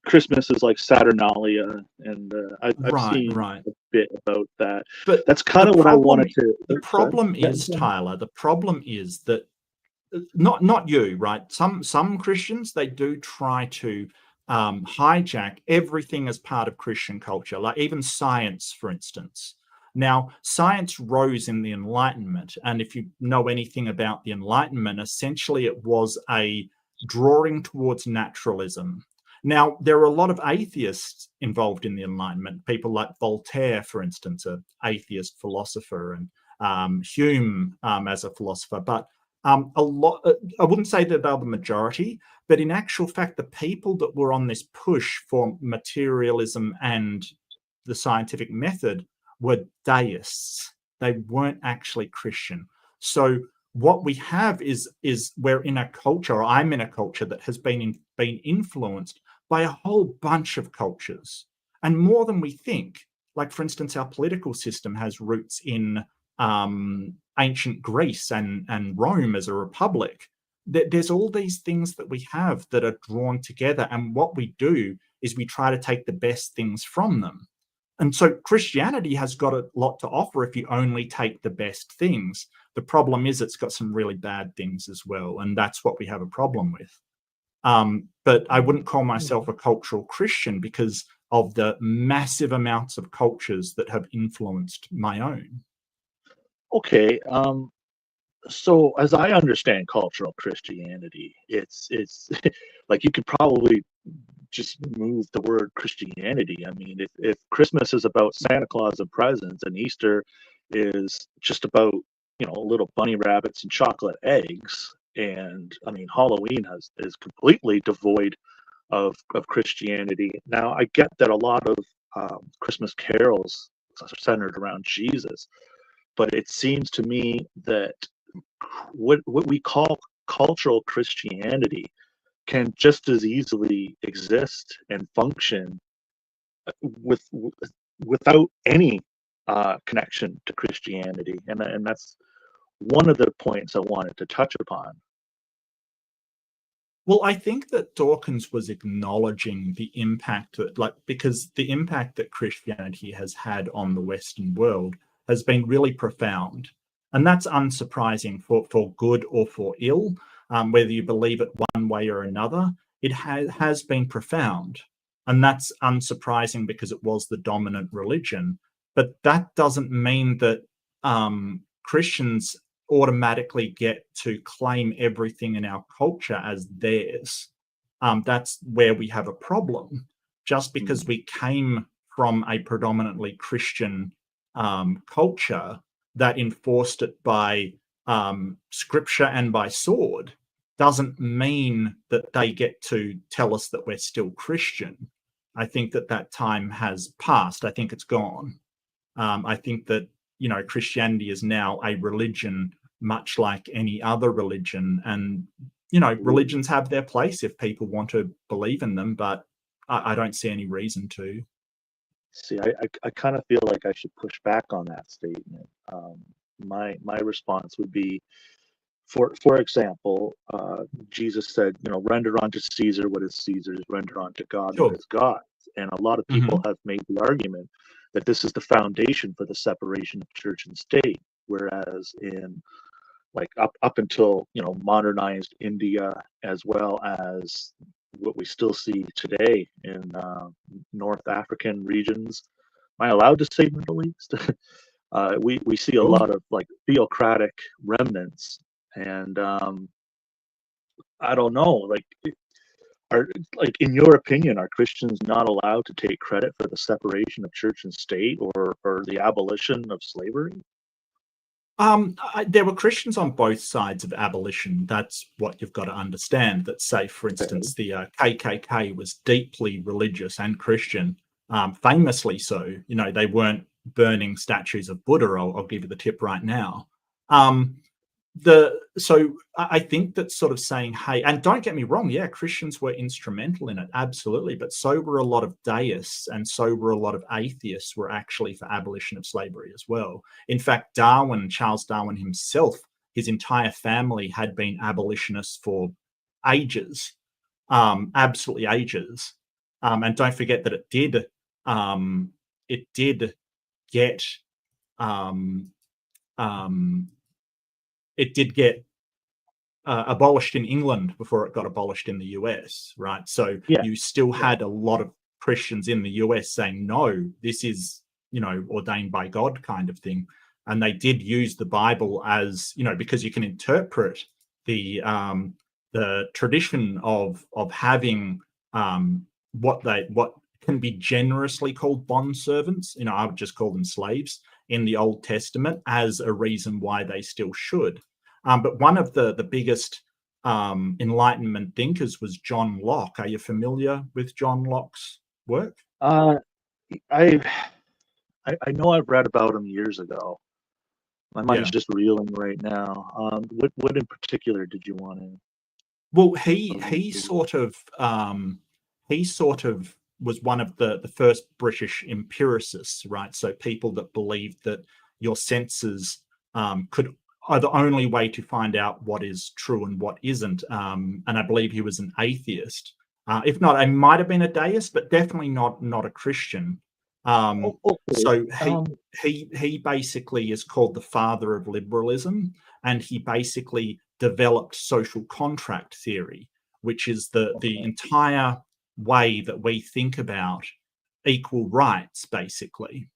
B: Christmas is like Saturnalia, and I've seen
A: Right.
B: a bit about that.
A: But
B: That's kind of what I wanted to.
A: The problem is, Tyler, the problem is that not you, right? Some Christians, they do try to hijack everything as part of Christian culture, like even science, for instance. Now, science rose in the Enlightenment, and if you know anything about the Enlightenment, essentially it was a drawing towards naturalism. Now, there are a lot of atheists involved in the Enlightenment, people like Voltaire, for instance, an atheist philosopher, and Hume as a philosopher, but a lot, I wouldn't say that they're the majority, but in actual fact, the people that were on this push for materialism and the scientific method were deists. They weren't actually Christian. So what we have is we're in a culture, or I'm in a culture that has been influenced by a whole bunch of cultures, and more than we think. Like, for instance, our political system has roots in ancient Greece and Rome as a republic. There's all these things that we have that are drawn together, and what we do is we try to take the best things from them. And so Christianity has got a lot to offer if you only take the best things. The problem is it's got some really bad things as well, and that's what we have a problem with. But I wouldn't call myself a cultural Christian because of the massive amounts of cultures that have influenced my own.
B: Okay. So as I understand cultural Christianity, it's like you could probably just move the word Christianity. I mean, if Christmas is about Santa Claus and presents, and Easter is just about, little bunny rabbits and chocolate eggs, and I mean Halloween is completely devoid of Christianity. Now I get that a lot of Christmas carols are centered around Jesus, but it seems to me that what we call cultural Christianity can just as easily exist and function without any connection to Christianity, and that's one of the points I wanted to touch upon.
A: Well, I think that Dawkins was acknowledging the impact that, because the impact that Christianity has had on the Western world has been really profound. And that's unsurprising for good or for ill, whether you believe it one way or another. It has been profound. And that's unsurprising because it was the dominant religion. But that doesn't mean that Christians automatically get to claim everything in our culture as theirs. That's where we have a problem. Just because we came from a predominantly Christian culture that enforced it by scripture and by sword doesn't mean that they get to tell us that we're still Christian. I think that time has passed. I think it's gone. I think that, Christianity is now a religion much like any other religion. And, religions have their place if people want to believe in them, but I don't see any reason to.
B: See, I kind of feel like I should push back on that statement. My response would be, for example, Jesus said, render unto Caesar what is Caesar's, render unto God what is God's. And a lot of people have made the argument that this is the foundation for the separation of church and state, whereas in up until modernized India, as well as what we still see today in North African regions. Am I allowed to say Middle East? We see a lot of theocratic remnants, and I don't know, in your opinion, are Christians not allowed to take credit for the separation of church and state, or the abolition of slavery?
A: There were Christians on both sides of abolition. That's what you've got to understand. That, say, for instance, the KKK was deeply religious and Christian, famously so. They weren't burning statues of Buddha. I'll give you the tip right now. So I think that sort of saying, hey, and don't get me wrong, yeah, Christians were instrumental in it, absolutely, but so were a lot of deists, and so were a lot of atheists were actually for abolition of slavery as well. In fact, Charles Darwin himself, his entire family had been abolitionists for ages, absolutely ages. And don't forget that it did get abolished in England before it got abolished in the US, right? So you still had a lot of Christians in the US saying, no, this is, ordained by God kind of thing. And they did use the Bible as, because you can interpret the tradition of having what can be generously called bond servants, I would just call them slaves in the Old Testament, as a reason why they still should. But one of the biggest Enlightenment thinkers was John Locke. Are you familiar with John Locke's work?
B: I know I've read about him years ago. My mind's just reeling right now. What in particular did you want to?
A: Well, he sort of was one of the first British empiricists, right? So people that believed that your senses are the only way to find out what is true and what isn't. And I believe he was an atheist. If not, he might have been a deist, but definitely not a Christian. So he basically is called the father of liberalism, and he basically developed social contract theory, which is the entire way that we think about equal rights, basically.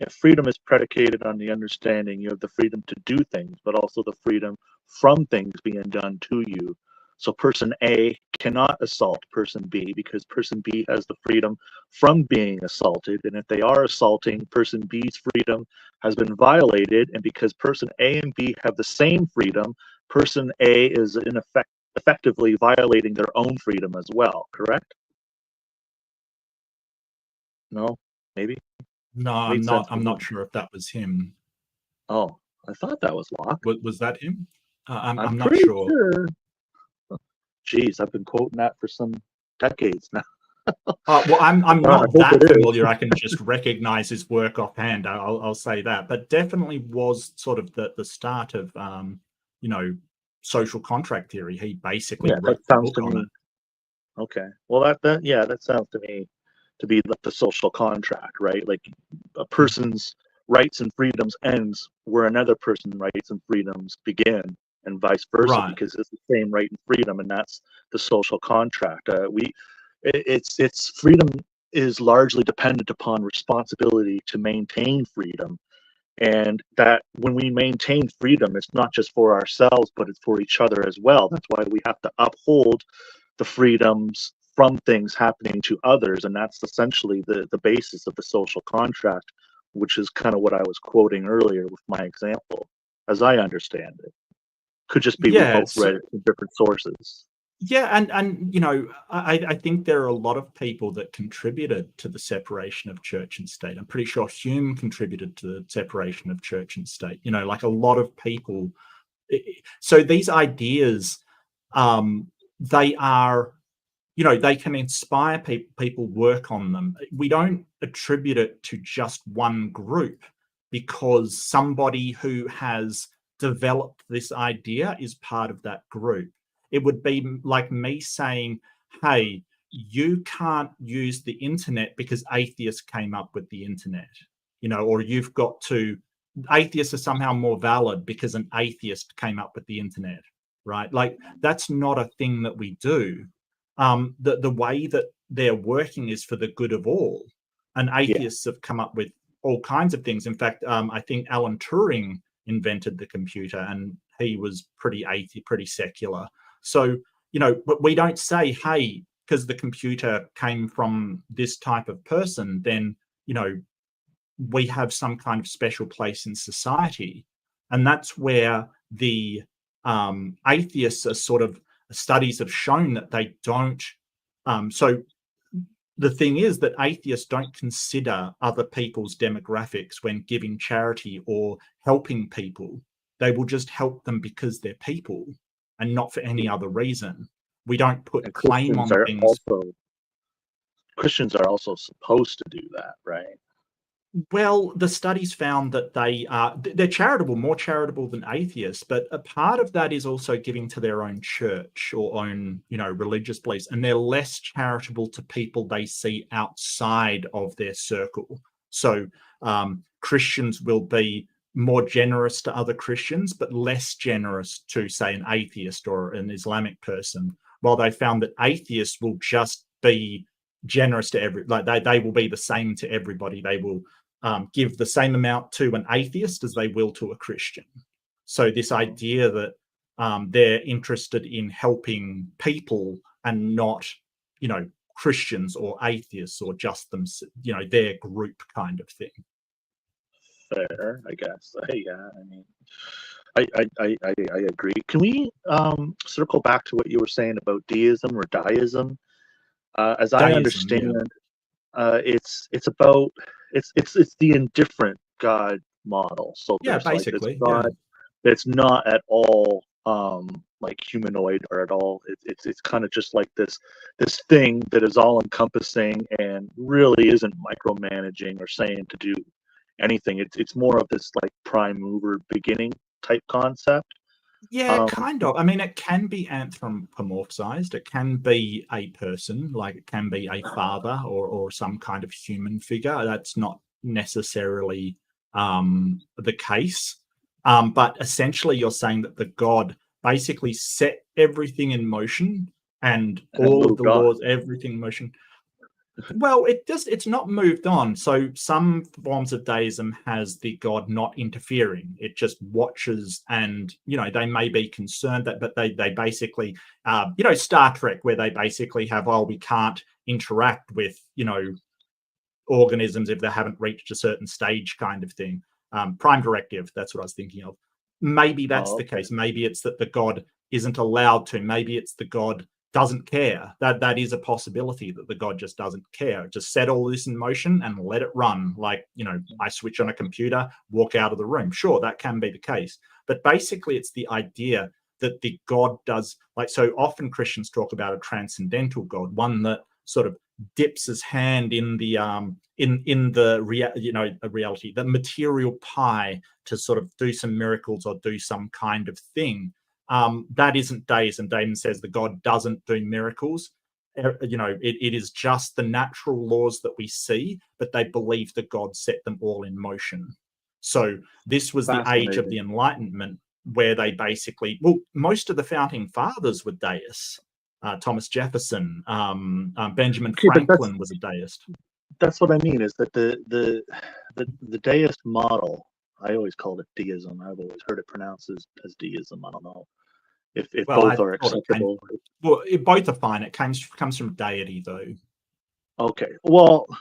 B: Yeah, freedom is predicated on the understanding you have the freedom to do things, but also the freedom from things being done to you. So person A cannot assault person B because person B has the freedom from being assaulted. And if they are assaulting, person B's freedom has been violated. And because person A and B have the same freedom, person A is in effect effectively violating their own freedom as well, correct? No, maybe?
A: No, I'm not sure if that was him.
B: Oh, I thought that was Locke.
A: Was that him? I'm not
B: pretty
A: sure.
B: Jeez, I've been quoting that for some decades now.
A: Well, I'm not that familiar. I can just recognize his work offhand. I'll say that, but definitely was sort of the start of social contract theory. He basically wrote the book on it.
B: Okay, well that sounds to me to be like the social contract, right? Like a person's rights and freedoms ends where another person's rights and freedoms begin, and vice versa, because it's the same right and freedom, and that's the social contract. It's freedom is largely dependent upon responsibility to maintain freedom, and that when we maintain freedom, it's not just for ourselves, but it's for each other as well. That's why we have to uphold the freedoms from things happening to others, and that's essentially the basis of the social contract, which is kind of what I was quoting earlier with my example, as I understand it. Could just be we both read it from different sources.
A: Yeah, and I think there are a lot of people that contributed to the separation of church and state. I'm pretty sure Hume contributed to the separation of church and state. Like a lot of people. So these ideas, they are, they can inspire people work on them. We don't attribute it to just one group because somebody who has developed this idea is part of that group. It would be like me saying, hey, you can't use the internet because atheists came up with the internet, or you've got to, atheists are somehow more valid because an atheist came up with the internet, right? Like that's not a thing that we do. The way that they're working is for the good of all. And atheists have come up with all kinds of things. In fact, I think Alan Turing invented the computer, and he was pretty secular. So, but we don't say, hey, because the computer came from this type of person, then, we have some kind of special place in society. And that's where the atheists are sort of, studies have shown that they don't. So the thing is that atheists don't consider other people's demographics when giving charity or helping people. They will just help them because they're people and not for any other reason. We don't put claim on things.
B: Christians are also supposed to do that, right?
A: Well, the studies found that they're charitable, more charitable than atheists, but a part of that is also giving to their own church or own, religious beliefs, and they're less charitable to people they see outside of their circle. So Christians will be more generous to other Christians, but less generous to, say, an atheist or an Islamic person, while they found that atheists will just be generous to they will be the same to everybody. They will give the same amount to an atheist as they will to a Christian. So this idea that they're interested in helping people and not, Christians or atheists or just them, their group kind of thing.
B: Fair, I guess. Yeah, I mean, I agree. Can we circle back to what you were saying about deism or deism? As I understand, it's the indifferent God model. So there's
A: basically,
B: like this God that's not at all like humanoid or at all. It's kind of just like this thing that is all encompassing and really isn't micromanaging or saying to do anything. It's more of this like prime mover beginning type concept.
A: Yeah, kind of. I mean, it can be anthropomorphized. It can be a person, like it can be a father or some kind of human figure. That's not necessarily the case. But essentially, you're saying that the god basically set everything in motion and all of the laws, everything in motion. Well, it's not moved on. So some forms of deism has the god not interfering. It just watches, and they may be concerned that, but they basically Star Trek, where they basically have, we can't interact with organisms if they haven't reached a certain stage, kind of thing. Prime Directive, that's what I was thinking of. Maybe that's the case. Maybe it's that the god isn't allowed to. Maybe it's the god doesn't care. That is a possibility, that the god just doesn't care. Just set all this in motion and let it run. Like, I switch on a computer, walk out of the room. Sure, that can be the case. But basically, it's the idea that the god does, like, so often Christians talk about a transcendental god, one that sort of dips his hand in the reality, the material pie, to sort of do some miracles or do some kind of thing. That isn't deism. Deism says the god doesn't do miracles. It is just the natural laws that we see, but they believe that God set them all in motion. So this was the age of the Enlightenment, where they basically, most of the founding fathers were deists. Thomas Jefferson, Benjamin Franklin was a deist.
B: That's what I mean, is that the deist model, I always called it deism. I've always heard it pronounced as deism. I don't know if both are acceptable.
A: Both are fine. It comes from deity, though.
B: Okay. Well,
A: it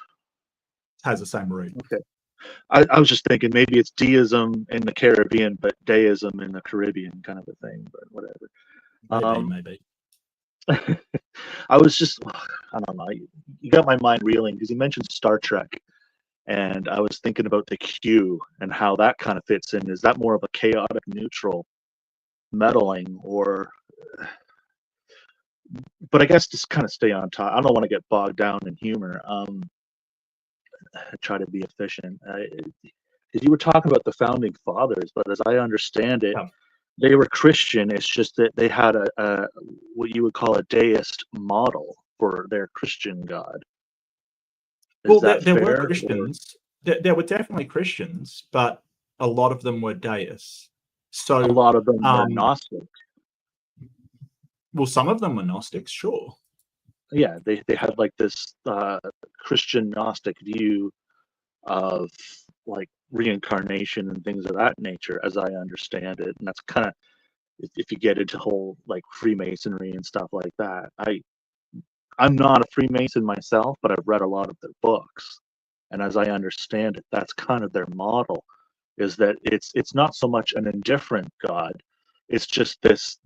A: has the same root.
B: Okay. I was just thinking maybe it's deism in the Caribbean, but deism in the Caribbean, kind of a thing. But whatever.
A: Maybe.
B: I was just, I don't know. You got my mind reeling because you mentioned Star Trek. And I was thinking about the Q and how that kind of fits in. Is that more of a chaotic neutral meddling, or? But I guess just kind of stay on top. I don't want to get bogged down in humor. I try to be efficient. You were talking about the founding fathers, but as I understand it, they were Christian. It's just that they had a what you would call a deist model for their Christian God.
A: Well, there were Christians. There were definitely Christians, but a lot of them were deists. So
B: a lot of them were Gnostic.
A: Well, some of them were Gnostics, sure.
B: Yeah, they had like this Christian Gnostic view of like reincarnation and things of that nature, as I understand it. And that's kind of, if you get into whole like Freemasonry and stuff like that. I'm not a Freemason myself, but I've read a lot of their books. And as I understand it, that's kind of their model, is that it's not so much an indifferent God. It's just this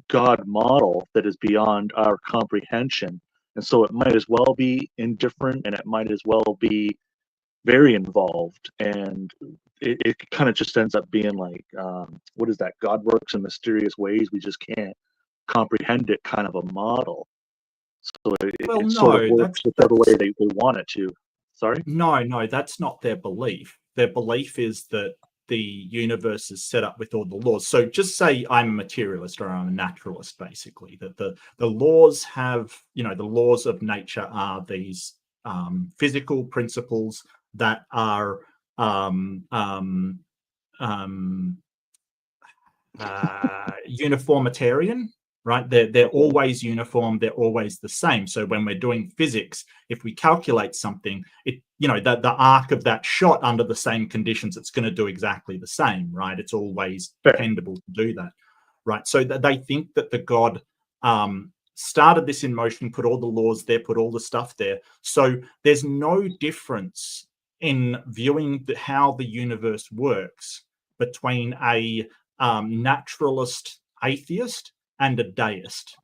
B: God model that is beyond our comprehension. And so it might as well be indifferent, and it might as well be very involved. And it kind of just ends up being like, what is that? God works in mysterious ways. We just can't comprehend it, kind of a model. So it sort of works whichever way they want it to. Sorry?
A: No, that's not their belief. Their belief is that the universe is set up with all the laws. So just say I'm a materialist or I'm a naturalist, basically, that the laws have, the laws of nature are these physical principles that are uniformitarian, right? They're always uniform. They're always the same. So when we're doing physics, if we calculate something, the arc of that shot under the same conditions, it's going to do exactly the same, right? It's always dependable to do that, right? So they think that the God started this in motion, put all the laws there, put all the stuff there. So there's no difference in viewing how the universe works between a naturalist atheist and a deist.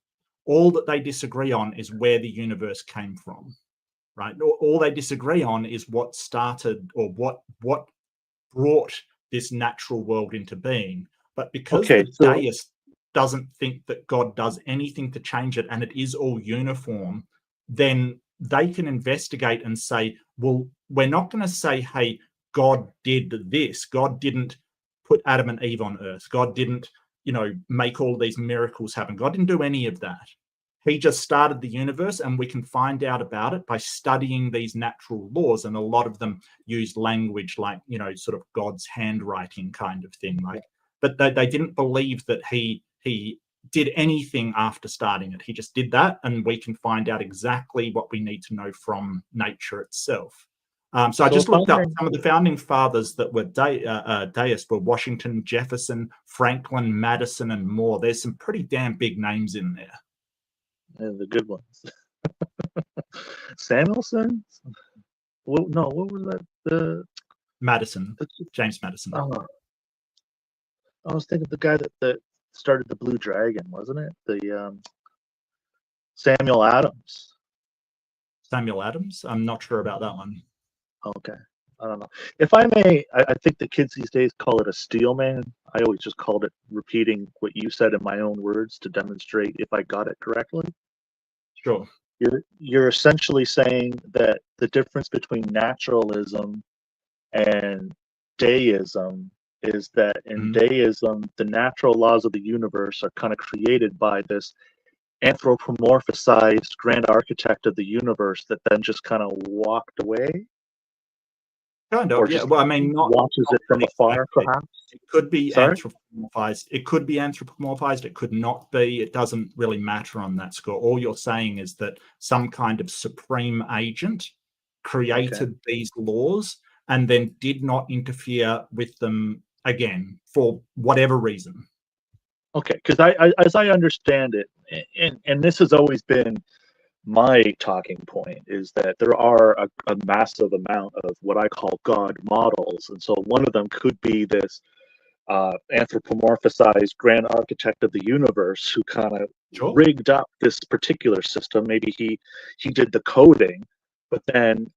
A: All that they disagree on is where the universe came from, right? All they disagree on is what started or what brought this natural world into being. But because the deist doesn't think that God does anything to change it and it is all uniform, then they can investigate and say, well, we're not going to say, hey, God did this. God didn't put Adam and Eve on earth. God didn't, make all these miracles happen. God didn't do any of that. He just started the universe, and we can find out about it by studying these natural laws. And a lot of them use language like, sort of God's handwriting kind of thing. But they didn't believe that he did anything after starting it. He just did that, and we can find out exactly what we need to know from nature itself. So I just looked up some of the founding fathers that were deists were Washington, Jefferson, Franklin, Madison, and more. There's some pretty damn big names in there.
B: And the good ones. Samuelson? Well, no, what was that?
A: Madison. James Madison.
B: I was thinking the guy that started the Blue Dragon, wasn't it? The Samuel Adams.
A: Samuel Adams? I'm not sure about that one.
B: Okay. I don't know. If I may, I think the kids these days call it a steel man. I always just called it repeating what you said in my own words to demonstrate if I got it correctly.
A: Sure.
B: You're essentially saying that the difference between naturalism and deism is that in deism, the natural laws of the universe are kind of created by this anthropomorphized grand architect of the universe that then just kind of walked away.
A: Kind of, yeah. Well, I mean, not
B: watches it from afar, perhaps.
A: It could be anthropomorphized. It could be anthropomorphized. It could not be. It doesn't really matter on that score. All you're saying is that some kind of supreme agent created these laws and then did not interfere with them again for whatever reason.
B: Okay, because as I understand it, and this has always been my talking point, is that there are a massive amount of what I call God models. And so one of them could be this anthropomorphized grand architect of the universe who kind of rigged up this particular system. Maybe he did the coding, but then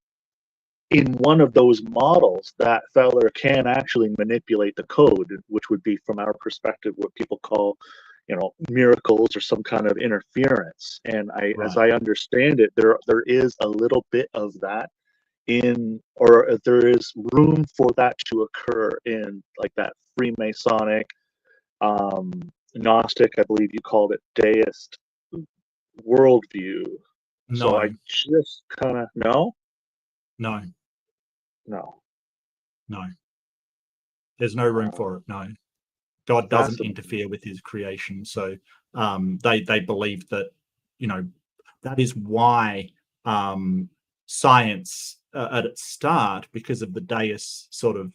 B: in one of those models, that feller can actually manipulate the code, which would be, from our perspective, what people call miracles or some kind of interference. And as I understand it, there is a little bit of that or there is room for that to occur in like that Freemasonic, Gnostic, I believe you called it, deist worldview.
A: No.
B: So I just kind of
A: No. There's no room for it. No. God doesn't interfere with his creation. So they believe that, that is why science at its start, because of the deists sort of,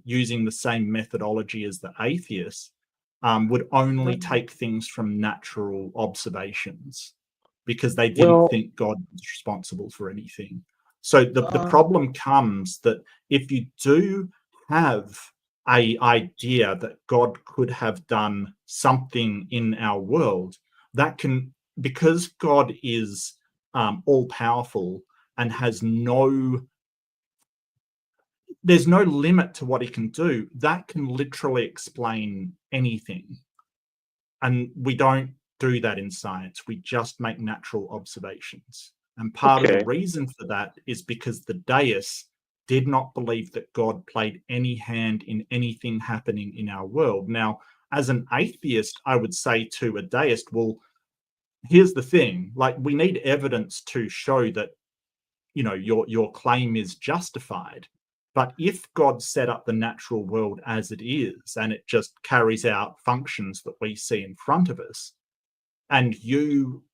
A: using the same methodology as the atheists, would only take things from natural observations because they didn't think God was responsible for anything. So the problem comes that if you do have a idea that God could have done something in our world, that can, because God is all powerful and has there's no limit to what he can do, that can literally explain anything. And we don't do that in science. We just make natural observations. And part of the reason for that is because the deists did not believe that God played any hand in anything happening in our world. Now, as an atheist, I would say to a deist, well, here's the thing, like, we need evidence to show that, you know, your claim is justified. But if God set up the natural world as it is, and it just carries out functions that we see in front of us, and you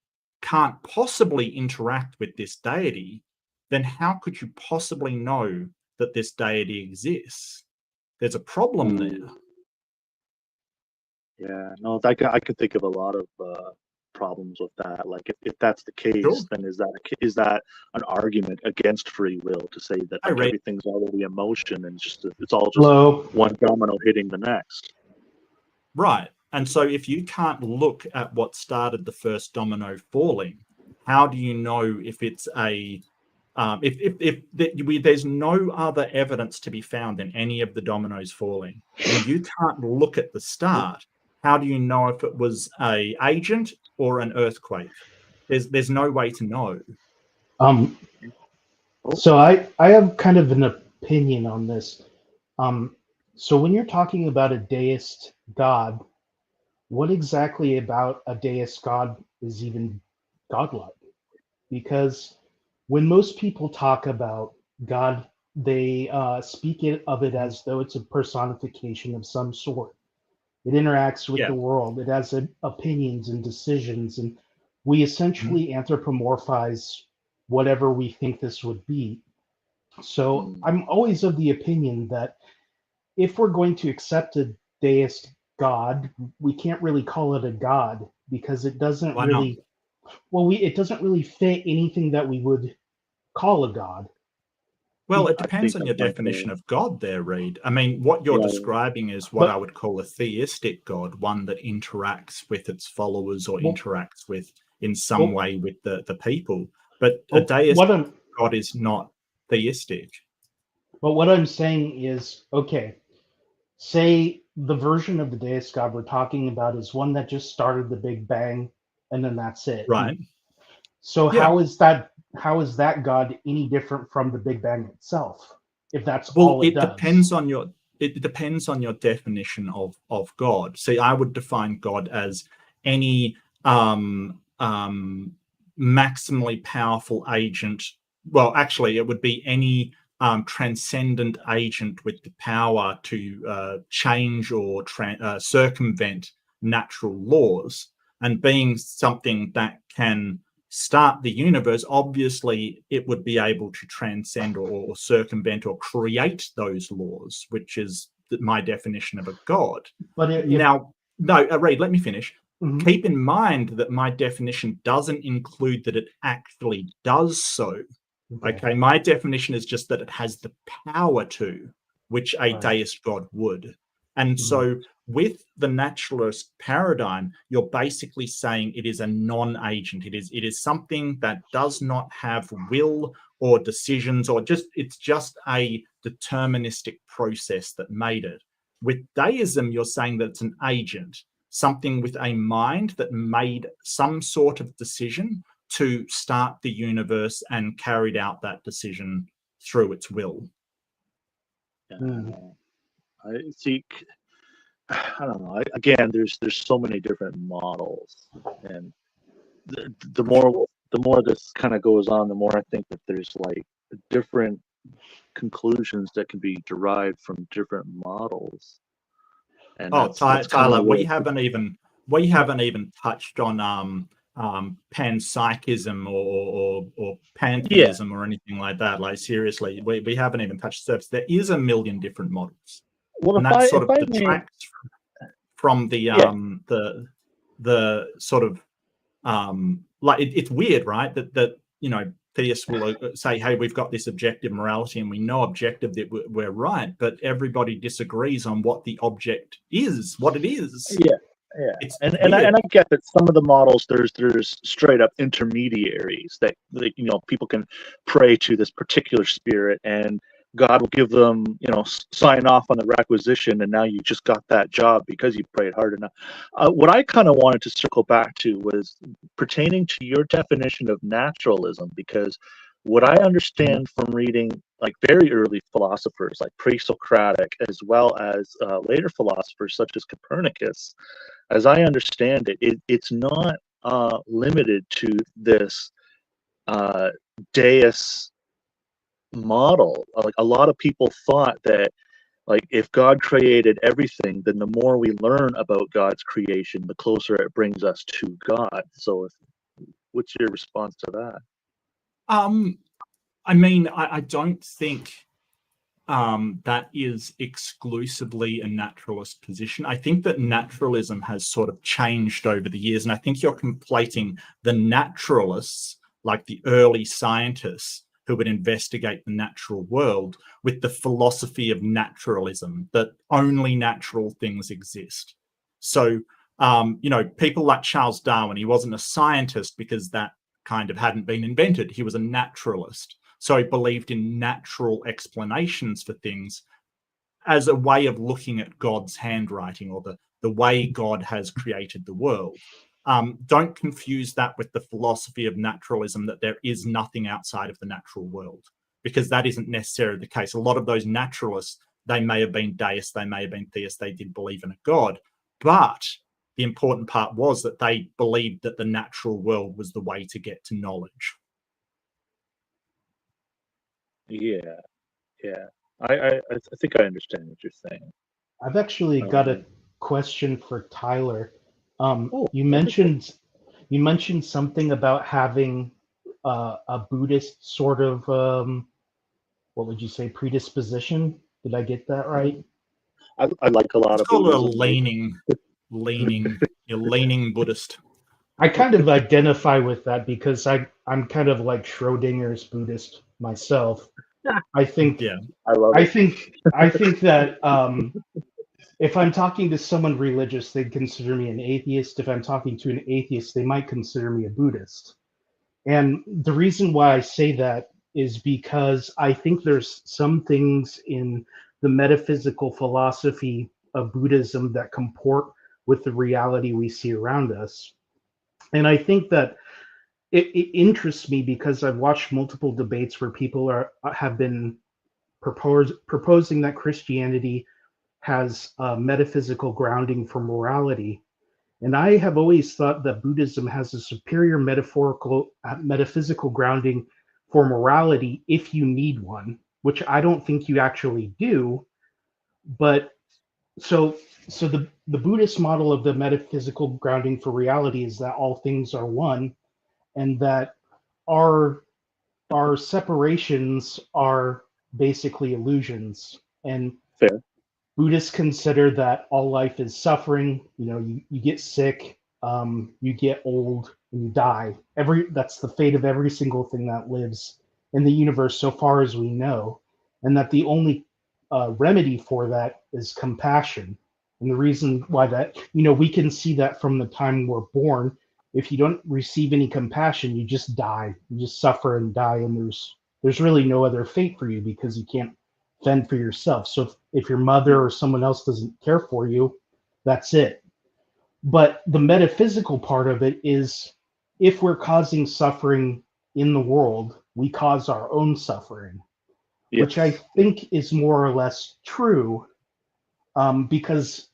A: can't possibly interact with this deity, then how could you possibly know that this deity exists? There's a problem there.
B: Yeah, no, I could think of a lot of problems with that. Like, if that's the case, then is that an argument against free will to say that like, everything's already emotion and it's all just one domino hitting the next?
A: Right. And so if you can't look at what started the first domino falling, how do you know if it's a if there's no other evidence to be found in any of the dominoes falling, and you can't look at the start, how do you know if it was a agent or an earthquake? There's no way to know.
C: So I have kind of an opinion on this. So when you're talking about a deist god, what exactly about a deist god is even godlike? Because when most people talk about God, they speak of it as though it's a personification of some sort. It interacts with the world. It has opinions and decisions, and we essentially anthropomorphize whatever we think this would be. So I'm always of the opinion that if we're going to accept a deist god, we can't really call it a god because it doesn't really. Well, it doesn't really fit anything that we would call a god.
A: Well, it depends on your definition of God there, Reed. I mean, what you're describing is what I would call a theistic God, one that interacts with its followers or interacts with, in some way, with the people. But a deist God is not theistic.
C: But what I'm saying is, okay, say the version of the deist God we're talking about is one that just started the Big Bang, and then that's it.
A: Right.
C: So how is that God any different from the Big Bang itself? If that's all it does?
A: It depends on your definition of God. See, I would define God as any maximally powerful agent. Well, actually, it would be any transcendent agent with the power to change or circumvent natural laws. And being something that can start the universe, obviously it would be able to transcend or circumvent or create those laws, which is my definition of a god. But Reed, let me finish. Keep in mind that my definition doesn't include that it actually does so. Okay, my definition is just that it has the power to, which a deist god would. And so with the naturalist paradigm, you're basically saying it is a non-agent. It is something that does not have will or decisions, or it's just a deterministic process that made it. With deism, you're saying that it's an agent, something with a mind that made some sort of decision to start the universe and carried out that decision through its will.
B: I see. I don't know. Again, there's so many different models, and the more this kind of goes on, the more I think that there's like different conclusions that can be derived from different models. And
A: Tyler, we haven't even touched on panpsychism or pantheism or anything like that. Like, seriously, we haven't even touched the surface. There is a million different models.
B: Well,
A: and that sort of detracts from the sort of like it's weird, right? That you know, theists will say, "Hey, we've got this objective morality, and we know objective that we're right," but everybody disagrees on what the object is, what it is.
B: Yeah, and I get that some of the models there's straight up intermediaries that you know, people can pray to this particular spirit, and God will give them, sign off on the requisition, and now you just got that job because you prayed hard enough. What I kind of wanted to circle back to was pertaining to your definition of naturalism, because what I understand from reading like very early philosophers like pre-Socratic, as well as later philosophers such as Copernicus, as I understand it, it's not limited to this deist model. Like, a lot of people thought that, like, if God created everything, then the more we learn about God's creation, the closer it brings us to God. So what's your response to that?
A: I mean, I don't think that is exclusively a naturalist position. I think that naturalism has sort of changed over the years, and I think you're conflating the naturalists, like the early scientists who would investigate the natural world, with the philosophy of naturalism, that only natural things exist. So, people like Charles Darwin, he wasn't a scientist because that kind of hadn't been invented. He was a naturalist. So he believed in natural explanations for things as a way of looking at God's handwriting, or the way God has created the world. Don't confuse that with the philosophy of naturalism, that there is nothing outside of the natural world, because that isn't necessarily the case. A lot of those naturalists, they may have been deists, they may have been theists, they did believe in a God, but the important part was that they believed that the natural world was the way to get to knowledge.
B: Yeah. I think I understand what you're saying.
C: I've actually got a question for Tyler. You
B: perfect.
C: mentioned something about having a Buddhist sort of what would you say, predisposition? Did I get that right?
B: I like a lot
A: It's
B: of
A: called a
B: Buddhism.
A: leaning Buddhist.
C: I kind of identify with that because I'm kind of like Schrodinger's Buddhist myself. I think
A: Yeah.
B: I love it.
C: I think that if I'm talking to someone religious, they'd consider me an atheist. If I'm talking to an atheist, they might consider me a Buddhist. And the reason why I say that is because I think there's some things in the metaphysical philosophy of Buddhism that comport with the reality we see around us. And I think that it interests me because I've watched multiple debates where people have been proposing that Christianity has a metaphysical grounding for morality. And I have always thought that Buddhism has a superior metaphysical grounding for morality if you need one, which I don't think you actually do. But so the Buddhist model of the metaphysical grounding for reality is that all things are one, and that our separations are basically illusions. And
B: Fair.
C: Buddhists consider that all life is suffering. You get sick, you get old, and you die. That's the fate of every single thing that lives in the universe, so far as we know, and that the only remedy for that is compassion. And the reason why that, we can see that from the time we're born. If you don't receive any compassion, you just die. You just suffer and die, and there's really no other fate for you because you can't fend for yourself. So if your mother or someone else doesn't care for you, that's it. But the metaphysical part of it is, if we're causing suffering in the world, we cause our own suffering, which I think is more or less true, because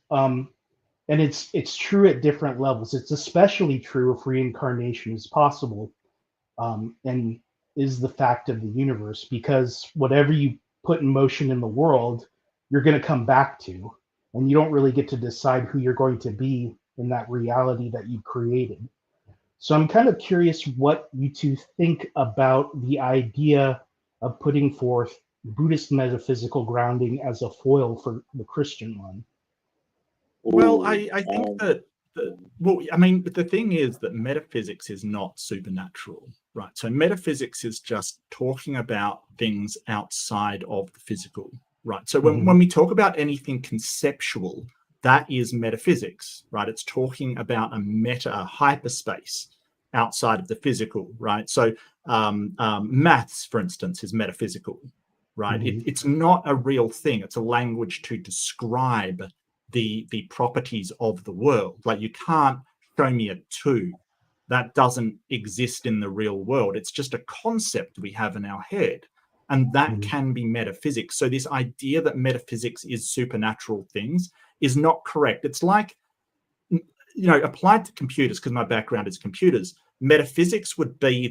C: and it's true at different levels. It's especially true if reincarnation is possible, and is the fact of the universe, because whatever you put in motion in the world, you're going to come back to, and you don't really get to decide who you're going to be in that reality that you created. So I'm kind of curious what you two think about the idea of putting forth Buddhist metaphysical grounding as a foil for the Christian one.
A: Well, I think that, but the thing is that metaphysics is not supernatural, right? So metaphysics is just talking about things outside of the physical, right? So when we talk about anything conceptual, that is metaphysics, right? It's talking about a hyperspace outside of the physical, right? So maths, for instance, is metaphysical, right?
C: Mhm.
A: It's not a real thing. It's a language to describe the properties of the world. Like, you can't show me a 2. That doesn't exist in the real world. It's just a concept we have in our head. And that
C: Mhm.
A: can be metaphysics. So this idea that metaphysics is supernatural things is not correct. It's like, applied to computers, because my background is computers, metaphysics would be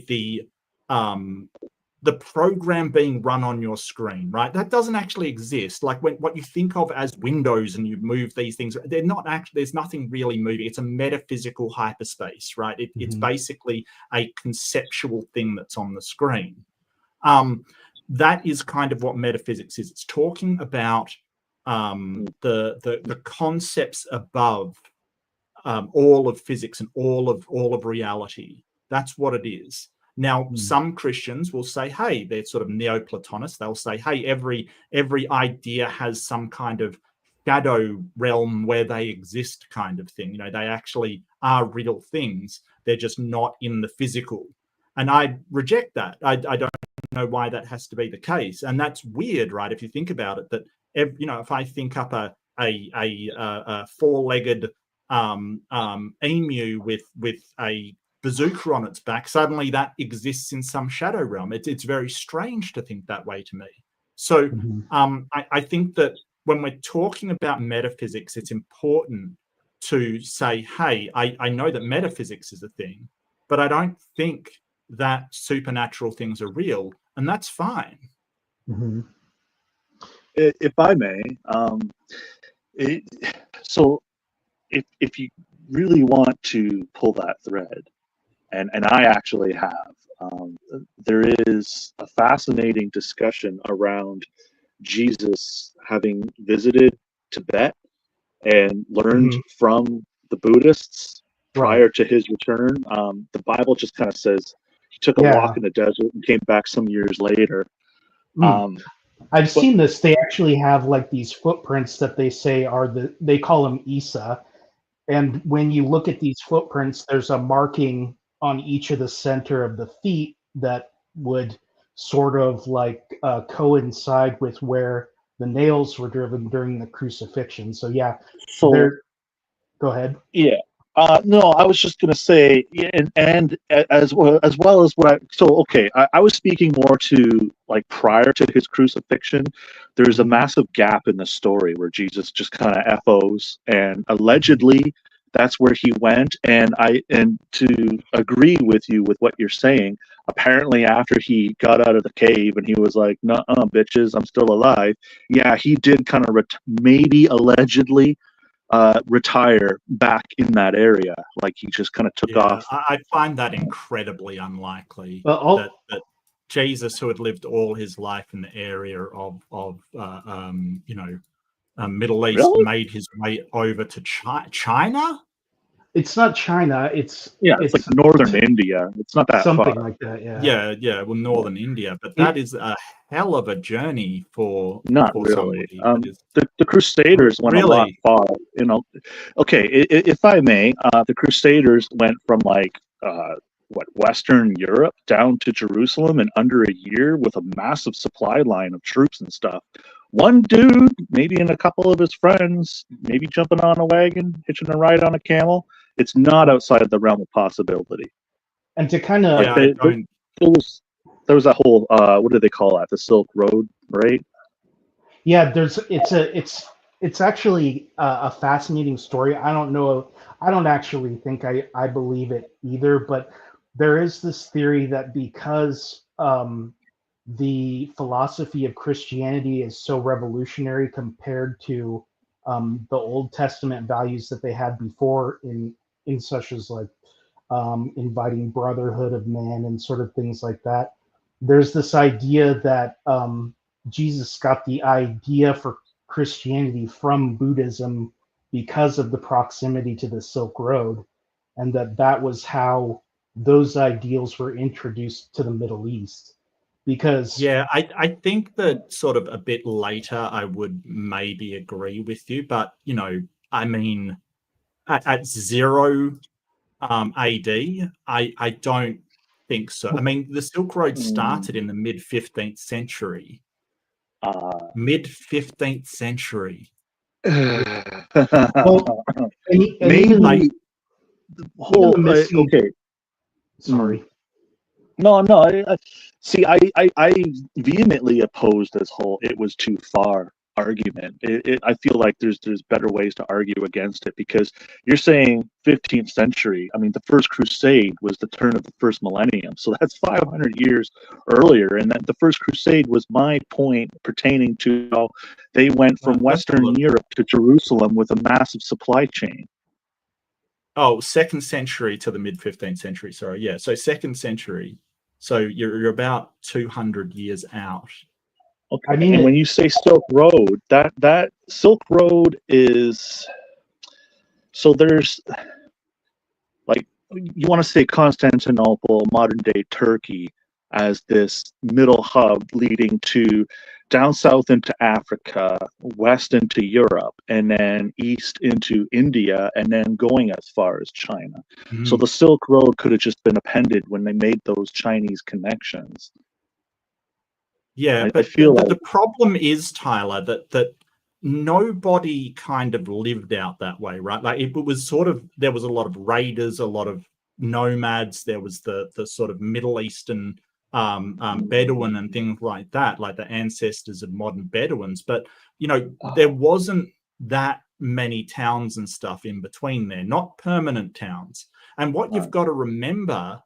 A: the program being run on your screen, right? That doesn't actually exist. Like, what you think of as windows and you move these things, they're not actually, there's nothing really moving. It's a metaphysical hyperspace, right? It's
C: Mhm.
A: basically a conceptual thing that's on the screen. That is kind of what metaphysics is. It's talking about the concepts above all of physics and all of reality. That's what it is. Now, some Christians will say, hey, they're sort of Neoplatonists. They'll say, hey, every idea has some kind of shadow realm where they exist, kind of thing. They actually are real things. They're just not in the physical. And I reject that. I don't know why that has to be the case. And that's weird, right? If you think about it, that, if I think up a four-legged emu with a bazooka on its back, suddenly that exists in some shadow realm. It's very strange to think that way to me. So
C: Mhm.
A: I think that when we're talking about metaphysics, it's important to say, hey, I know that metaphysics is a thing, but I don't think that supernatural things are real, and that's fine.
C: Mhm.
B: If I may, it, so if you really want to pull that thread, and I actually have, there is a fascinating discussion around Jesus having visited Tibet and learned
C: Mhm.
B: from the Buddhists
C: Right.
B: prior to his return. The Bible just kind of says he took a walk
C: Yeah.
B: in the desert and came back some years later.
C: Mm. I've
B: But
C: seen this. They actually have like these footprints that they say they call them Isa. And when you look at these footprints, there's a marking on each of the center of the feet that would sort of like coincide with where the nails were driven during the crucifixion. So yeah,
B: so
C: they're. Go ahead.
B: yeah. No, I was just gonna say, yeah, and as well as what I. So okay, I was speaking more to like prior to his crucifixion. There's a
C: Mhm.
B: massive gap in the story where Jesus just kind of FOs, and allegedly that's where he went. And to agree with you with what you're saying, apparently after he got out of the cave and he was like, "Nuh-uh, bitches, I'm still alive." Yeah, he did kind of maybe allegedly retire back in that area. Like he just kind of took
A: Yeah,
B: off.
A: I find that incredibly unlikely,
C: But
A: that Jesus, who had lived all his life in the area of Middle East,
B: Really?
A: made his way over to China.
C: it's not China.
B: Yeah, it's like
C: It's
B: northern India. It's not that
C: something
B: far.
C: like that. Yeah.
A: Yeah, well,
B: Yeah.
A: northern India, but that
C: It
A: is a hell of a journey for
B: Not really.
A: somebody. That is
B: The Crusaders went a lot
A: really,
B: far. You know, okay, if I may, the Crusaders went from like Western Europe down to Jerusalem in under a year with a massive supply line of troops and stuff. One dude, maybe and a couple of his friends, maybe jumping on a wagon, hitching a ride on a camel. It's not outside of the realm of possibility.
C: and to kind
B: Like
A: yeah,
C: of
A: I
B: there
A: don't.
B: there was that whole what do they call that? The Silk Road, right?
C: Yeah, it's actually a fascinating story. I don't know. I don't actually think I believe it either, but there is this theory that because the philosophy of Christianity is so revolutionary compared to the Old Testament values that they had before in such as like inviting brotherhood of man and sort of things like that. There's this idea that Jesus got the idea for Christianity from Buddhism because of the proximity to the Silk Road, and that was how those ideals were introduced to the Middle East. Because
A: Yeah, I think that sort of a bit later I would maybe agree with you, but I mean, at 0 AD, I don't think so. I mean, the Silk Road started
B: Mm,
A: in the mid 15th century. Mid 15th century.
C: Well, and
B: maybe
C: even
B: like whole
C: even the missing,
B: okay.
C: sorry.
B: No, I see. I vehemently oppose this whole "it was too far" argument. I feel like there's better ways to argue against it, because you're saying 15th century. I mean, the first crusade was the turn of the first millennium, so that's 500 years earlier. And that the first crusade was my point pertaining to how they went from Western Europe to Jerusalem with a massive supply chain.
A: Oh, 2nd century to the mid 15th century. Sorry, yeah. So 2nd century. So you're about 200 years out.
B: Okay. I mean, and when you say Silk Road, that Silk Road is, so there's like, you want to say Constantinople, modern day Turkey, as this middle hub leading to down south into Africa, west into Europe, and then east into India, and then going as far as China. So the Silk Road could have just been appended when they made those Chinese connections.
A: Yeah, but the problem is, Tyler, that nobody kind of lived out that way, right? Like it was sort of, there was a lot of raiders, a lot of nomads. There was the sort of Middle Eastern Bedouin and things like that, like the ancestors of modern Bedouins. But, you know, there wasn't that many towns and stuff in between there, not permanent towns. And what you've got to remember,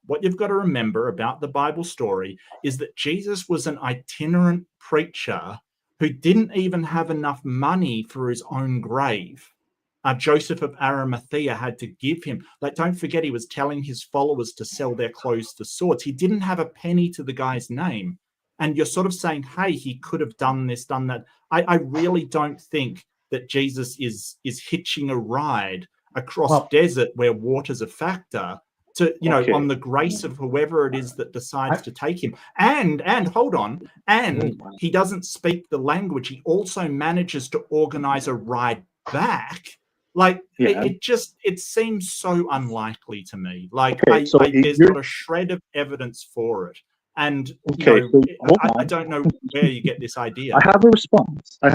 A: about the Bible story is that Jesus was an itinerant preacher who didn't even have enough money for his own grave. Joseph of Arimathea had to give him, like, don't forget, he was telling his followers to sell their clothes for swords. He didn't have a penny to the guy's name. And you're sort of saying, hey, he could have done this, done that. I really don't think that Jesus is hitching a ride across desert where water's a factor to, you know, on the grace of whoever it is that decides to take him. And hold on, and he doesn't speak the language. He also manages to organize a ride back. Like, it seems so unlikely to me. Like, there's not a shred of evidence for it. And you know, I don't know where you get this idea.
B: I have a response. I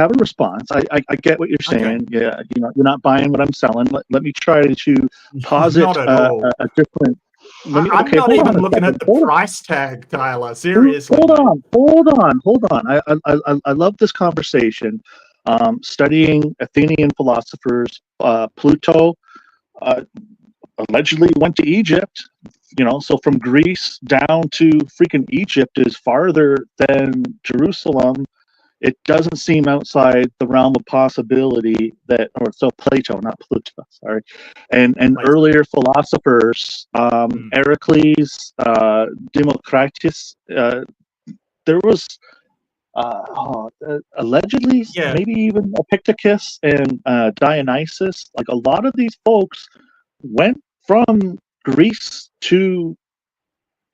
B: get what you're saying. Okay. Yeah, you know, you're not buying what I'm selling. Let me try to posit a different.
A: I'm not even looking at the price tag, Tyler. Seriously.
B: Hold on. I love this conversation. Studying Athenian philosophers, Pluto allegedly went to Egypt. You know, so from Greece down to freaking Egypt is farther than Jerusalem. It doesn't seem outside the realm of possibility that, or so Plato, not Pluto, sorry, and earlier philosophers, Heracles, Democritus, there was allegedly maybe even Epictetus and Dionysus. Like, a lot of these folks went from Greece to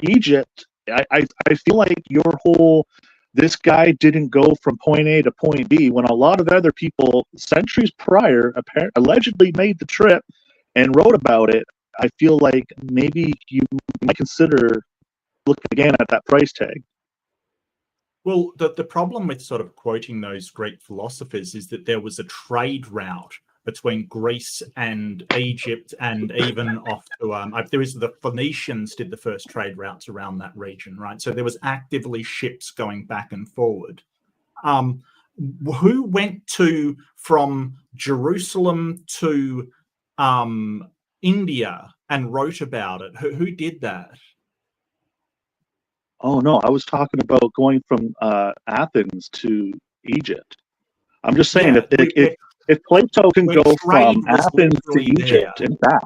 B: Egypt. I feel like your whole, this guy didn't go from point A to point B, when a lot of other people centuries prior allegedly made the trip and wrote about it. I feel like maybe you might consider looking again at that price tag.
A: Well, the problem with sort of quoting those Greek philosophers is that there was a trade route between Greece and Egypt, and even off to the Phoenicians did the first trade routes around that region, right? So there was actively ships going back and forward. Who went from Jerusalem to India and wrote about it? Who did that?
B: Oh no, I was talking about going from Athens to Egypt. I'm just saying, if Plato can go from Athens to Egypt and back,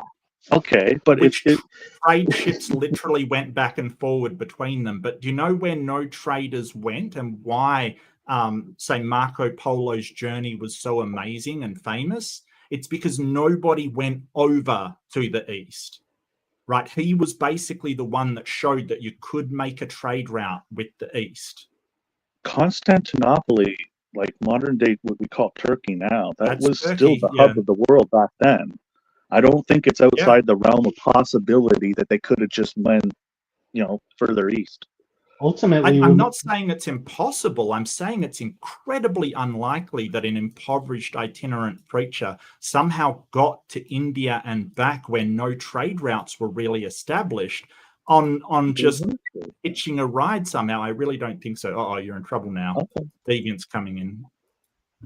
B: okay, but
A: trade ships literally went back and forward between them. But do you know where no traders went, and why, say, Marco Polo's journey was so amazing and famous? It's because nobody went over to the east, right? He was basically the one that showed that you could make a trade route with the east.
B: Constantinople, like modern day what we call Turkey now, that's was Turkey, still the hub of the world back then. I don't think it's outside the realm of possibility that they could have just went, you know, further east.
C: ultimately,
A: I'm not saying it's impossible. I'm saying it's incredibly unlikely that an impoverished itinerant preacher somehow got to India and back where no trade routes were really established on just hitching a ride somehow. I really don't think so. Oh, you're in trouble now.
B: Okay.
A: Deviant's coming in.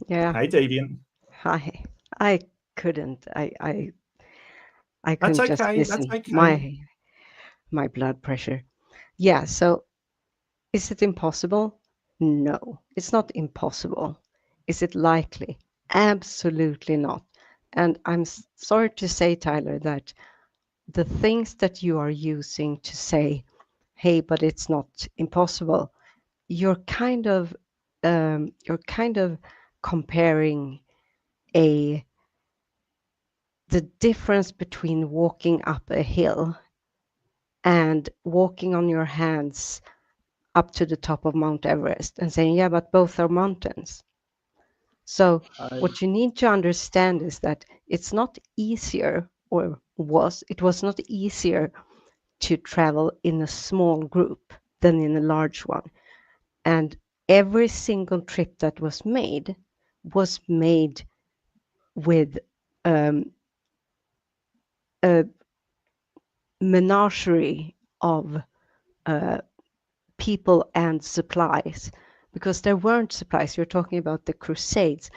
D: Yeah.
A: Hey, Deviant.
D: Hi. I couldn't. I
A: That's
D: couldn't just
A: okay.
D: listen.
A: That's okay.
D: My blood pressure. Yeah. So, is it impossible? No, it's not impossible. Is it likely? Absolutely not. And I'm sorry to say, Tyler, that the things that you are using to say, "Hey, but it's not impossible," you're kind of comparing the difference between walking up a hill and walking on your hands up to the top of Mount Everest and saying, yeah, but both are mountains. So what you need to understand is that it's not easier, or it was not easier to travel in a small group than in a large one. And every single trip that was made with a menagerie of people and supplies, because there weren't supplies. You're talking about the Crusades.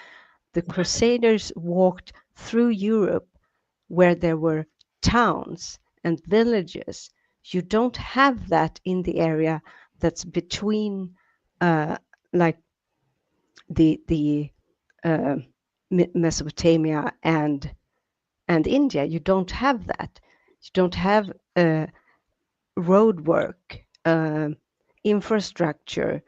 D: The Crusaders walked through Europe where there were towns and villages. You don't have that in the area that's between like the Mesopotamia and India. You don't have that. You don't have road work, infrastructure,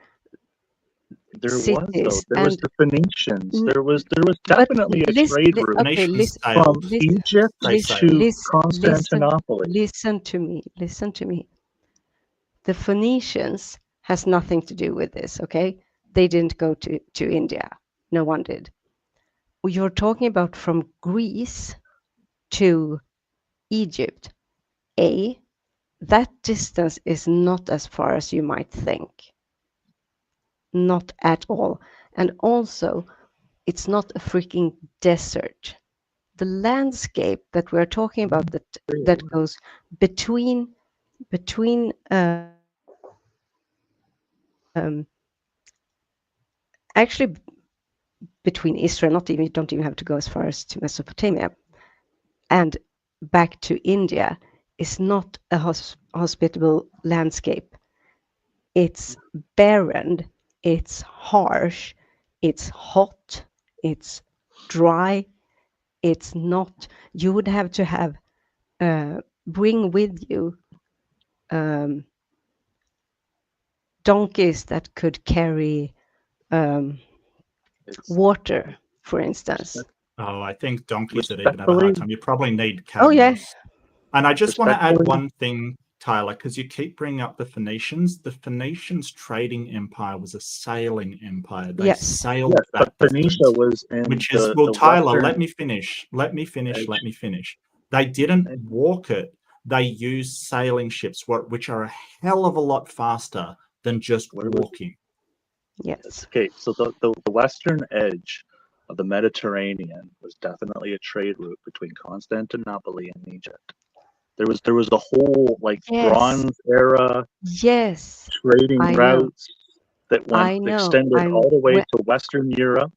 B: There was
D: cities,
B: though. There was
D: and
B: the Phoenicians. There was
D: but
B: definitely a trade route
D: okay,
A: Nations
B: from
A: sailed.
B: Egypt
A: They
B: to
A: sailed.
B: Constantinople.
D: listen to me. The Phoenicians has nothing to do with this, okay? They didn't go to India. No one did. You're talking about from Greece to Egypt. That distance is not as far as you might think. Not at all. And also, it's not a freaking desert. The landscape that we're talking about that goes between actually between Israel, you don't even have to go as far as to Mesopotamia, and back to India, is not a hospitable landscape. It's barren, it's harsh, it's hot, it's dry. It's not. You would have to have bring with you donkeys that could carry water, for instance.
A: Oh, I think donkeys would even have a hard time. You probably need camels.
D: Oh yeah.
A: And I just want to add one thing, Tyler, because you keep bringing up the Phoenicians. The Phoenicians' trading empire was a sailing empire. They sailed that
B: but Phoenicia was in
A: which is Tyler, let me finish. They didn't walk it. They used sailing ships, which are a hell of a lot faster than just walking.
D: Yes.
B: Okay, so the western edge of the Mediterranean was definitely a trade route between Constantinople and Egypt. There was a whole Bronze era trading routes that extended all the way to Western Europe,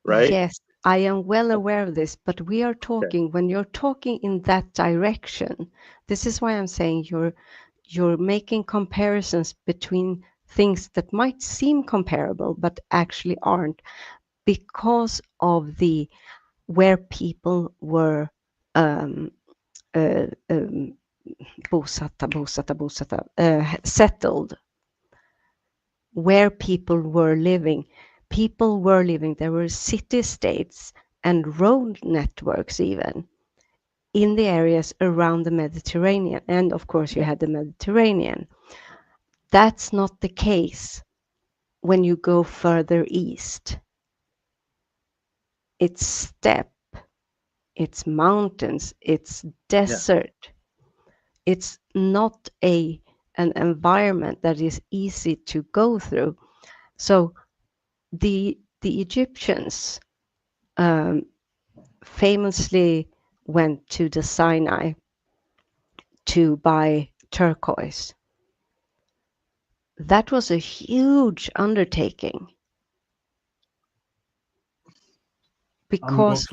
B: right?
D: Yes, I am well aware of this, but we are talking, when you're talking in that direction, this is why I'm saying you're making comparisons between things that might seem comparable but actually aren't, because of where people were settled, where people were living. There were city-states and road networks even in the areas around the Mediterranean. And of course, you had the Mediterranean. That's not the case when you go further east. It's steppe, it's mountains, it's desert. It's not a an environment that is easy to go through. So the Egyptians famously went to the Sinai to buy turquoise. That was a huge undertaking because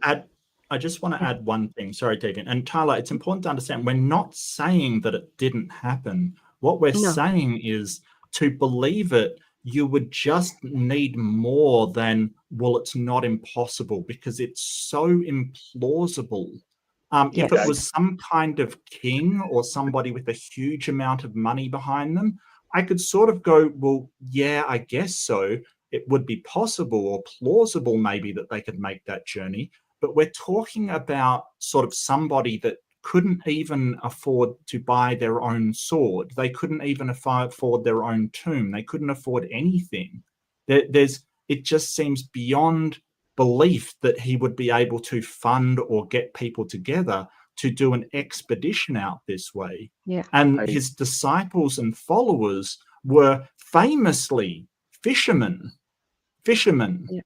A: I just want to add one thing. Sorry, Deviant. And Tyler, it's important to understand we're not saying that it didn't happen. What we're saying is to believe it, you would just need more than, well, it's not impossible, because it's so implausible. If it was some kind of king or somebody with a huge amount of money behind them, I could sort of go, well, yeah, I guess so. It would be possible or plausible maybe that they could make that journey. But we're talking about sort of somebody that couldn't even afford to buy their own sword. They couldn't even afford their own tomb. They couldn't afford anything. It just seems beyond belief that he would be able to fund or get people together to do an expedition out this way.
D: Yeah.
A: And his disciples and followers were famously fishermen.
D: Yeah.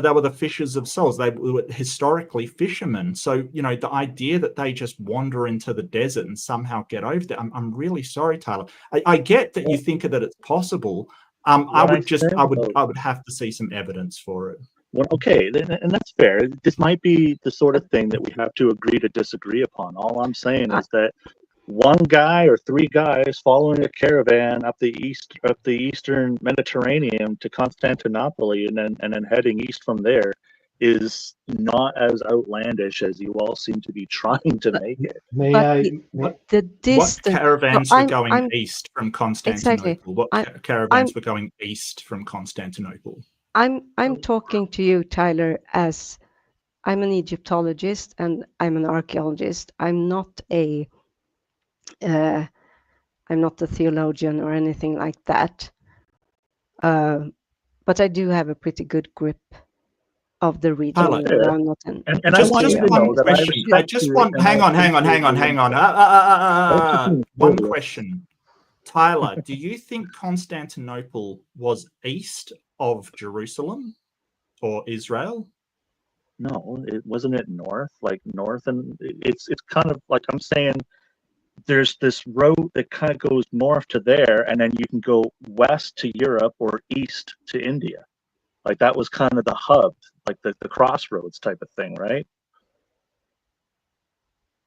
A: They were the fishers of souls. They were historically fishermen. So, you know, the idea that they just wander into the desert and somehow get over there, I'm really sorry, Tyler. I get that you think that it's possible. I would have to see some evidence for it.
B: Well, okay, and that's fair. This might be the sort of thing that we have to agree to disagree upon. All I'm saying is that one guy or three guys following a caravan up the eastern Mediterranean to Constantinople and then heading east from there is not as outlandish as you all seem to be trying to make it.
A: What caravans were going east from Constantinople? Exactly. What caravans were going east from Constantinople?
D: I'm talking to you, Tyler, as I'm an Egyptologist and I'm an archaeologist. I'm not a theologian or anything like that. But I do have a pretty good grip of the region.
A: Tyler,
B: and I want you to know that
A: I just want. Hang on. One question. Tyler, do you think Constantinople was east of Jerusalem or Israel?
B: No, it wasn't it north, like north, and it's kind of like I'm saying. There's this road that kind of goes north to there, and then you can go west to Europe or east to India. Like that was kind of the hub, like the crossroads type of thing, right?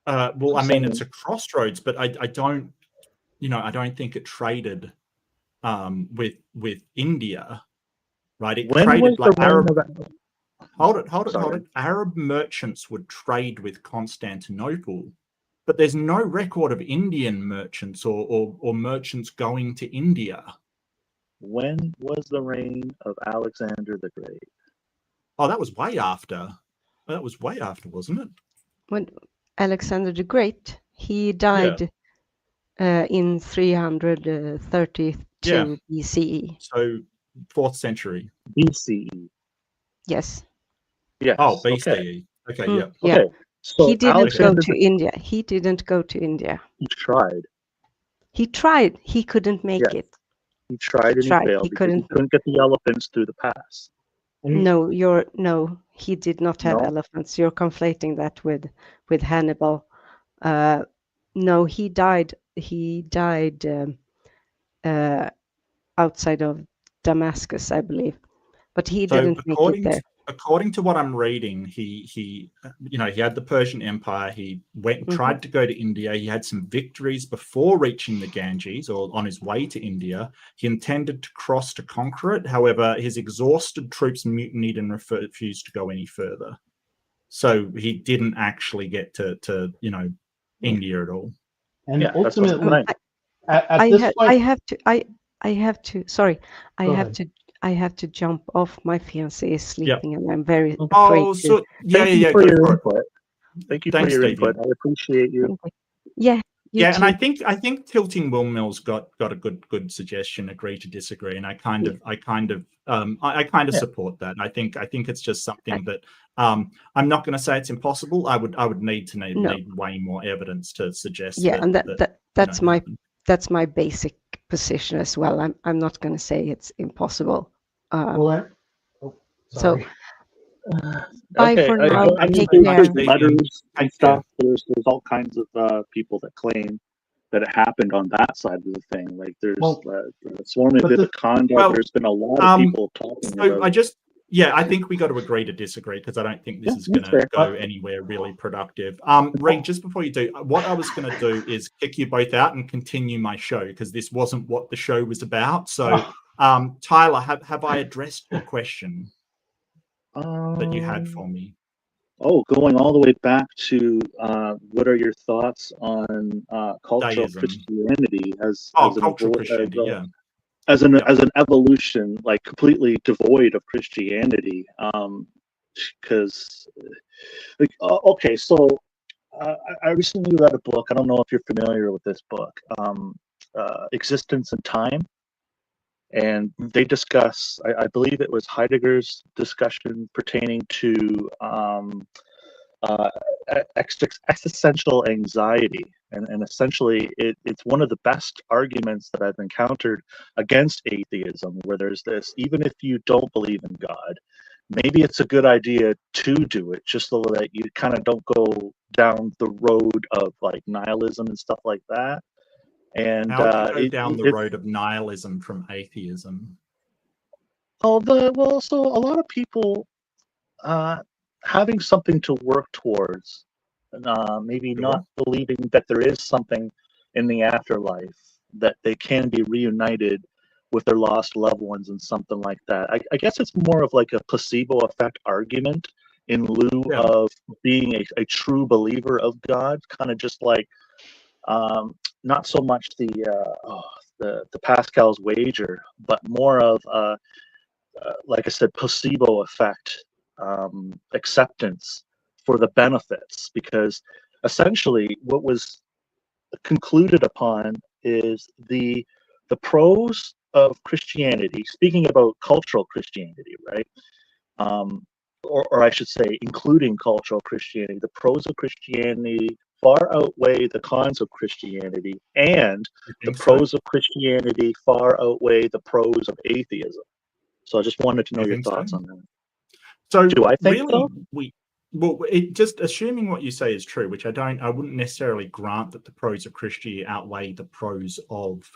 A: Well, I mean, it's a crossroads, but I don't think it traded with India, right? It traded like Arab. Hold it. Arab merchants would trade with Constantinople, but there's no record of Indian merchants or merchants going to India.
B: When was the reign of Alexander the Great?
A: Oh, that was way after. That was way after, wasn't it?
D: When Alexander the Great, he died in 332 BCE.
A: So 4th century.
B: BCE.
D: Yes.
B: Yeah.
A: Oh, BCE. Okay, yeah.
D: Yeah.
B: Okay. So
D: he didn't go to India. He didn't go to India.
B: He tried.
D: He tried. He couldn't make it.
B: He tried and he failed. He couldn't get the elephants through the pass.
D: No, he did not have elephants. You're conflating that with Hannibal. No, he died. He died outside of Damascus, I believe, but he didn't make it there.
A: According to what I'm reading, he had the Persian Empire. He went and tried to go to India. He had some victories before reaching the Ganges or on his way to India. He intended to cross to conquer it. However, his exhausted troops mutinied and refused to go any further. So he didn't actually get to India at all.
C: And ultimately, at this point,
D: I have to jump off. My fiancé is sleeping, and I'm very afraid.
B: Thank you for your input. Thank you for your input. I appreciate you.
D: Yeah.
A: And I think Tilting Windmills got a good suggestion. Agree to disagree, and I kind of support that. I think it's just something that I'm not going to say it's impossible. I would need way more evidence to suggest.
D: Yeah, and that's my basic position as well. I'm not going to say it's impossible.
C: Well, sorry.
D: Bye
B: Okay,
D: for now.
B: I mean,
D: Take
B: there's
D: care.
B: letters and stuff. There's all kinds of people that claim that it happened on that side of the thing. Like there's sworn a bit of conduct. There's been a lot of people talking about it.
A: I think we got to agree to disagree, because I don't think this is going to go anywhere really productive. Reed, just before you do, what I was going to do is kick you both out and continue my show, because this wasn't what the show was about. So, Tyler, have I addressed your question that you had for me?
B: Oh, going all the way back to what are your thoughts on cultural
A: Deism.
B: Christianity as an evolution, like completely devoid of Christianity? Because, okay, so I recently read a book. I don't know if you're familiar with this book, Existence and Time. And they discuss, I believe it was Heidegger's discussion pertaining to existential anxiety. And essentially, it's one of the best arguments that I've encountered against atheism, where there's this, even if you don't believe in God, maybe it's a good idea to do it, just so that you kind of don't go down the road of like nihilism and stuff like that. And
A: how do you go down the road of nihilism from atheism?
B: So a lot of people having something to work towards, maybe not believing that there is something in the afterlife, that they can be reunited with their lost loved ones and something like that. I guess it's more of like a placebo effect argument in lieu of being a true believer of God, kind of just like not so much the Pascal's wager, but more of like I said, placebo effect acceptance for the benefits, because essentially what was concluded upon is the pros of Christianity, speaking about cultural Christianity, right? Or I should say, including cultural Christianity, the pros of Christianity far outweigh the cons of Christianity, and the pros of Christianity far outweigh the pros of atheism. So I just wanted to know your thoughts on that.
A: So
B: do I think
A: really, just assuming what you say is true, which I wouldn't necessarily grant that the pros of Christianity outweigh the pros of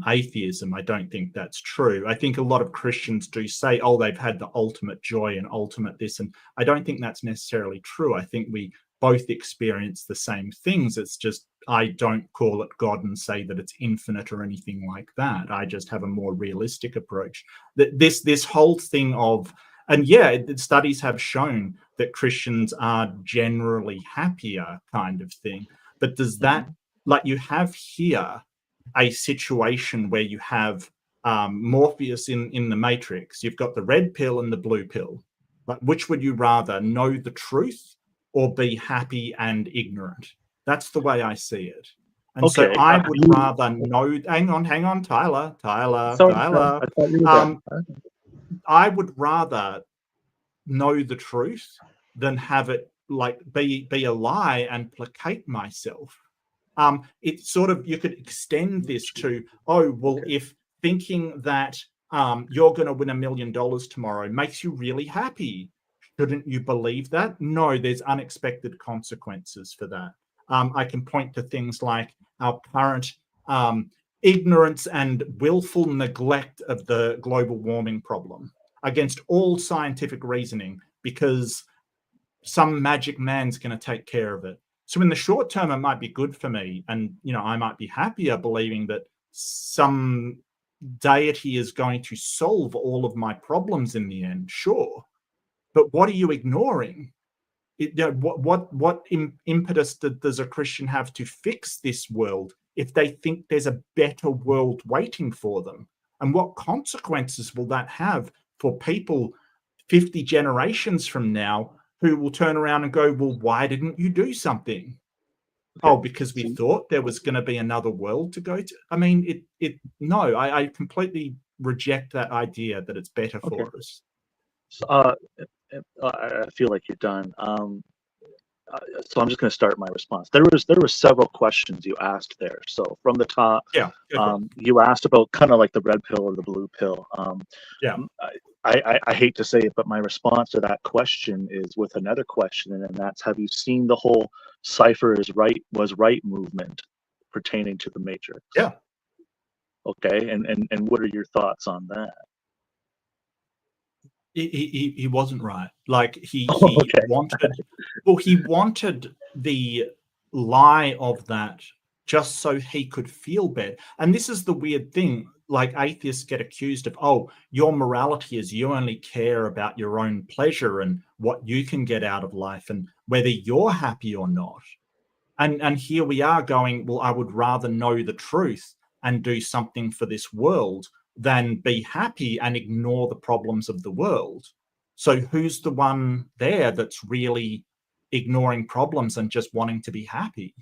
A: atheism. I don't think that's true. I think a lot of Christians do say, oh, they've had the ultimate joy and ultimate this, and I don't think that's necessarily true. I think we both experience the same things. It's just I don't call it God and say that it's infinite or anything like that. I just have a more realistic approach. That this whole thing of, and studies have shown that Christians are generally happier, kind of thing. But does that, like you have here, a situation where you have Morpheus in the Matrix? You've got the red pill and the blue pill. Like, which would you rather, know the truth or be happy and ignorant? That's the way I see it. And so I would rather know. Hang on, Tyler. I would rather know the truth than have it like be a lie and placate myself. It's sort of, you could extend this to, if thinking that you're going to win $1 million tomorrow makes you really happy, shouldn't you believe that? No, there's unexpected consequences for that. I can point to things like our current ignorance and willful neglect of the global warming problem against all scientific reasoning, because some magic man's going to take care of it. So in the short term, it might be good for me, and I might be happier believing that some deity is going to solve all of my problems in the end. Sure, but what are you ignoring? What impetus does a Christian have to fix this world if they think there's a better world waiting for them? And what consequences will that have for people 50 generations from now who will turn around and go, well, why didn't you do something? Oh, because we thought there was going to be another world to go to. I mean, no, I completely reject that idea that it's better for us.
B: I feel like you're done. so I'm just going to start my response. There were several questions you asked there. So from the top, you asked about kind of like the red pill or the blue pill. I hate to say it, but my response to that question is with another question, and that's, have you seen the whole Cypher was right movement pertaining to the Matrix?
A: Yeah.
B: Okay, and what are your thoughts on that?
A: He wasn't right. Like he
B: Okay.
A: wanted the lie of that just so he could feel bad. And this is the weird thing. Like atheists get accused of, oh, your morality is you only care about your own pleasure and what you can get out of life and whether you're happy or not. And here we are going, well, I would rather know the truth and do something for this world than be happy and ignore the problems of the world. So who's the one there that's really ignoring problems and just wanting to be happy?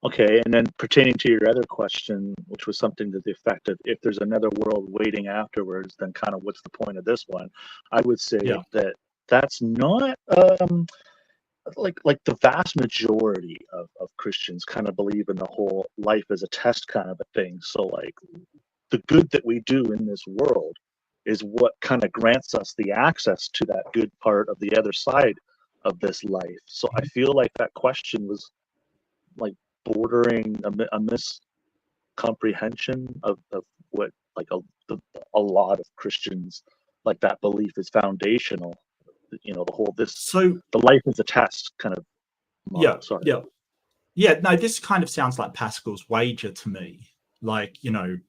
B: Okay, and then pertaining to your other question, which was something to the effect of, if there's another world waiting afterwards, then kind of what's the point of this one? I would say that that's not like the vast majority of Christians kind of believe in the whole life as a test kind of a thing. So like the good that we do in this world is what kind of grants us the access to that good part of the other side of this life. So I feel like that question was like bordering a miscomprehension of what like a lot of Christians, like that belief is foundational. You know, the whole the life is a test kind of model.
A: No, this kind of sounds like Pascal's wager to me. Like, you know,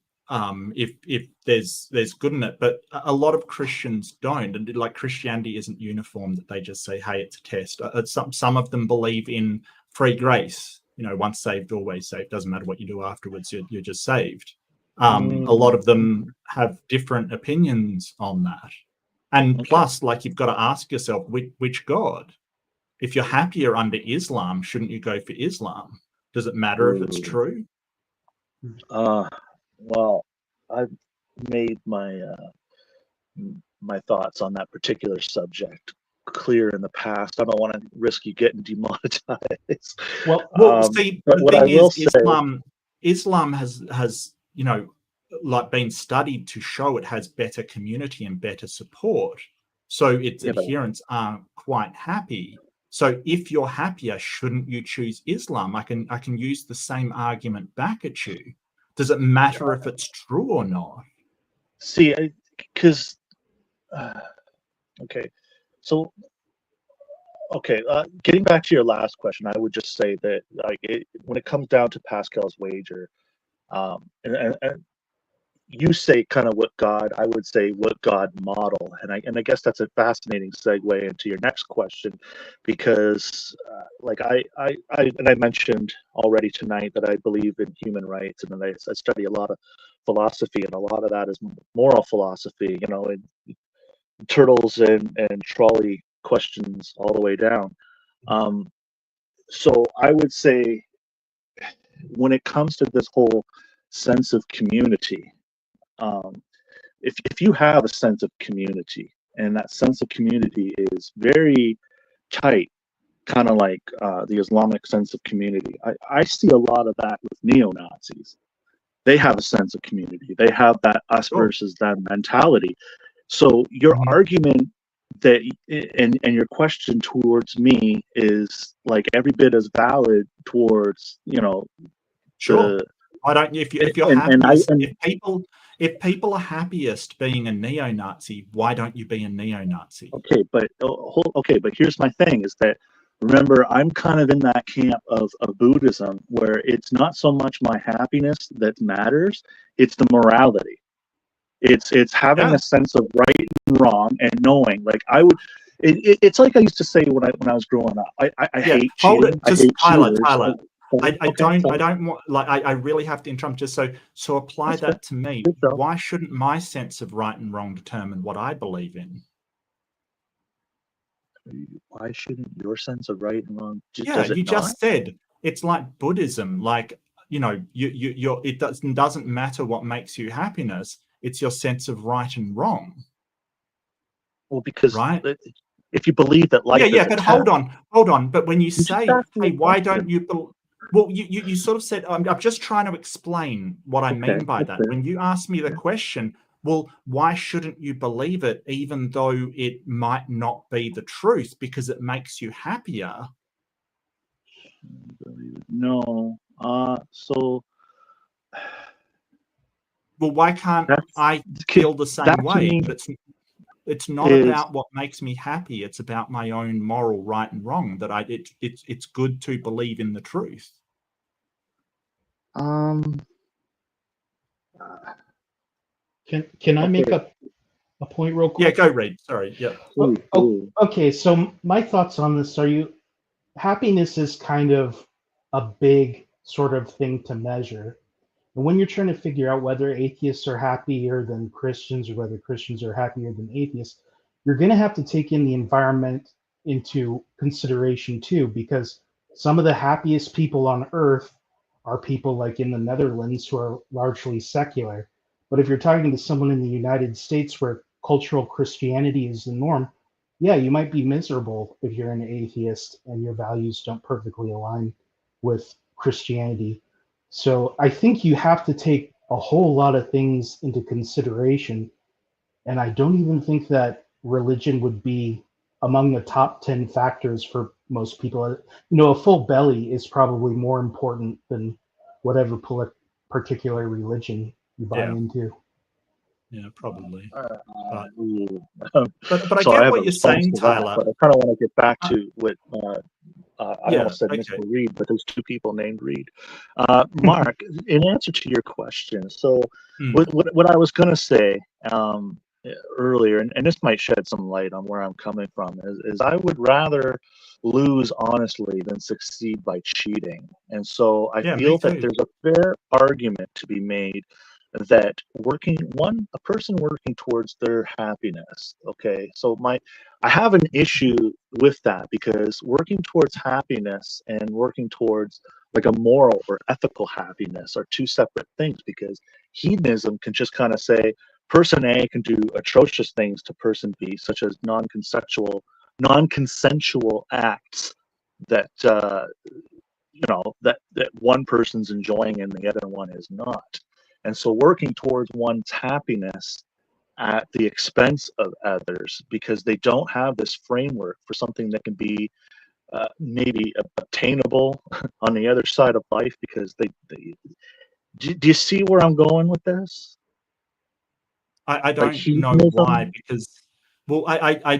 A: if there's good in it, but a lot of Christians don't, and like Christianity isn't uniform that they just say, hey, it's a test. Some of them believe in free grace, you know, once saved, always saved, doesn't matter what you do afterwards, you're just saved. A lot of them have different opinions on that. And plus, like, you've got to ask yourself, which God? If you're happier under Islam, shouldn't you go for Islam? Does it matter if it's true?
B: Well, I've made my my thoughts on that particular subject clear in the past. I don't want to risk you getting demonetized.
A: Well, see, the thing is, Islam has you know, like been studied to show it has better community and better support, so its adherents are quite happy. So if you're happier, shouldn't you choose Islam? I can use the same argument back at you. Does it matter if it's true or not?
B: See, because okay, so getting back to your last question, I would just say that like when it comes down to Pascal's wager, and you say kind of what God, I would say what God model, and I guess that's a fascinating segue into your next question, because like I mentioned already tonight that I believe in human rights, and I study a lot of philosophy, and a lot of that is moral philosophy, you know, and turtles and trolley questions all the way down. So I would say when it comes to this whole sense of community, if you have a sense of community, and that sense of community is very tight, kind of like the Islamic sense of community, I see a lot of that with neo-Nazis. They have a sense of community. They have that us versus them mentality. So your argument that and your question towards me is like every bit as valid towards, you know,
A: Why don't you, if you're happiest, if people are happiest being a neo-Nazi, why don't you be a neo-Nazi?
B: Okay, but here's my thing: is that, remember, I'm kind of in that camp of Buddhism where it's not so much my happiness that matters; it's the morality. It's having a sense of right and wrong and knowing. Like I would, it's like I used to say when I was growing up. I hate cheating.
A: Tyler. I don't want, like, I really have to interrupt just so apply that to me. Why shouldn't my sense of right and wrong determine what I believe in?
B: Why shouldn't your sense of right and wrong?
A: Just said it's like Buddhism. Like, you know, it doesn't matter what makes you happiness. It's your sense of right and wrong.
B: Well, because if you believe that life
A: yeah,
B: is
A: but
B: eternal.
A: hold on. But when you
B: just
A: say,
B: asked me
A: hey,
B: a
A: why
B: question.
A: don't you? Well, you sort of said, I'm just trying to explain what I
B: Okay,
A: mean by
B: that's
A: that.
B: fair.
A: When you ask me the question, well, why shouldn't you believe it, even though it might not be the truth, because it makes you happier?
B: No. So
A: Well, why can't
B: that's
A: I feel the same
B: that to
A: way?
B: me
A: But it's not
B: is
A: about what makes me happy. It's about my own moral right and wrong. That it's good to believe in the truth.
C: Can I make
B: okay.
C: a point real
A: Yeah,
C: quick?
A: go read. Sorry. Yeah.
C: Okay, so my thoughts on this are happiness is kind of a big sort of thing to measure. And when you're trying to figure out whether atheists are happier than Christians or whether Christians are happier than atheists, you're going to have to take in the environment into consideration too, because some of the happiest people on earth are people like in the Netherlands who are largely secular. But if you're talking to someone in the United States where cultural Christianity is the norm, yeah, you might be miserable if you're an atheist and your values don't perfectly align with Christianity. So I think you have to take a whole lot of things into consideration. And I don't even think that religion would be among the top 10 factors for most people. A full belly is probably more important than whatever particular religion you buy
A: Yeah.
C: into.
A: Yeah, probably. But I
B: So I
A: get
B: have a
A: what you're
B: response
A: saying,
B: to that,
A: Tyler.
B: but I kind of want to get back to what I
A: Yeah,
B: almost said
A: okay.
B: Mr. Reed, but there's two people named Reed. Mark, in answer to your question, so what I was going to say earlier, and this might shed some light on where I'm coming from, is I would rather lose honestly than succeed by cheating. And so I
A: Yeah, me
B: feel that
A: too.
B: there's a fair argument to be made that a person working towards their happiness, okay, so I have an issue with that, because working towards happiness and working towards like a moral or ethical happiness are two separate things, because hedonism can just kind of say person A can do atrocious things to person B, such as non-consensual acts that that one person's enjoying and the other one is not. And so working towards one's happiness at the expense of others, because they don't have this framework for something that can be maybe obtainable on the other side of life, because do you see where I'm going with this?
A: I
B: Like
A: don't know why,
B: hedonism.
A: because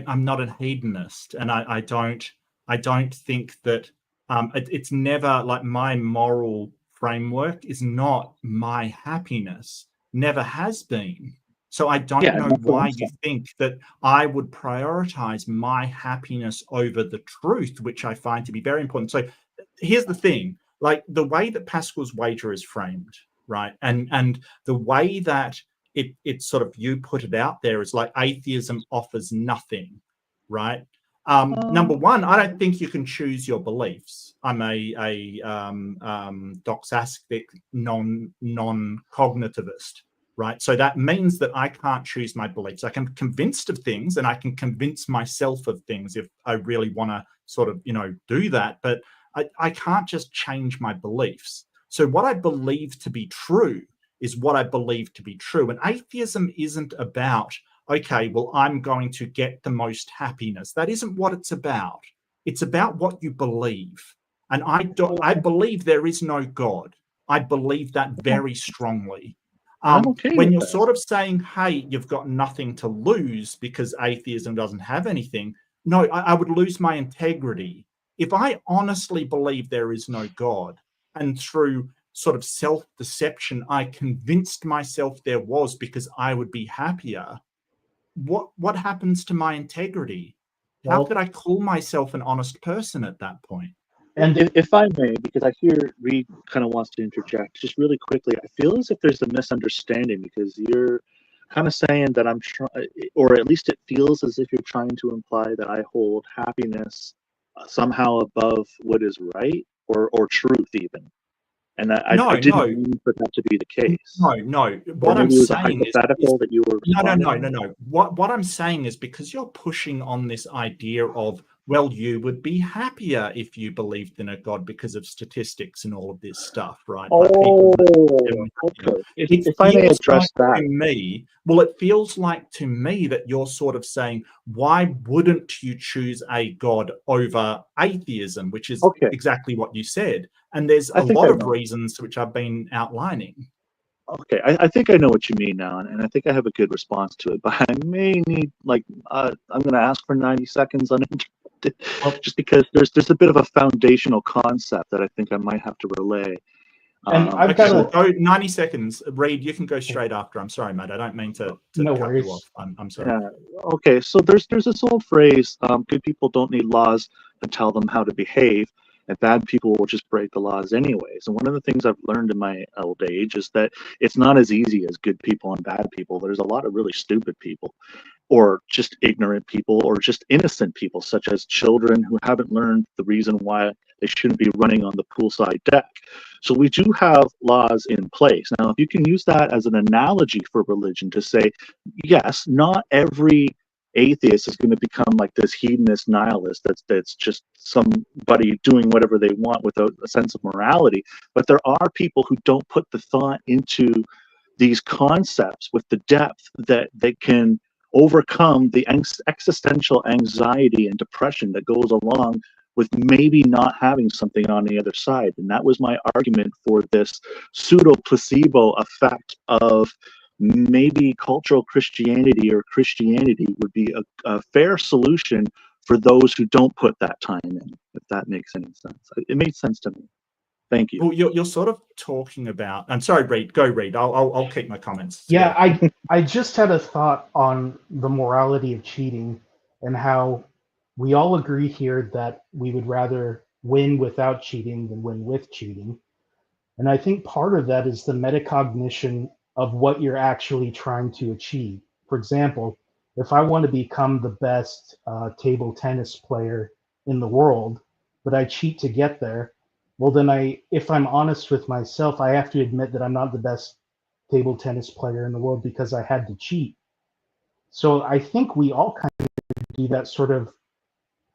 A: I'm not a hedonist, and I don't think that it's never like my moral framework is not my happiness, never has been. So I don't
B: Yeah,
A: know
B: that's what
A: why
B: I'm
A: you
B: saying.
A: think that I would prioritize my happiness over the truth, which I find to be very important. So here's the thing, like the way that Pascal's wager is framed, right? And the way that it's sort of, you put it out there as like atheism offers nothing, right? Number one, I don't think you can choose your beliefs. I'm a doxastic non-cognitivist, right? So that means that I can't choose my beliefs. I can be convinced of things, and I can convince myself of things if I really want to sort of do that, but I can't just change my beliefs. So what I believe to be true is what I believe to be true. And atheism isn't about, okay, well, I'm going to get the most happiness. That isn't what it's about. It's about what you believe. And I believe there is no God. I believe that very strongly.
B: And I'm okay
A: When
B: with
A: you're
B: that.
A: sort of saying, hey, you've got nothing to lose because atheism doesn't have anything, no, I would lose my integrity. If I honestly believe there is no God, and through sort of self-deception I convinced myself there was because I would be happier, what happens to my integrity? How
B: Well,
A: could I call myself an honest person at that point?
B: and if I may, because I hear Reed kind of wants to interject, just really quickly, I feel as if there's a misunderstanding, because you're kind of saying that I'm trying, or at least it feels as if you're trying to imply that I hold happiness somehow above what is right or truth even. And I didn't mean for that to be the case.
A: No. What I'm saying is
B: that you were
A: no. What I'm saying is, because you're pushing on this idea of, well, you would be happier if you believed in a God because of statistics and all of this stuff, right?
B: Okay. If I may address that.
A: It feels like to me that you're sort of saying, why wouldn't you choose a God over atheism, which is exactly what you said. And there's a lot of reasons which I've been outlining.
B: Okay, I think I know what you mean now, and I think I have a good response to it. But I may need, I'm going to ask for 90 seconds uninterrupted, just because there's a bit of a foundational concept that I think I might have to relay.
C: And I've got
A: go 90 seconds. Reed, you can go straight after. I'm sorry, mate. I don't mean to
C: no
A: cut
C: worries.
A: you off. I'm sorry.
B: Okay, so there's this old phrase: good people don't need laws to tell them how to behave, and bad people will just break the laws anyways. And one of the things I've learned in my old age is that it's not as easy as good people and bad people. There's a lot of really stupid people, or just ignorant people, or just innocent people, such as children who haven't learned the reason why they shouldn't be running on the poolside deck. So we do have laws in place. Now, if you can use that as an analogy for religion to say, yes, not every atheist is going to become like this hedonist nihilist that's just somebody doing whatever they want without a sense of morality, but there are people who don't put the thought into these concepts with the depth that they can overcome the existential anxiety and depression that goes along with maybe not having something on the other side. And that was my argument for this pseudo placebo effect of maybe cultural Christianity or Christianity would be a fair solution for those who don't put that time in, if that makes any sense. It made sense to me. Thank you.
A: Well, you're sort of talking about. I'm sorry, Reed. Go, Reed. I'll keep my comments.
C: Yeah, I just had a thought on the morality of cheating and how we all agree here that we would rather win without cheating than win with cheating. And I think part of that is the metacognition of what you're actually trying to achieve. For example, if I want to become the best table tennis player in the world, but I cheat to get there, well, then if I'm honest with myself, I have to admit that I'm not the best table tennis player in the world because I had to cheat. So I think we all kind of do that sort of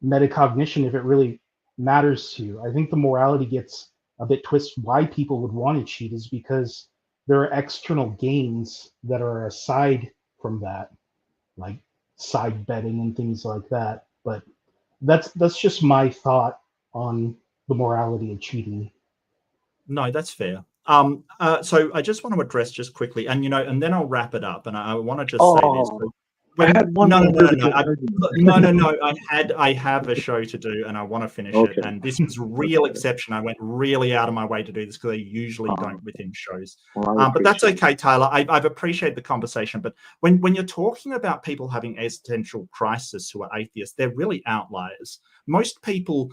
C: metacognition if it really matters to you. I think the morality gets a bit twisted. Why people would want to cheat is because there are external gains that are aside from that, like side betting and things like that. But that's just my thought on the morality of cheating.
A: No, that's fair. So I just want to address just quickly, and and then I'll wrap it up. And I want to just say this.
B: I had one
A: no,
B: more
A: I have a show to do, and I want to finish it. And this was a real exception. I went really out of my way to do this because I usually don't within shows. But that's okay, Taylor. I've appreciated the conversation. But when you're talking about people having existential crisis who are atheists, they're really outliers. Most people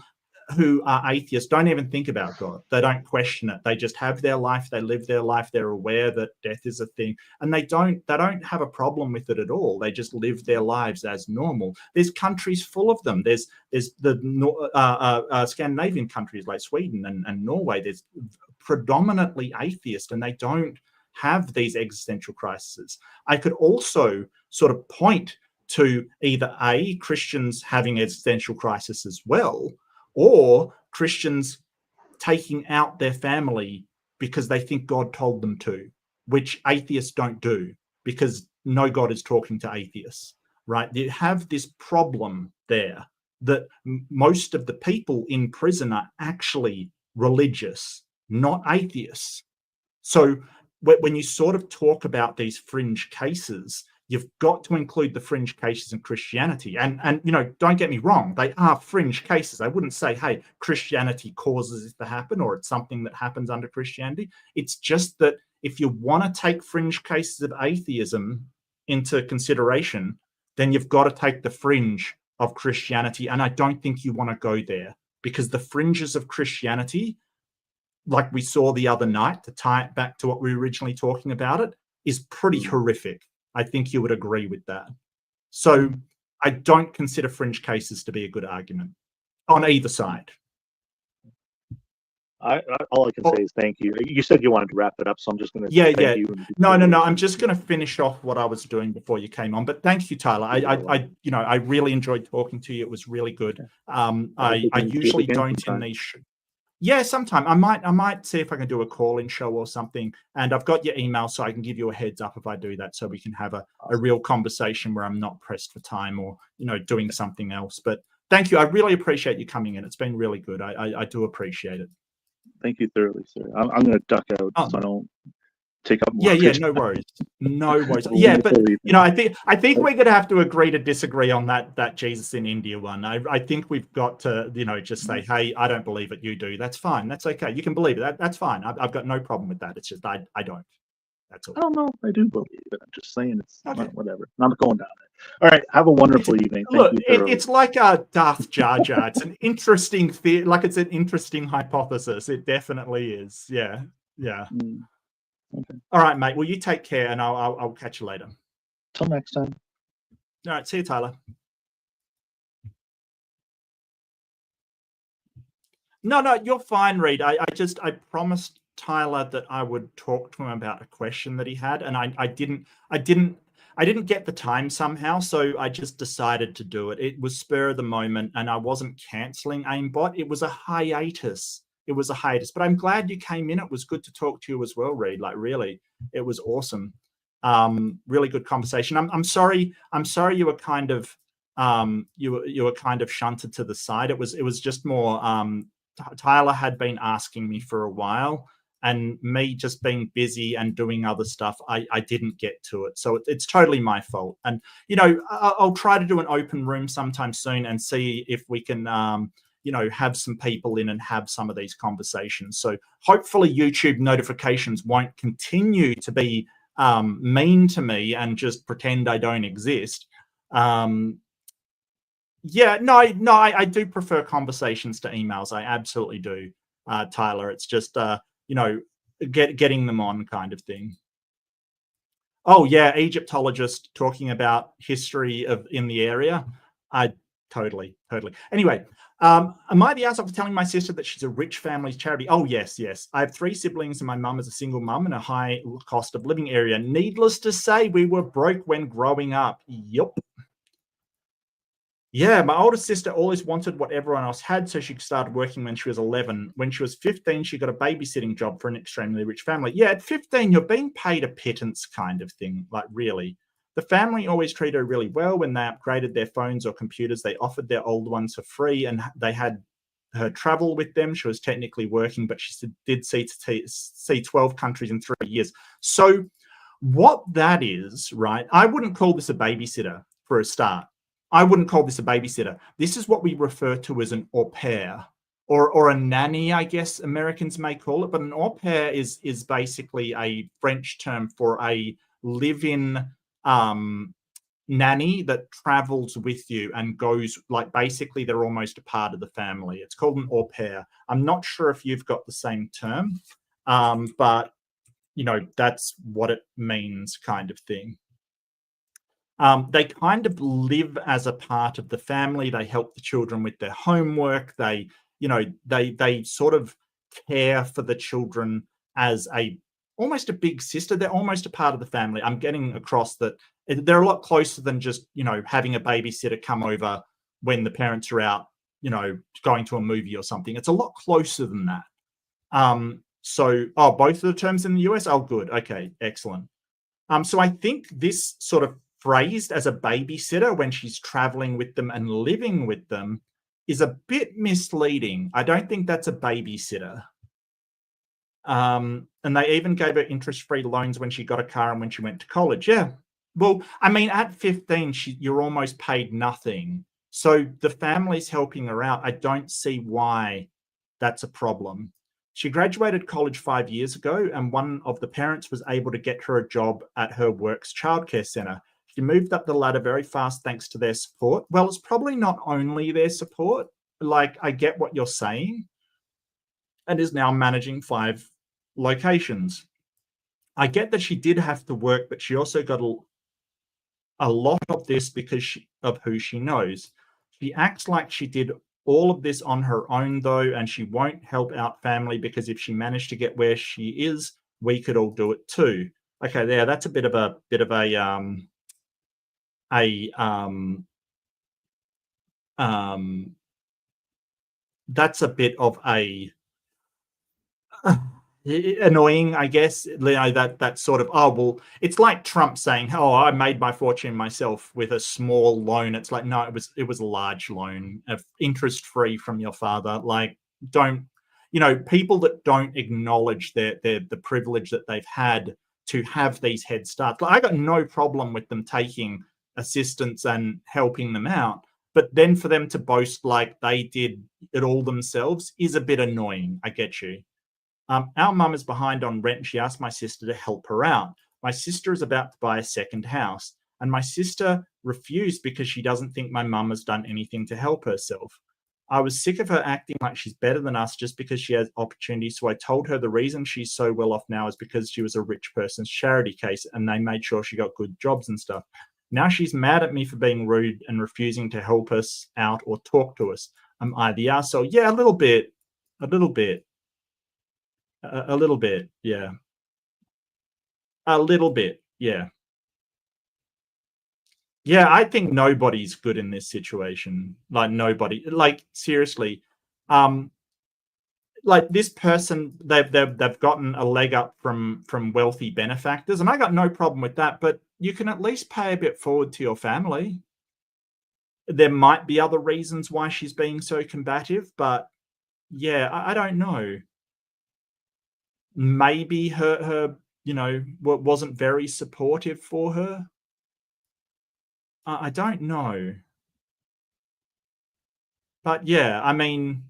A: who are atheists don't even think about God. They don't question it. They just have their life. They live their life. They're aware that death is a thing, and they don't have a problem with it at all. They just live their lives as normal. There's countries full of them. There's the Scandinavian countries like Sweden and Norway. There's predominantly atheist, and they don't have these existential crises. I could also sort of point to either Christians having existential crisis as well, or Christians taking out their family because they think God told them to, which atheists don't do because no God is talking to atheists, right? You have this problem there that most of the people in prison are actually religious, not atheists. So when you sort of talk about these fringe cases, you've got to include the fringe cases in Christianity. And don't get me wrong, they are fringe cases. I wouldn't say, hey, Christianity causes it to happen or it's something that happens under Christianity. It's just that if you want to take fringe cases of atheism into consideration, then you've got to take the fringe of Christianity. And I don't think you want to go there because the fringes of Christianity, like we saw the other night, to tie it back to what we were originally talking about, it is pretty horrific. I think you would agree with that. So I don't consider fringe cases to be a good argument on either side.
B: All I can say is thank you. You said you wanted to wrap it up, so I'm just going to
A: Yeah.
B: thank you.
A: No. I'm just going to finish off what I was doing before you came on. But thank you, Tyler. I really enjoyed talking to you. It was really good. I usually don't in these. Yeah, sometime I might see if I can do a call-in show or something. And I've got your email, so I can give you a heads up if I do that, so we can have a real conversation where I'm not pressed for time or doing something else. But thank you. I really appreciate you coming in. It's been really good. I do appreciate it.
B: Thank you thoroughly, sir. I'm going to duck out so I don't take up more.
A: Yeah, no worries. Yeah, but I think we're going to have to agree to disagree on that Jesus in India one. I think we've got to just say, hey, I don't believe it, you do. That's fine. That's okay. You can believe it. That's fine. I've got no problem with that. It's just I don't. That's all.
B: I don't know if I do believe it. I'm just saying it's whatever. I'm not going down it. All right. Have a wonderful evening. Thank you.
A: It's like a Darth Jar Jar. It's an interesting it's an interesting hypothesis. It definitely is. Yeah.
B: Okay.
A: All right, mate. Well, you take care, and I'll catch you later.
B: Till next time.
A: All right. See you, Tyler. No, you're fine, Reed. I promised Tyler that I would talk to him about a question that he had, and I didn't get the time somehow, so I just decided to do it. It was spur of the moment, and I wasn't canceling AIMBOT. It was a hiatus. But I'm glad you came in. It was good to talk to you as well, Reed. Like, really, it was awesome. Really good conversation. I'm sorry you were kind of you were kind of shunted to the side. It was just more Tyler had been asking me for a while, and me just being busy and doing other stuff, I didn't get to it. So it's totally my fault. And I'll try to do an open room sometime soon and see if we can have some people in and have some of these conversations. So hopefully YouTube notifications won't continue to be mean to me and just pretend I don't exist. I do prefer conversations to emails. I absolutely do, Tyler. It's just getting them on kind of thing. Oh yeah, Egyptologist talking about history in the area. I totally. Anyway, am I the asshole for telling my sister that she's a rich family's charity? Oh yes. I have 3 siblings, and my mum is a single mum in a high cost of living area. Needless to say, we were broke when growing up. Yup. Yeah, my older sister always wanted what everyone else had, so she started working when she was 11. When she was 15, she got a babysitting job for an extremely rich family. Yeah, at 15, you're being paid a pittance kind of thing, like really. The family always treated her really well. When they upgraded their phones or computers, they offered their old ones for free, and they had her travel with them. She was technically working, but she did see 12 countries in 3 years. So what that is, right, I wouldn't call this a babysitter for a start. I wouldn't call this a babysitter. This is what we refer to as an au pair, or a nanny, I guess Americans may call it. But an au pair is basically a French term for a live-in nanny that travels with you and goes, like, basically they're almost a part of the family. It's called an au pair. I'm not sure if you've got the same term, but that's what it means, kind of thing. They kind of live as a part of the family. They help the children with their homework. They sort of care for the children as almost a big sister. They're almost a part of the family. I'm getting across that they're a lot closer than just, having a babysitter come over when the parents are out, going to a movie or something. It's a lot closer than that. Both of the terms in the US? Oh, good. Okay, excellent. So I think this sort of phrased as a babysitter when she's traveling with them and living with them is a bit misleading. I don't think that's a babysitter. And they even gave her interest-free loans when she got a car and when she went to college. Yeah. Well, I mean, at 15, you're almost paid nothing. So the family's helping her out. I don't see why that's a problem. She graduated college 5 years ago, and one of the parents was able to get her a job at her work's childcare center. She moved up the ladder very fast thanks to their support. Well, it's probably not only their support. Like, I get what you're saying, and is now managing 5 locations. I get that she did have to work, but she also got a lot of this because of who she knows. She acts like she did all of this on her own, though, and she won't help out family because if she managed to get where she is, we could all do it too. Okay, there. That's a bit of a that's a bit of a annoying, I guess. You know, that sort of, oh well, it's like Trump saying, oh, I made my fortune myself with a small loan. It's like, no, it was a large loan, interest free from your father. Like, don't, you know, people that don't acknowledge the privilege that they've had to have these head starts. Like, I got no problem with them taking assistance and helping them out, but then for them to boast like they did it all themselves is a bit annoying. I get you. Our mum is behind on rent and she asked my sister to help her out. My sister is about to buy a second house and my sister refused because she doesn't think my mum has done anything to help herself. I was sick of her acting like she's better than us just because she has opportunity. So I told her the reason she's so well off now is because she was a rich person's charity case and they made sure she got good jobs and stuff. Now she's mad at me for being rude and refusing to help us out or talk to us. Am I the arsehole? Yeah, a little bit. A little bit. A little bit, yeah. A little bit, yeah. Yeah, I think nobody's good in this situation. Like nobody. Like seriously, like this person, they've gotten a leg up from wealthy benefactors, and I got no problem with that. But you can at least pay a bit forward to your family. There might be other reasons why she's being so combative, but yeah, I don't know. Maybe her you know, wasn't very supportive for her. I don't know. But yeah, I mean,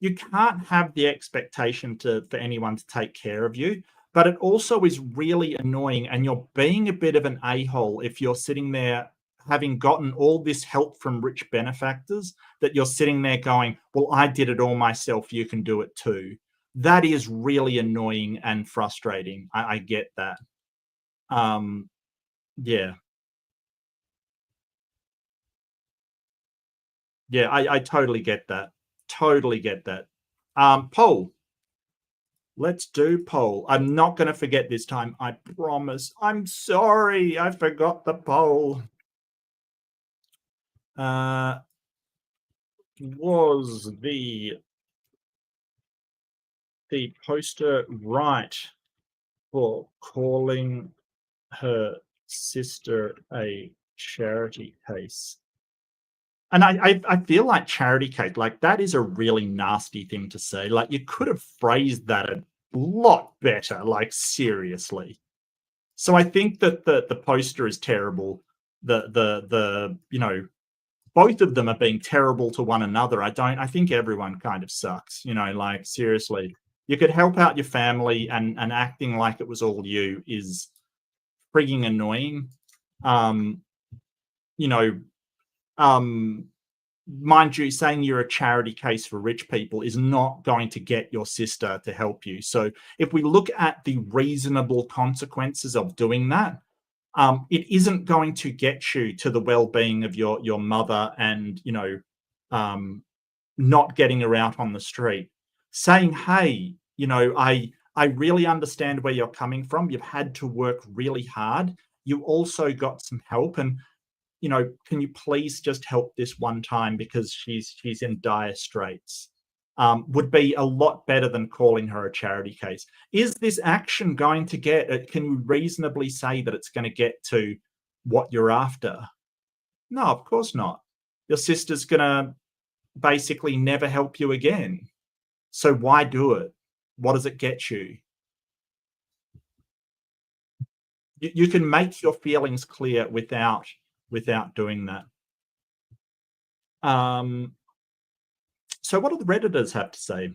A: you can't have the expectation for anyone to take care of you, but it also is really annoying and you're being a bit of an a-hole if you're sitting there having gotten all this help from rich benefactors that you're sitting there going, well, I did it all myself, you can do it too. That is really annoying and frustrating. I get that. Yeah. Yeah, I totally get that. Totally get that. Poll. Let's do poll. I'm not going to forget this time. I promise. I'm sorry. I forgot the poll. Was the poster right for calling her sister a charity case? And I feel like charity case, like that is a really nasty thing to say. Like you could have phrased that a lot better, like seriously. So I think that the poster is terrible. The you know, both of them are being terrible to one another. I think everyone kind of sucks, you know, like seriously. You could help out your family and acting like it was all you is frigging annoying. You know, mind you, saying you're a charity case for rich people is not going to get your sister to help you. So if we look at the reasonable consequences of doing that, it isn't going to get you to the well-being of your mother and, you know, not getting her out on the street. Saying, hey, you know, I really understand where you're coming from. You've had to work really hard. You also got some help, and you know, can you please just help this one time because she's in dire straits? Would be a lot better than calling her a charity case. Is this action going to get, can you reasonably say that it's going to get to what you're after? No, of course not. Your sister's going to basically never help you again. So why do it? What does it get you? You can make your feelings clear without doing that. So what do the Redditors have to say?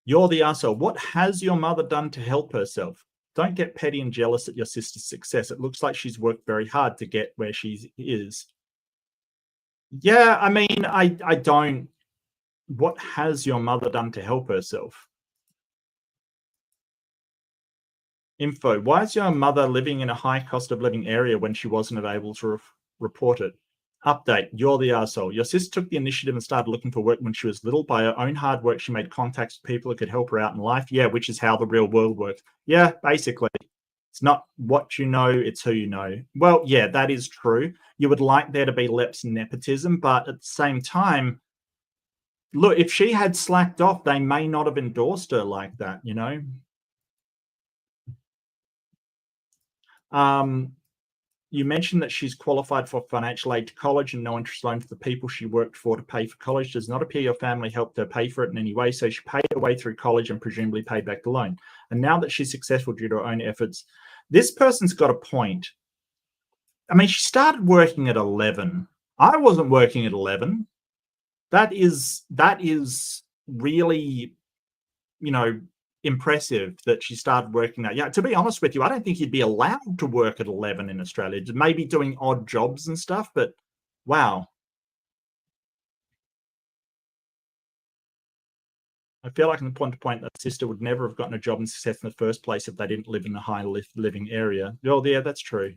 A: You're the arsehole. What has your mother done to help herself? Don't get petty and jealous at your sister's success. It looks like she's worked very hard to get where she is. Yeah, I mean, I don't. What has your mother done to help herself? Info. Why is your mother living in a high cost of living area when she wasn't able to report it? Update, you're the arsehole. Your sister took the initiative and started looking for work when she was little. By her own hard work, she made contacts with people who could help her out in life. Yeah, which is how the real world works. Yeah, basically. It's not what you know, it's who you know. Well, yeah, that is true. You would like there to be less nepotism, but at the same time, look, if she had slacked off, they may not have endorsed her like that, you know? You mentioned that she's qualified for financial aid to college and no interest loan for the people she worked for to pay for college. Does not appear your family helped her pay for it in any way, so she paid her way through college and presumably paid back the loan. And now that she's successful due to her own efforts, this person's got a point. I mean, she started working at 11. I wasn't working at 11. That is really, you know, impressive that she started working that. Yeah, to be honest with you, I don't think you'd be allowed to work at 11 in Australia. Maybe doing odd jobs and stuff, but wow. I feel like, in the point to point, that sister would never have gotten a job and success in the first place if they didn't live in a high living area. Well, yeah, that's true.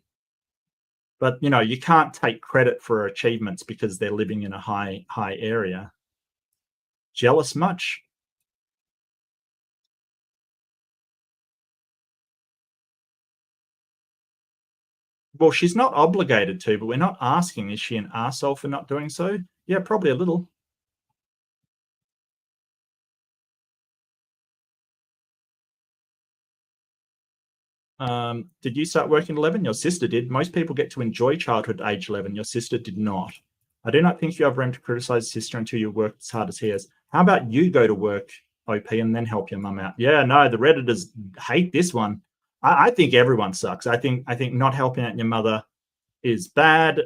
A: But, you know, you can't take credit for achievements because they're living in a high area. Jealous much? Well, she's not obligated to, but we're not asking, is she an arsehole for not doing so? Yeah, probably a little. Did you start working at 11? Your sister did. Most people get to enjoy childhood at age 11. Your sister did not. I do not think you have room to criticize sister until you work as hard as he has. How about you go to work, OP, and then help your mum out? Yeah, no, the Redditors hate this one. I think everyone sucks. I think not helping out your mother is bad.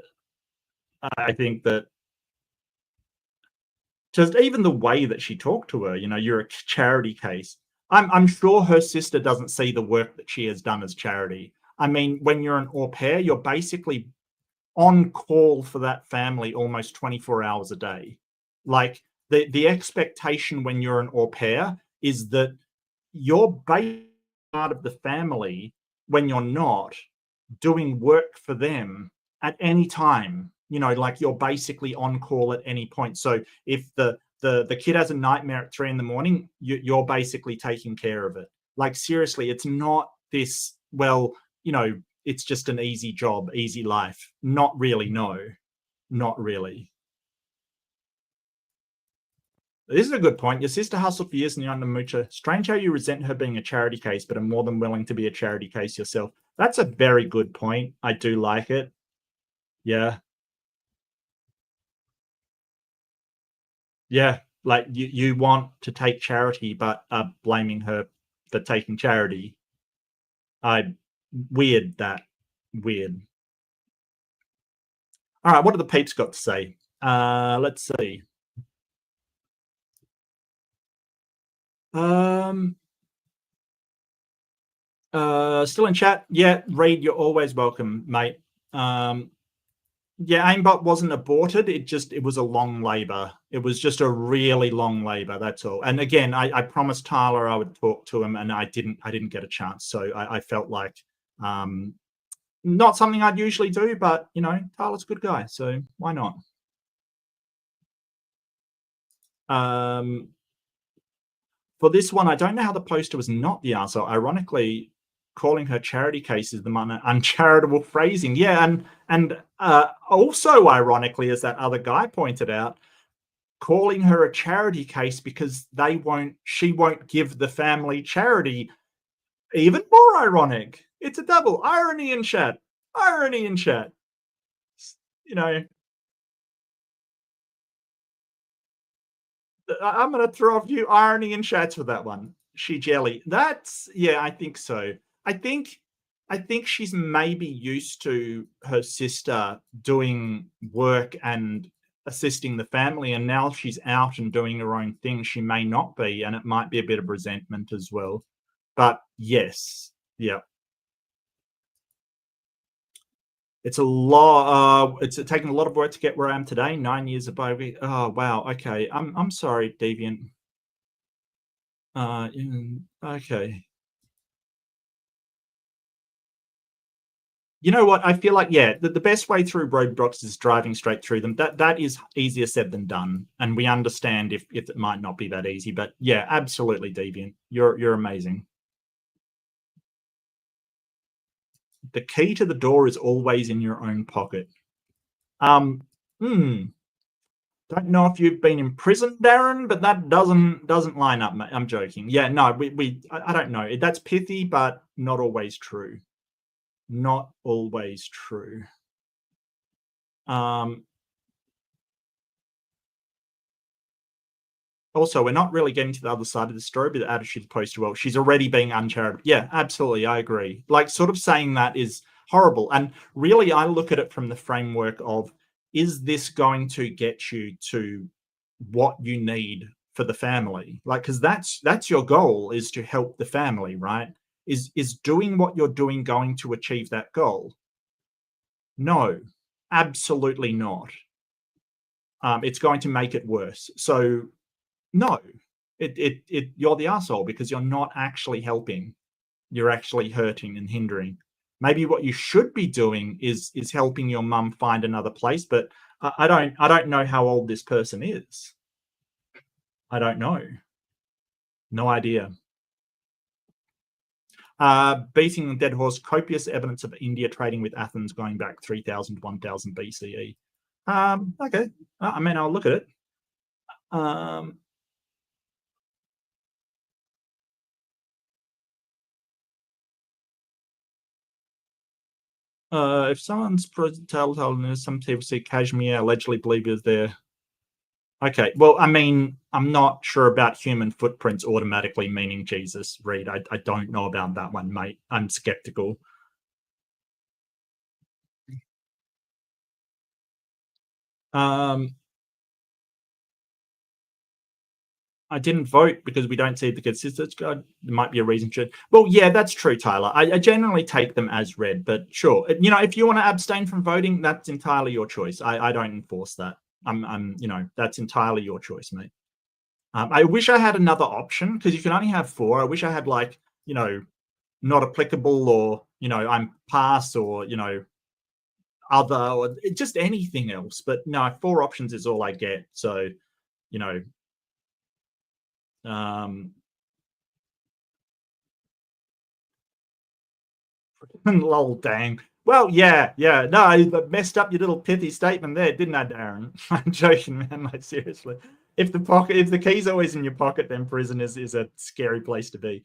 A: I think that just even the way that she talked to her, you know, you're a charity case. I'm sure her sister doesn't see the work that she has done as charity. I mean, when you're an au pair, you're basically on call for that family almost 24 hours a day. Like the expectation when you're an au pair is that you're basically part of the family when you're not doing work for them at any time. You know, like you're basically on call at any point. So if the kid has a nightmare at 3 a.m, you're basically taking care of it. Like, seriously, it's not this, well, you know, it's just an easy job, easy life. Not really, no. Not really. This is a good point. Your sister hustled for years in the Undermoocher. Strange how you resent her being a charity case, but are more than willing to be a charity case yourself. That's a very good point. I do like it. Yeah. Yeah, like you want to take charity, but blaming her for taking charity. Weird. Weird. All right, what have the peeps got to say? Let's see. Still in chat? Yeah, Reed, you're always welcome, mate. Yeah, AIMBOT wasn't aborted. It was a long labor. It was just a really long labor. That's all. And again, I promised Tyler I would talk to him, and I didn't get a chance. So I felt like not something I'd usually do, but you know, Tyler's a good guy, so why not? For this one, I don't know how the poster was not the answer. Ironically, calling her charity case is the uncharitable phrasing. Yeah, and also ironically, as that other guy pointed out, calling her a charity case because she won't give the family charity. Even more ironic. It's a double irony in chat. Irony in chat. You know, I'm going to throw a few irony in chats for that one. She jelly. That's, yeah, I think so. I think she's maybe used to her sister doing work and assisting the family, and now she's out and doing her own thing. She may not be, and it might be a bit of resentment as well. But yes, yeah. It's a lot. It's taken a lot of work to get where I am today. 9 years of baby. Oh wow. Okay. I'm sorry, Deviant. Okay. You know what? I feel like, yeah, the best way through roadblocks is driving straight through them. That is easier said than done. And we understand if it might not be that easy. But yeah, absolutely, Deviant. You're amazing. The key to the door is always in your own pocket. Don't know if you've been in prison, Darren, but that doesn't line up, mate. I'm joking. Yeah, no, I don't know. That's pithy, but not always true. Not always true. Also, we're not really getting to the other side of the story, but the attitude post well. She's already being uncharitable. Yeah, absolutely. I agree. Like, sort of saying that is horrible. And really, I look at it from the framework of, is this going to get you to what you need for the family? Like, because that's your goal, is to help the family, right? Is doing what you're doing going to achieve that goal? No, absolutely not. It's going to make it worse. So no, you're the asshole, because you're not actually helping. You're actually hurting and hindering. Maybe what you should be doing is helping your mum find another place. But I don't know how old this person is. I don't know. No idea. Beating the dead horse, copious evidence of India trading with Athens going back 3000 to 1000 BCE. Okay. I mean, I'll look at it. If someone's telltale, some people see Kashmir allegedly believe is there. Okay, well, I mean, I'm not sure about human footprints automatically meaning Jesus, Reed. I don't know about that one, mate. I'm skeptical. I didn't vote because we don't see the consistency. There might be a reason to. Well, yeah, that's true, Tyler. I generally take them as read, but sure. You know, if you want to abstain from voting, that's entirely your choice. I don't enforce that. You know, that's entirely your choice, mate. I wish I had another option, because you can only have 4. I wish I had, like, you know, not applicable, or, you know, I'm pass, or, you know, other, or just anything else. But no, 4 options is all I get. So, you know, lol, dang. Well, yeah. No, I messed up your little pithy statement there, didn't I, Darren? I'm joking, man. Like, seriously. If the key's always in your pocket, then prison is a scary place to be.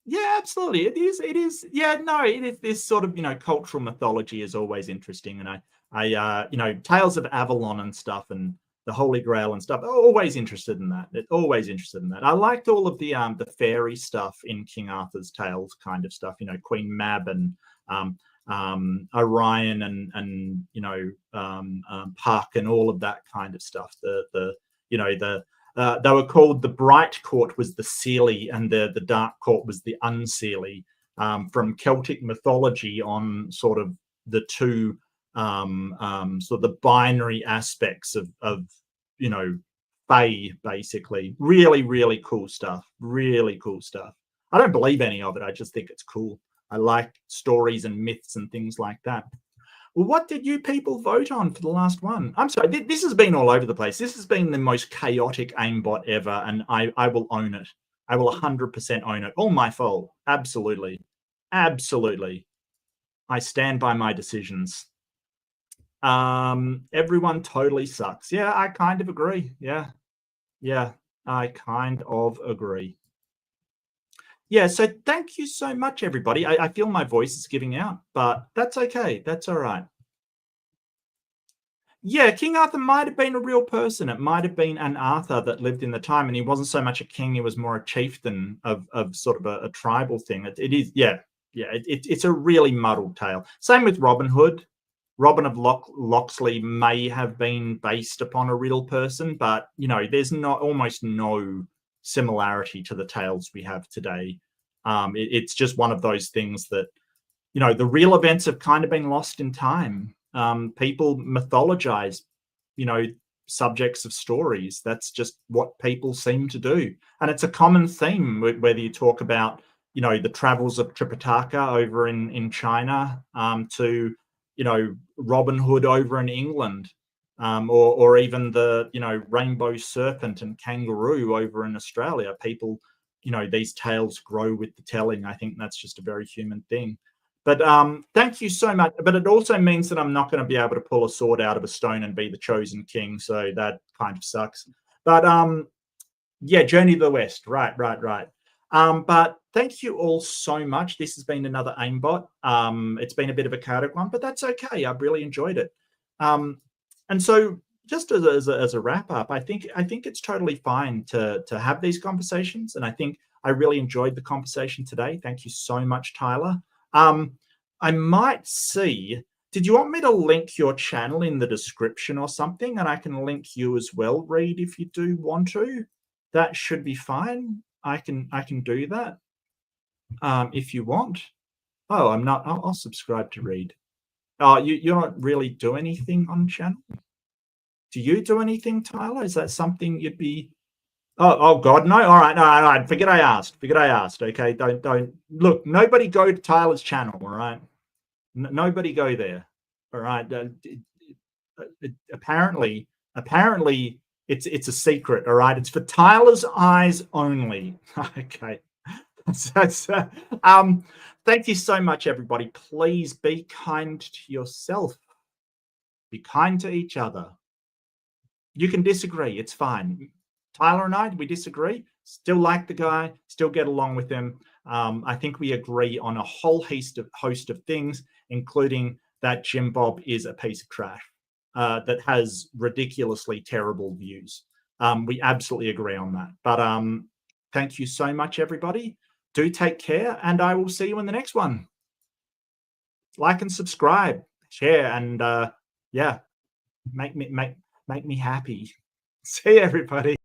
A: Yeah, absolutely. It is. Yeah, no, it is. This sort of, you know, cultural mythology is always interesting. And I you know, Tales of Avalon and stuff, and the Holy Grail and stuff, always interested in that. Always interested in that. I liked all of the fairy stuff in King Arthur's Tales kind of stuff, you know, Queen Mab and Orion and you know, Puck and all of that kind of stuff. The you know, they were called, the bright court was the Seelie and the dark court was the Unseelie, from Celtic mythology, on sort of the two sort of the binary aspects of you know, Fae, basically. Really cool stuff. Really cool stuff. I don't believe any of it. I just think it's cool. I like stories and myths and things like that. Well, what did you people vote on for the last one? I'm sorry, this has been all over the place. This has been the most chaotic aimbot ever, and I will own it. I will 100% own it. All my fault. Absolutely. Absolutely. I stand by my decisions. Everyone totally sucks. Yeah, I kind of agree. Yeah, I kind of agree. Yeah, so thank you so much, everybody. I feel my voice is giving out, but that's okay. That's all right. Yeah, King Arthur might have been a real person. It might have been an Arthur that lived in the time, and he wasn't so much a king, he was more a chieftain of sort of a tribal thing. It is, yeah. It's a really muddled tale. Same with Robin Hood. Robin of Locksley may have been based upon a real person, but, you know, there's almost no similarity to the tales we have today. It's just one of those things that, you know, the real events have kind of been lost in time. People mythologize, you know, subjects of stories. That's just what people seem to do. And it's a common theme, whether you talk about, you know, the travels of Tripitaka over in China, to, you know, Robin Hood over in England, or even the, you know, rainbow serpent and kangaroo over in Australia. People, you know, these tales grow with the telling. I think that's just a very human thing. But thank you so much. But it also means that I'm not going to be able to pull a sword out of a stone and be the chosen king. So that kind of sucks. But yeah, Journey to the West. Right. But thank you all so much. This has been another AIMBOT. It's been a bit of a chaotic one, but that's okay. I've really enjoyed it. And so just as a wrap up, I think it's totally fine to have these conversations. And I think I really enjoyed the conversation today. Thank you so much, Tyler. I might see, did you want me to link your channel in the description or something? And I can link you as well, Reed, if you do want to. That should be fine. I can do that if you want. Oh, I'm not. I'll subscribe to Reed. You don't really do anything on channel? Do you do anything, Tyler? Is that something you'd be... Oh God, no. All right. Forget I asked. Okay, don't look. Nobody go to Tyler's channel. All right, nobody go there. All right. Apparently, it's a secret. All right, it's for Tyler's eyes only. Okay. So, thank you so much, everybody. Please be kind to yourself. Be kind to each other. You can disagree. It's fine. Tyler and I, we disagree. Still like the guy. Still get along with him. I think we agree on a whole host of things, including that Jim Bob is a piece of trash that has ridiculously terrible views. We absolutely agree on that. But thank you so much, everybody. Do take care, and I will see you in the next one. Like and subscribe, share, and yeah, make me happy. See you, everybody.